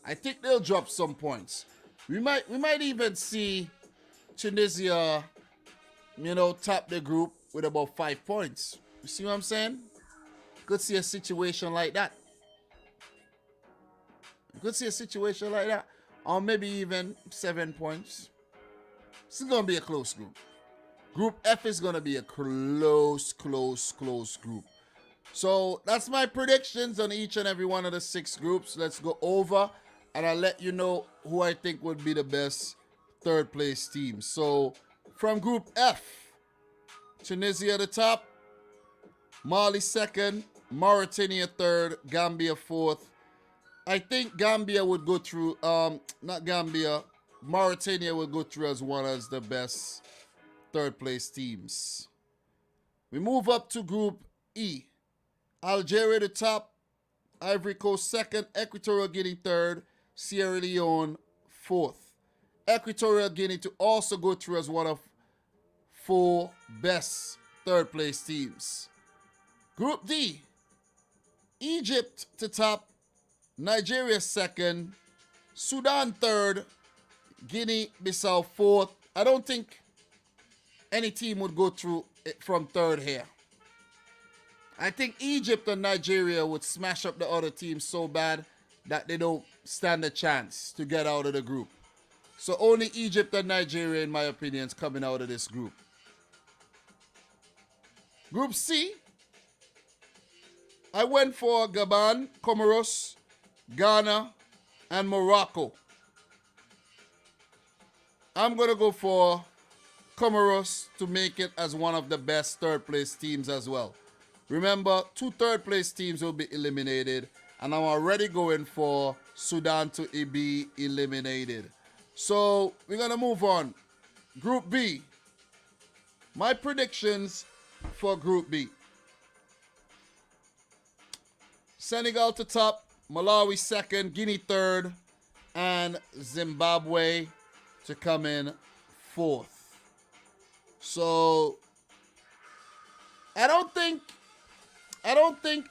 I think they'll drop some points. We might even see Tunisia, you know, top the group with about 5 points. You see what I'm saying? Could see a situation like that. Could see a situation like that. Or maybe even 7 points. This is going to be a close group. Group F is going to be a close group. So that's my predictions on each and every one of the 6 groups. Let's go over and I'll let you know who I think would be the best third place team. So from Group F, Tunisia at the top, Mali second, Mauritania third, Gambia fourth. I think Gambia would go through, Mauritania would go through as one of the best third place teams. We move up to Group E. Algeria at the top, Ivory Coast second, Equatorial Guinea third, Sierra Leone fourth. Equatorial Guinea to also go through as one of 4 best third place teams. Group D, Egypt to top, Nigeria second, Sudan third, Guinea Bissau fourth. I don't think any team would go through it from third here. I think Egypt and Nigeria would smash up the other teams so bad that they don't stand a chance to get out of the group. So only Egypt and Nigeria, in my opinion, is coming out of this group. Group C, I went for Gabon, Comoros, Ghana, and Morocco. I'm going to go for Comoros to make it as one of the best third-place teams as well. Remember, 2 third-place teams will be eliminated, and I'm already going for Sudan to be eliminated. So, we're going to move on. Group B. My predictions for Group B. Senegal to top, Malawi second, Guinea third, and Zimbabwe to come in fourth. So, I don't think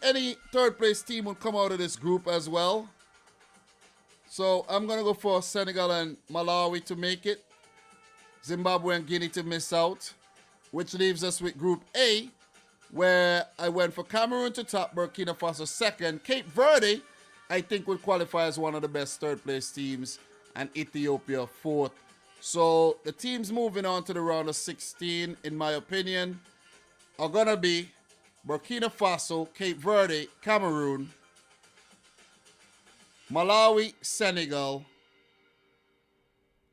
any third place team will come out of this group as well. So I'm going to go for Senegal and Malawi to make it. Zimbabwe and Guinea to miss out. Which leaves us with Group A, where I went for Cameroon to top, Burkina Faso second. Cape Verde, I think, will qualify as one of the best third place teams. And Ethiopia fourth. So the teams moving on to the round of 16, in my opinion, are going to be Burkina Faso, Cape Verde, Cameroon, Malawi, Senegal,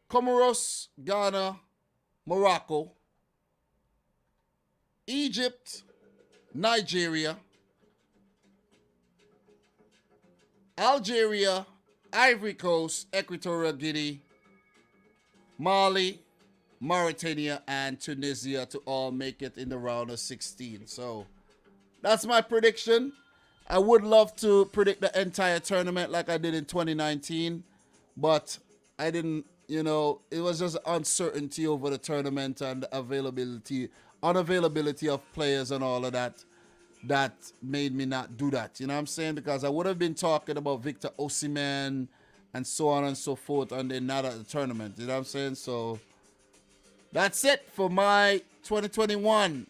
Comoros, Ghana, Morocco, Egypt, Nigeria, Algeria, Ivory Coast, Equatorial Guinea, Mali, Mauritania, and Tunisia to all make it in the round of 16. So that's my prediction. I would love to predict the entire tournament like I did in 2019, but I didn't, it was just uncertainty over the tournament and the unavailability of players and all of that made me not do that. You know what I'm saying? Because I would have been talking about Victor Osimhen and so on and so forth, and they're not at the tournament. You know what I'm saying? So that's it for my 2021.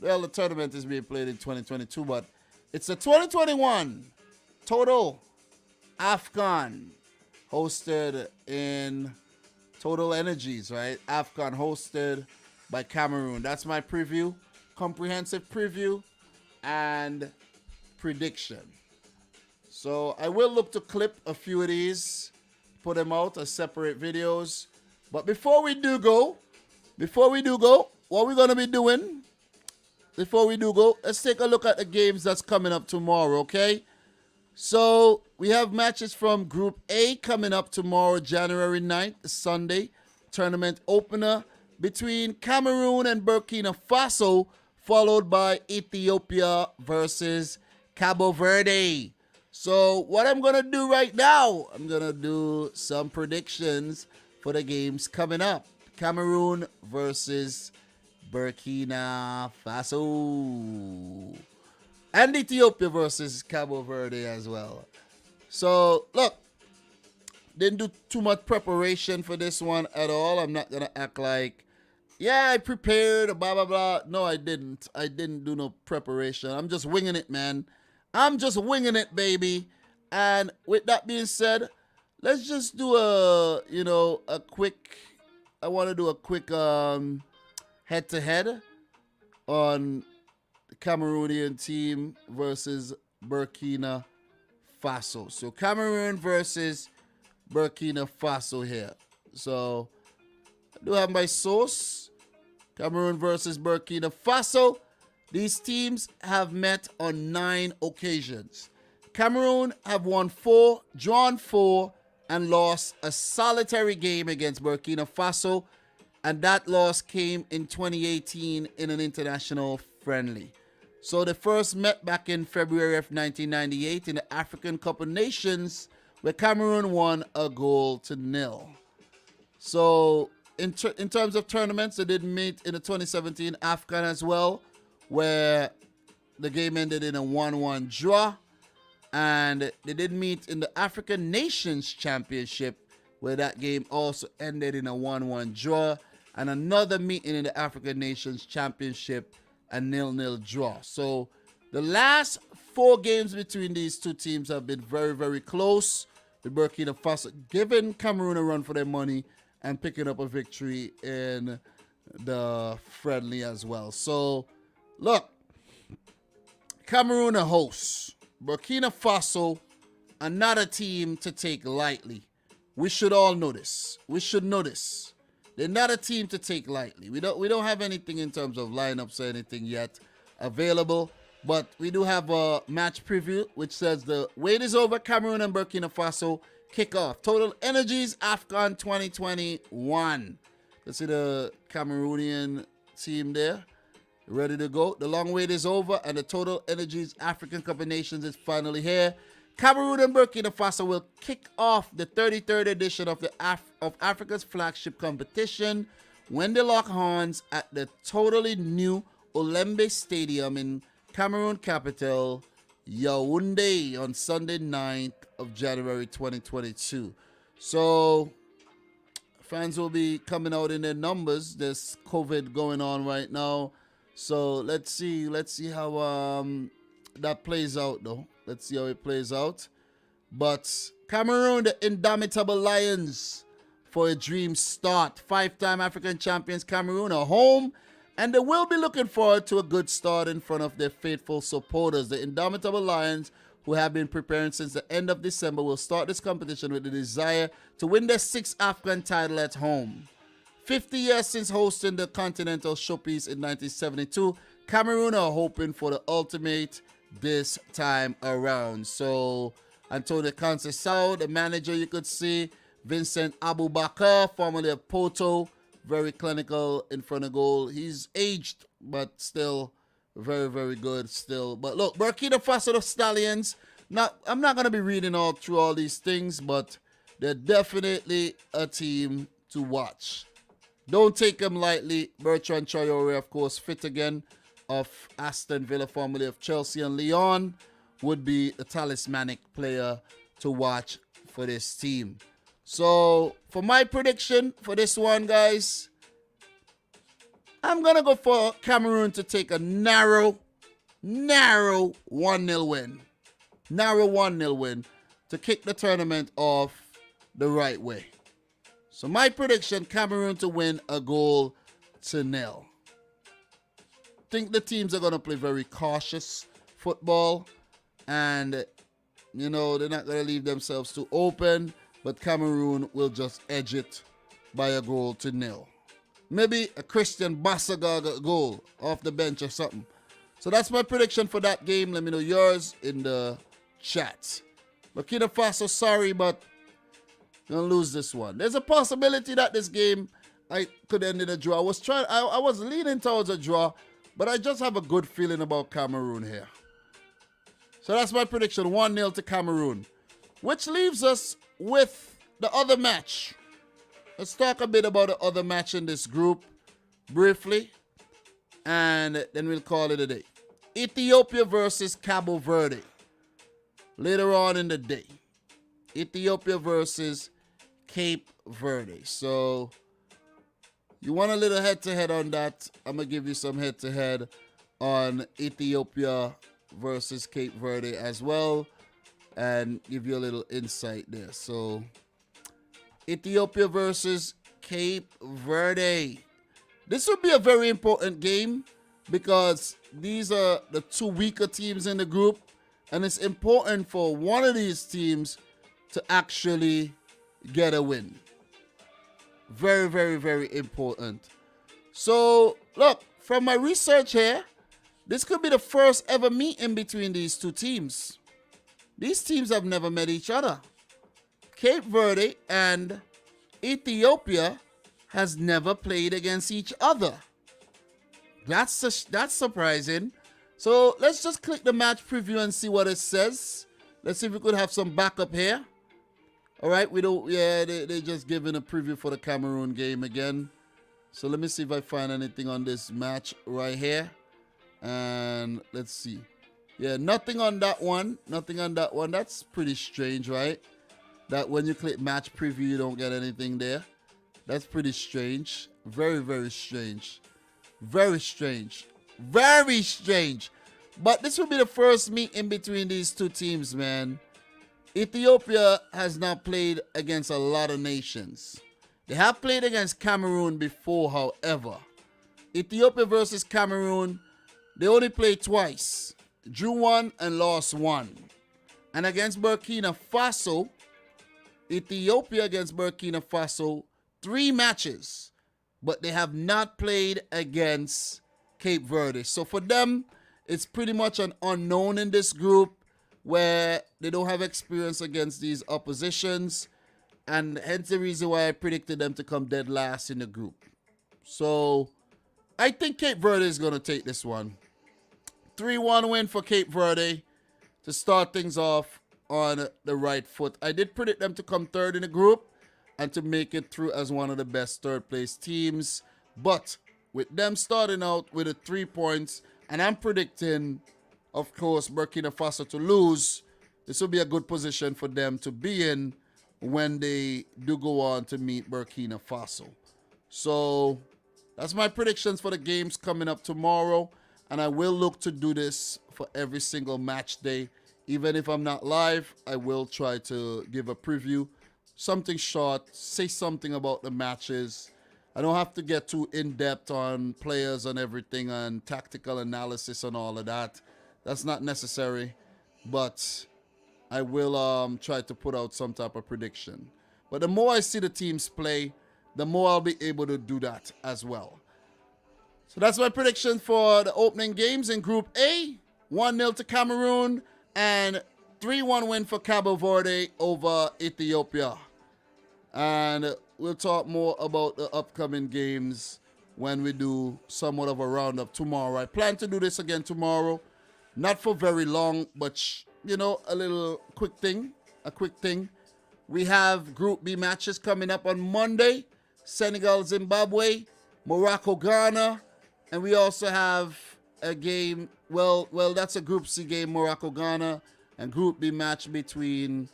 Well, the tournament is being played in 2022, but it's a 2021 total Afcon hosted in Total Energies, right? Afcon hosted by Cameroon. That's my preview, comprehensive preview and prediction. So I will look to clip a few of these, put them out as separate videos. But before we do go, what we're going to be doing, let's take a look at the games that's coming up tomorrow, okay? So we have matches from Group A coming up tomorrow, January 9th, Sunday. Tournament opener between Cameroon and Burkina Faso, followed by Ethiopia versus Cabo Verde. So what I'm going to do right now, I'm going to do some predictions for the games coming up. Cameroon versus Burkina Faso. And Ethiopia versus Cabo Verde as well. So, look, didn't do too much preparation for this one at all. I'm not going to act like, yeah, I prepared, blah, blah, blah. No, I didn't. I didn't do no preparation. I'm just winging it, man. I'm just winging it, baby. And with that being said, let's just do I want to do a quick head-to-head on the Cameroonian team versus Burkina Faso. So Cameroon versus Burkina Faso here. So I do have my source. Cameroon versus Burkina Faso. These teams have met on 9 occasions. Cameroon have won 4, drawn 4, and lost a solitary game against Burkina Faso, and that loss came in 2018 in an international friendly. So they first met back in February of 1998 in the African Cup of Nations, where Cameroon won 1-0. So in terms of tournaments, they did meet in the 2017 Afcon as well, where the game ended in a 1-1 draw. And they did meet in the African Nations Championship, where that game also ended in a 1-1 draw. And another meeting in the African Nations Championship, a 0-0 draw. So The last 4 games between these two teams have been very, very close. The Burkina Faso giving Cameroon a run for their money and picking up a victory in the friendly as well. So, look, Cameroon a host. Burkina Faso, another team to take lightly. We should all know this. We should know this. They're not a team to take lightly. We don't have anything in terms of lineups or anything yet available. But we do have a match preview which says the wait is over. Cameroon and Burkina Faso kick off. Total Energies Afcon 2021. Let's see the Cameroonian team there. Ready to go. The long wait is over and the Total Energies African Cup of Nations is finally here. Cameroon and Burkina Faso will kick off the 33rd edition of Africa's flagship competition when they lock horns at the totally new Olembe Stadium in Cameroon capital, Yaoundé, on Sunday 9th of January 2022. So, fans will be coming out in their numbers. There's COVID going on right now. So, let's see how that plays out, though. Let's see how it plays out. But Cameroon, the indomitable Lions, for a dream start. 5-time African champions Cameroon are home. And they will be looking forward to a good start in front of their faithful supporters. The indomitable Lions, who have been preparing since the end of December, will start this competition with the desire to win their 6th Afcon title at home. 50 years since hosting the Continental Showpiece in 1972, Cameroon are hoping for the ultimate this time around. So, Antonio Conceição, the manager, you could see. Vincent Aboubakar, formerly of Porto, very clinical in front of goal. He's aged, but still very, very good still. But look, Burkina Faso, the Stallions. Now, I'm not going to be reading all through all these things, but they're definitely a team to watch. Don't take them lightly. Bertrand Traoré, of course, fit again, of Aston Villa, formerly of Chelsea and Leone, would be a talismanic player to watch for this team. So, for my prediction for this one, guys, I'm going to go for Cameroon to take a narrow 1-0 win. Narrow 1-0 win to kick the tournament off the right way. So, my prediction, Cameroon to win a goal to nil. Think the teams are going to play very cautious football. And, you know, they're not going to leave themselves too open. But Cameroon will just edge it by a goal to nil. Maybe a Christian Bassaga goal off the bench or something. So that's my prediction for that game. Let me know yours in the chat. Burkina Faso, sorry, but I'm going to lose this one. There's a possibility that this game I could end in a draw. I was leaning towards a draw, but I just have a good feeling about Cameroon here. So that's my prediction, 1-0 to Cameroon. Which leaves us with the other match. Let's talk a bit about the other match in this group briefly, and then we'll call it a day. Ethiopia versus Cabo Verde. Later on in the day. Ethiopia versus Cape Verde. So, you want a little head-to-head on that? I'm going to give you some head-to-head on Ethiopia versus Cape Verde as well, and give you a little insight there. So, Ethiopia versus Cape Verde. This would be a very important game because these are the two weaker teams in the group, and it's important for one of these teams to actually get a win. Very, very, very important. So, look, from my research here, this could be the first ever meeting between these two teams. These teams have never met each other. Cape Verde and Ethiopia has never played against each other. That's surprising. So let's just click the match preview and see what it says. Let's see if we could have some backup here. All right, they just giving a preview for the Cameroon game again. So let me see if I find anything on this match right here. And let's see. Yeah, nothing on that one. Nothing on that one. That's pretty strange, right? That when you click match preview, you don't get anything there. That's pretty strange. Very, very strange. Very strange. Very strange. But this will be the first meeting between these two teams, man. Ethiopia has not played against a lot of nations. They have played against Cameroon before, however. Ethiopia versus Cameroon, they only played twice. Drew one and lost one. And against Burkina Faso, Ethiopia against Burkina Faso, 3 matches. But they have not played against Cape Verde. So for them, it's pretty much an unknown in this group where they don't have experience against these oppositions. And hence the reason why I predicted them to come dead last in the group. So I think Cape Verde is going to take this one. 3-1 win for Cape Verde to start things off on the right foot. I did predict them to come third in the group and to make it through as one of the best third place teams. But with them starting out with a 3 points, and I'm predicting, of course, Burkina Faso to lose, this will be a good position for them to be in when they do go on to meet Burkina Faso. So that's my predictions for the games coming up tomorrow. And I will look to do this for every single match day. Even if I'm not live, I will try to give a preview. Something short, say something about the matches. I don't have to get too in-depth on players and everything and tactical analysis and all of that. That's not necessary. But I will try to put out some type of prediction. But the more I see the teams play, the more I'll be able to do that as well. So that's my prediction for the opening games in Group A. 1-0 to Cameroon and 3-1 win for Cabo Verde over Ethiopia. And we'll talk more about the upcoming games when we do somewhat of a roundup tomorrow. I plan to do this again tomorrow. Not for very long, but, you know, a little quick thing. We have Group B matches coming up on Monday. Senegal, Zimbabwe, Morocco, Ghana. And we also have a game, well, that's a Group C game, Morocco, Ghana. And Group B match between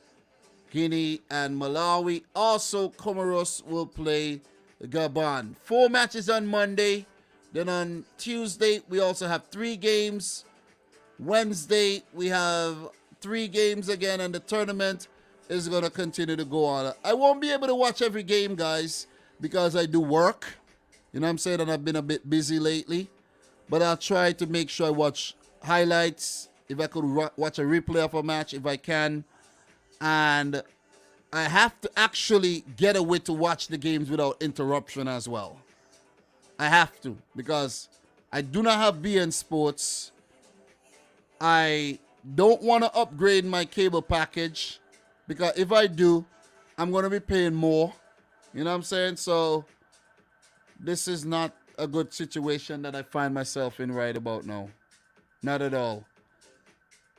Guinea and Malawi. Also, Comoros will play Gabon. 4 matches on Monday. Then on Tuesday, we also have 3 games. Wednesday, we have 3 games again, and the tournament is going to continue to go on. I won't be able to watch every game, guys, because I do work. You know what I'm saying? And I've been a bit busy lately. But I'll try to make sure I watch highlights. If I could watch a replay of a match, if I can. And I have to actually get away to watch the games without interruption as well. I have to, because I do not have BN Sports. I don't want to upgrade my cable package, because if I do, I'm going to be paying more. You know what I'm saying? So this is not a good situation that I find myself in right about now. Not at all.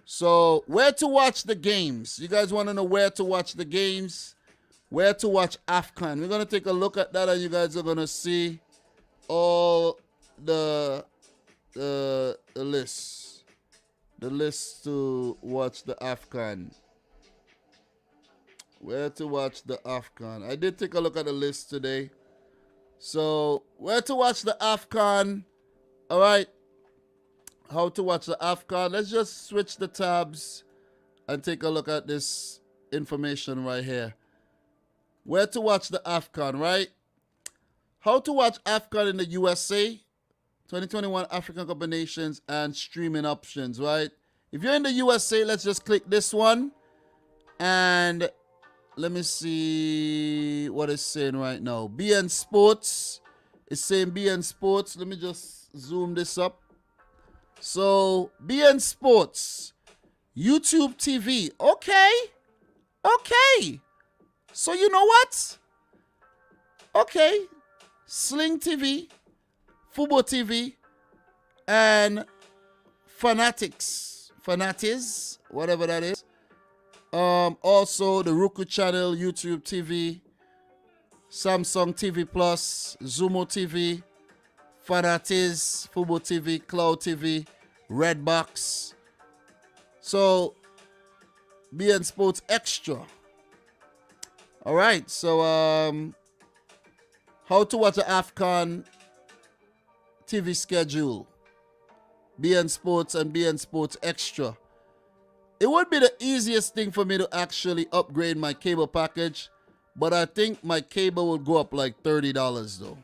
So where to watch the games? You guys want to know where to watch the games? Where to watch Afcon? We're going to take a look at that, and you guys are going to see all the lists. The list to watch the Afcon. Where to watch the Afcon. I did take a look at the list today. So, where to watch the Afcon. All right. How to watch the Afcon. Let's just switch the tabs and take a look at this information right here. Where to watch the Afcon, right? How to watch Afcon in the USA. 2021 African Cup of Nations and streaming options, right? If you're in the USA, let's just click this one. And let me see what it's saying right now. BN Sports. It's saying BN Sports. Let me just zoom this up. So, BN Sports. YouTube TV. Okay. Okay. So, you know what? Okay. Sling TV. Fubo TV. And Fanatics. Whatever that is. Also the Roku channel, YouTube TV, Samsung TV Plus, Zumo TV, Fanatiz, Fubo TV, Cloud TV, Redbox. So BN Sports Extra. All right, so how to watch the Afcon TV schedule. BN Sports and BN Sports Extra. It would be the easiest thing for me to actually upgrade my cable package, but I think my cable will go up like $30 though.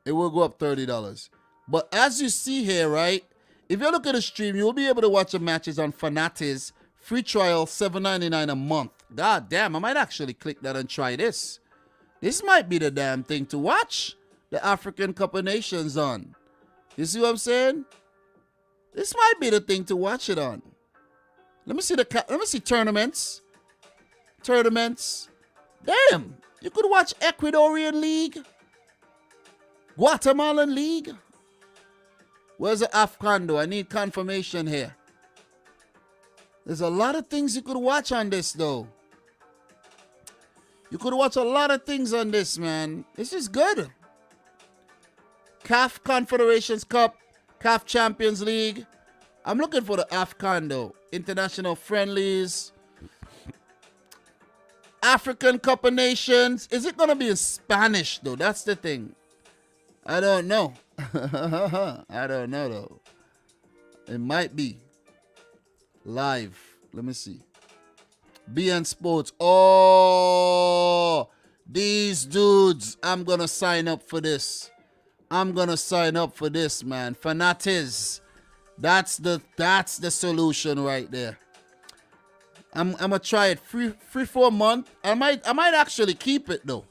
It will go up $30. But as you see here, right, if you look at the stream, you'll be able to watch the matches on Fanatiz. Free trial, $7.99 a month. God damn, I might actually click that and try this. This might be the damn thing to watch the African Cup of Nations on. You see what I'm saying? This might be the thing to watch it on. Let me see tournaments. Tournaments. Damn, you could watch Ecuadorian League, Guatemalan League. Where's the Afcon though? I need confirmation here. There's a lot of things you could watch on this though. You could watch a lot of things on this, man. This is good. CAF Confederations Cup, CAF Champions League. I'm looking for the Afcon though. International friendlies. African Cup of Nations. Is it going to be in Spanish though? That's the thing. I don't know. I don't know though. It might be. Live. Let me see. BN Sports. Oh, these dudes. I'm going to sign up for this. I'm going to sign up for this, man. Fanatiz. That's the solution right there. I'm gonna try it free for a month. I might actually keep it though.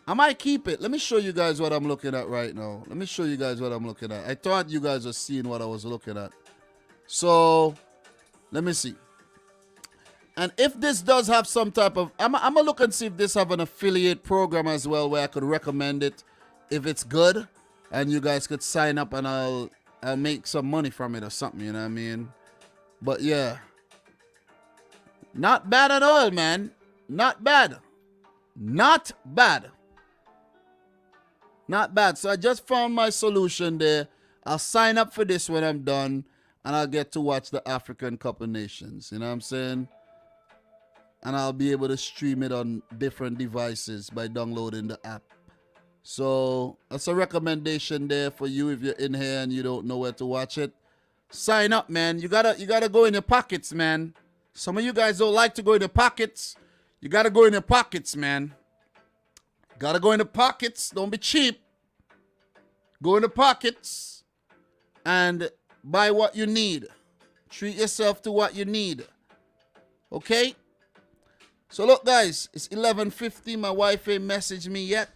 I might keep it. Let me show you guys what I'm looking at right now. Let me show you guys what I'm looking at. I thought you guys were seeing what I was looking at. So let me see. And if this does have some type of, I'm gonna look and see if this have an affiliate program as well where I could recommend it if it's good, and you guys could sign up and I'll make some money from it or something, you know what I mean? But yeah. Not bad at all, man. Not bad. Not bad. Not bad. So I just found my solution there. I'll sign up for this when I'm done, and I'll get to watch the African Cup of Nations. You know what I'm saying? And I'll be able to stream it on different devices by downloading the app. So that's a recommendation there for you if you're in here and you don't know where to watch it. Sign up, man. You gotta go in your pockets, man. Some of you guys don't like to go in the pockets. You gotta go in your pockets, man. Gotta go in the pockets. Don't be cheap. Go in the pockets and buy what you need. Treat yourself to what you need. Okay? So look, guys, it's 11:50. My wife ain't messaged me yet.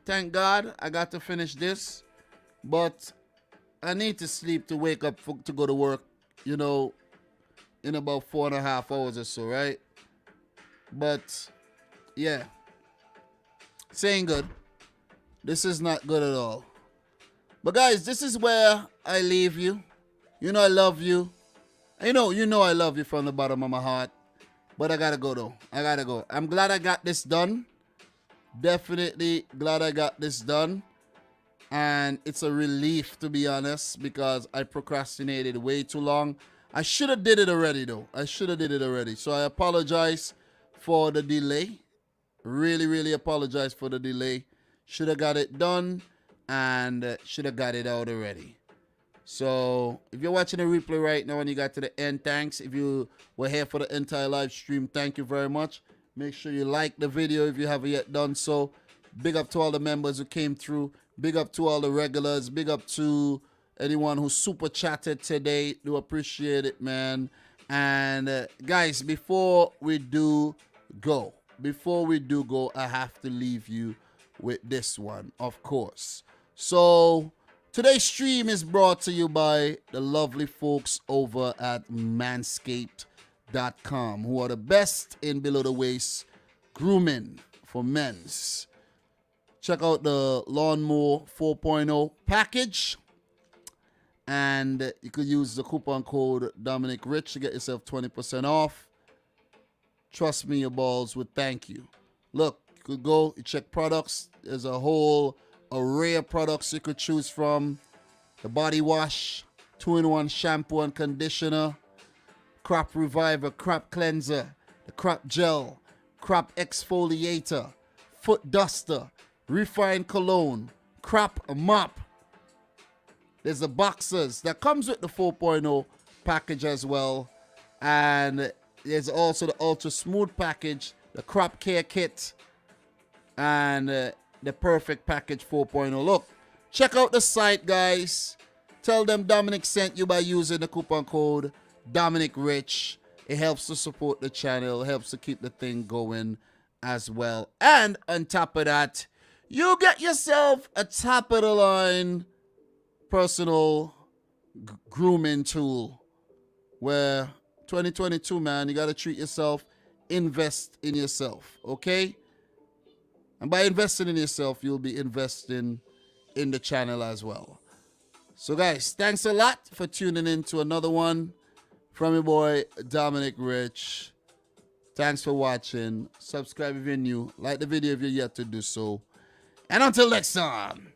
Thank God I got to finish this. But I need to sleep to wake up to go to work, you know, in about 4.5 hours or so, right? But yeah, this ain't good. This is not good at all. But guys, this is where I leave you. You know I love you. You know I love you from the bottom of my heart. But I gotta go though. I gotta go. I'm glad I got this done. Definitely glad I got this done. And it's a relief, to be honest, because I procrastinated way too long. I should have did it already though. I should have did it already. So I apologize for the delay. Really, really apologize for the delay. Should have got it done and should have got it out already. So if you're watching the replay right now and you got to the end, thanks. If you were here for the entire live stream, thank you very much. Make sure you like the video if you haven't yet done so. Big up to all the members who came through. Big up to all the regulars. Big up to anyone who super chatted today. Do appreciate it, man. And guys, before we do go, I have to leave you with this one, of course. So today's stream is brought to you by the lovely folks over at MANSCAPED.com, who are the best in below the waist grooming for men's. Check out the Lawnmower 4.0 package, and you could use the coupon code Dominic Rich to get yourself 20% off. Trust me, your balls would thank you. Look, you could go, you check products. There's a whole array of products you could choose from. The body wash, 2-in-1 shampoo and conditioner, crop reviver, crop cleanser, the crop gel, crop exfoliator, foot duster, refined cologne, crop mop, There's the boxers that comes with the 4.0 package as well. And there's also the ultra smooth package, the crop care kit, and the perfect package 4.0. Look, check out the site, guys. Tell them Dominic sent you by using the coupon code Dominic Rich. It helps to support the channel, helps to keep the thing going as well. And on top of that, you get yourself a top of the line personal grooming tool where 2022, man, you got to treat yourself, invest in yourself, okay? And by investing in yourself, you'll be investing in the channel as well. So, guys, thanks a lot for tuning in to another one from your boy, Dominic Rich. Thanks for watching. Subscribe if you're new. Like the video if you're yet to do so. And until next time,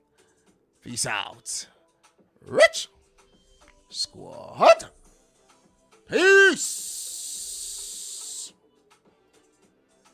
peace out. Rich Squad. Peace.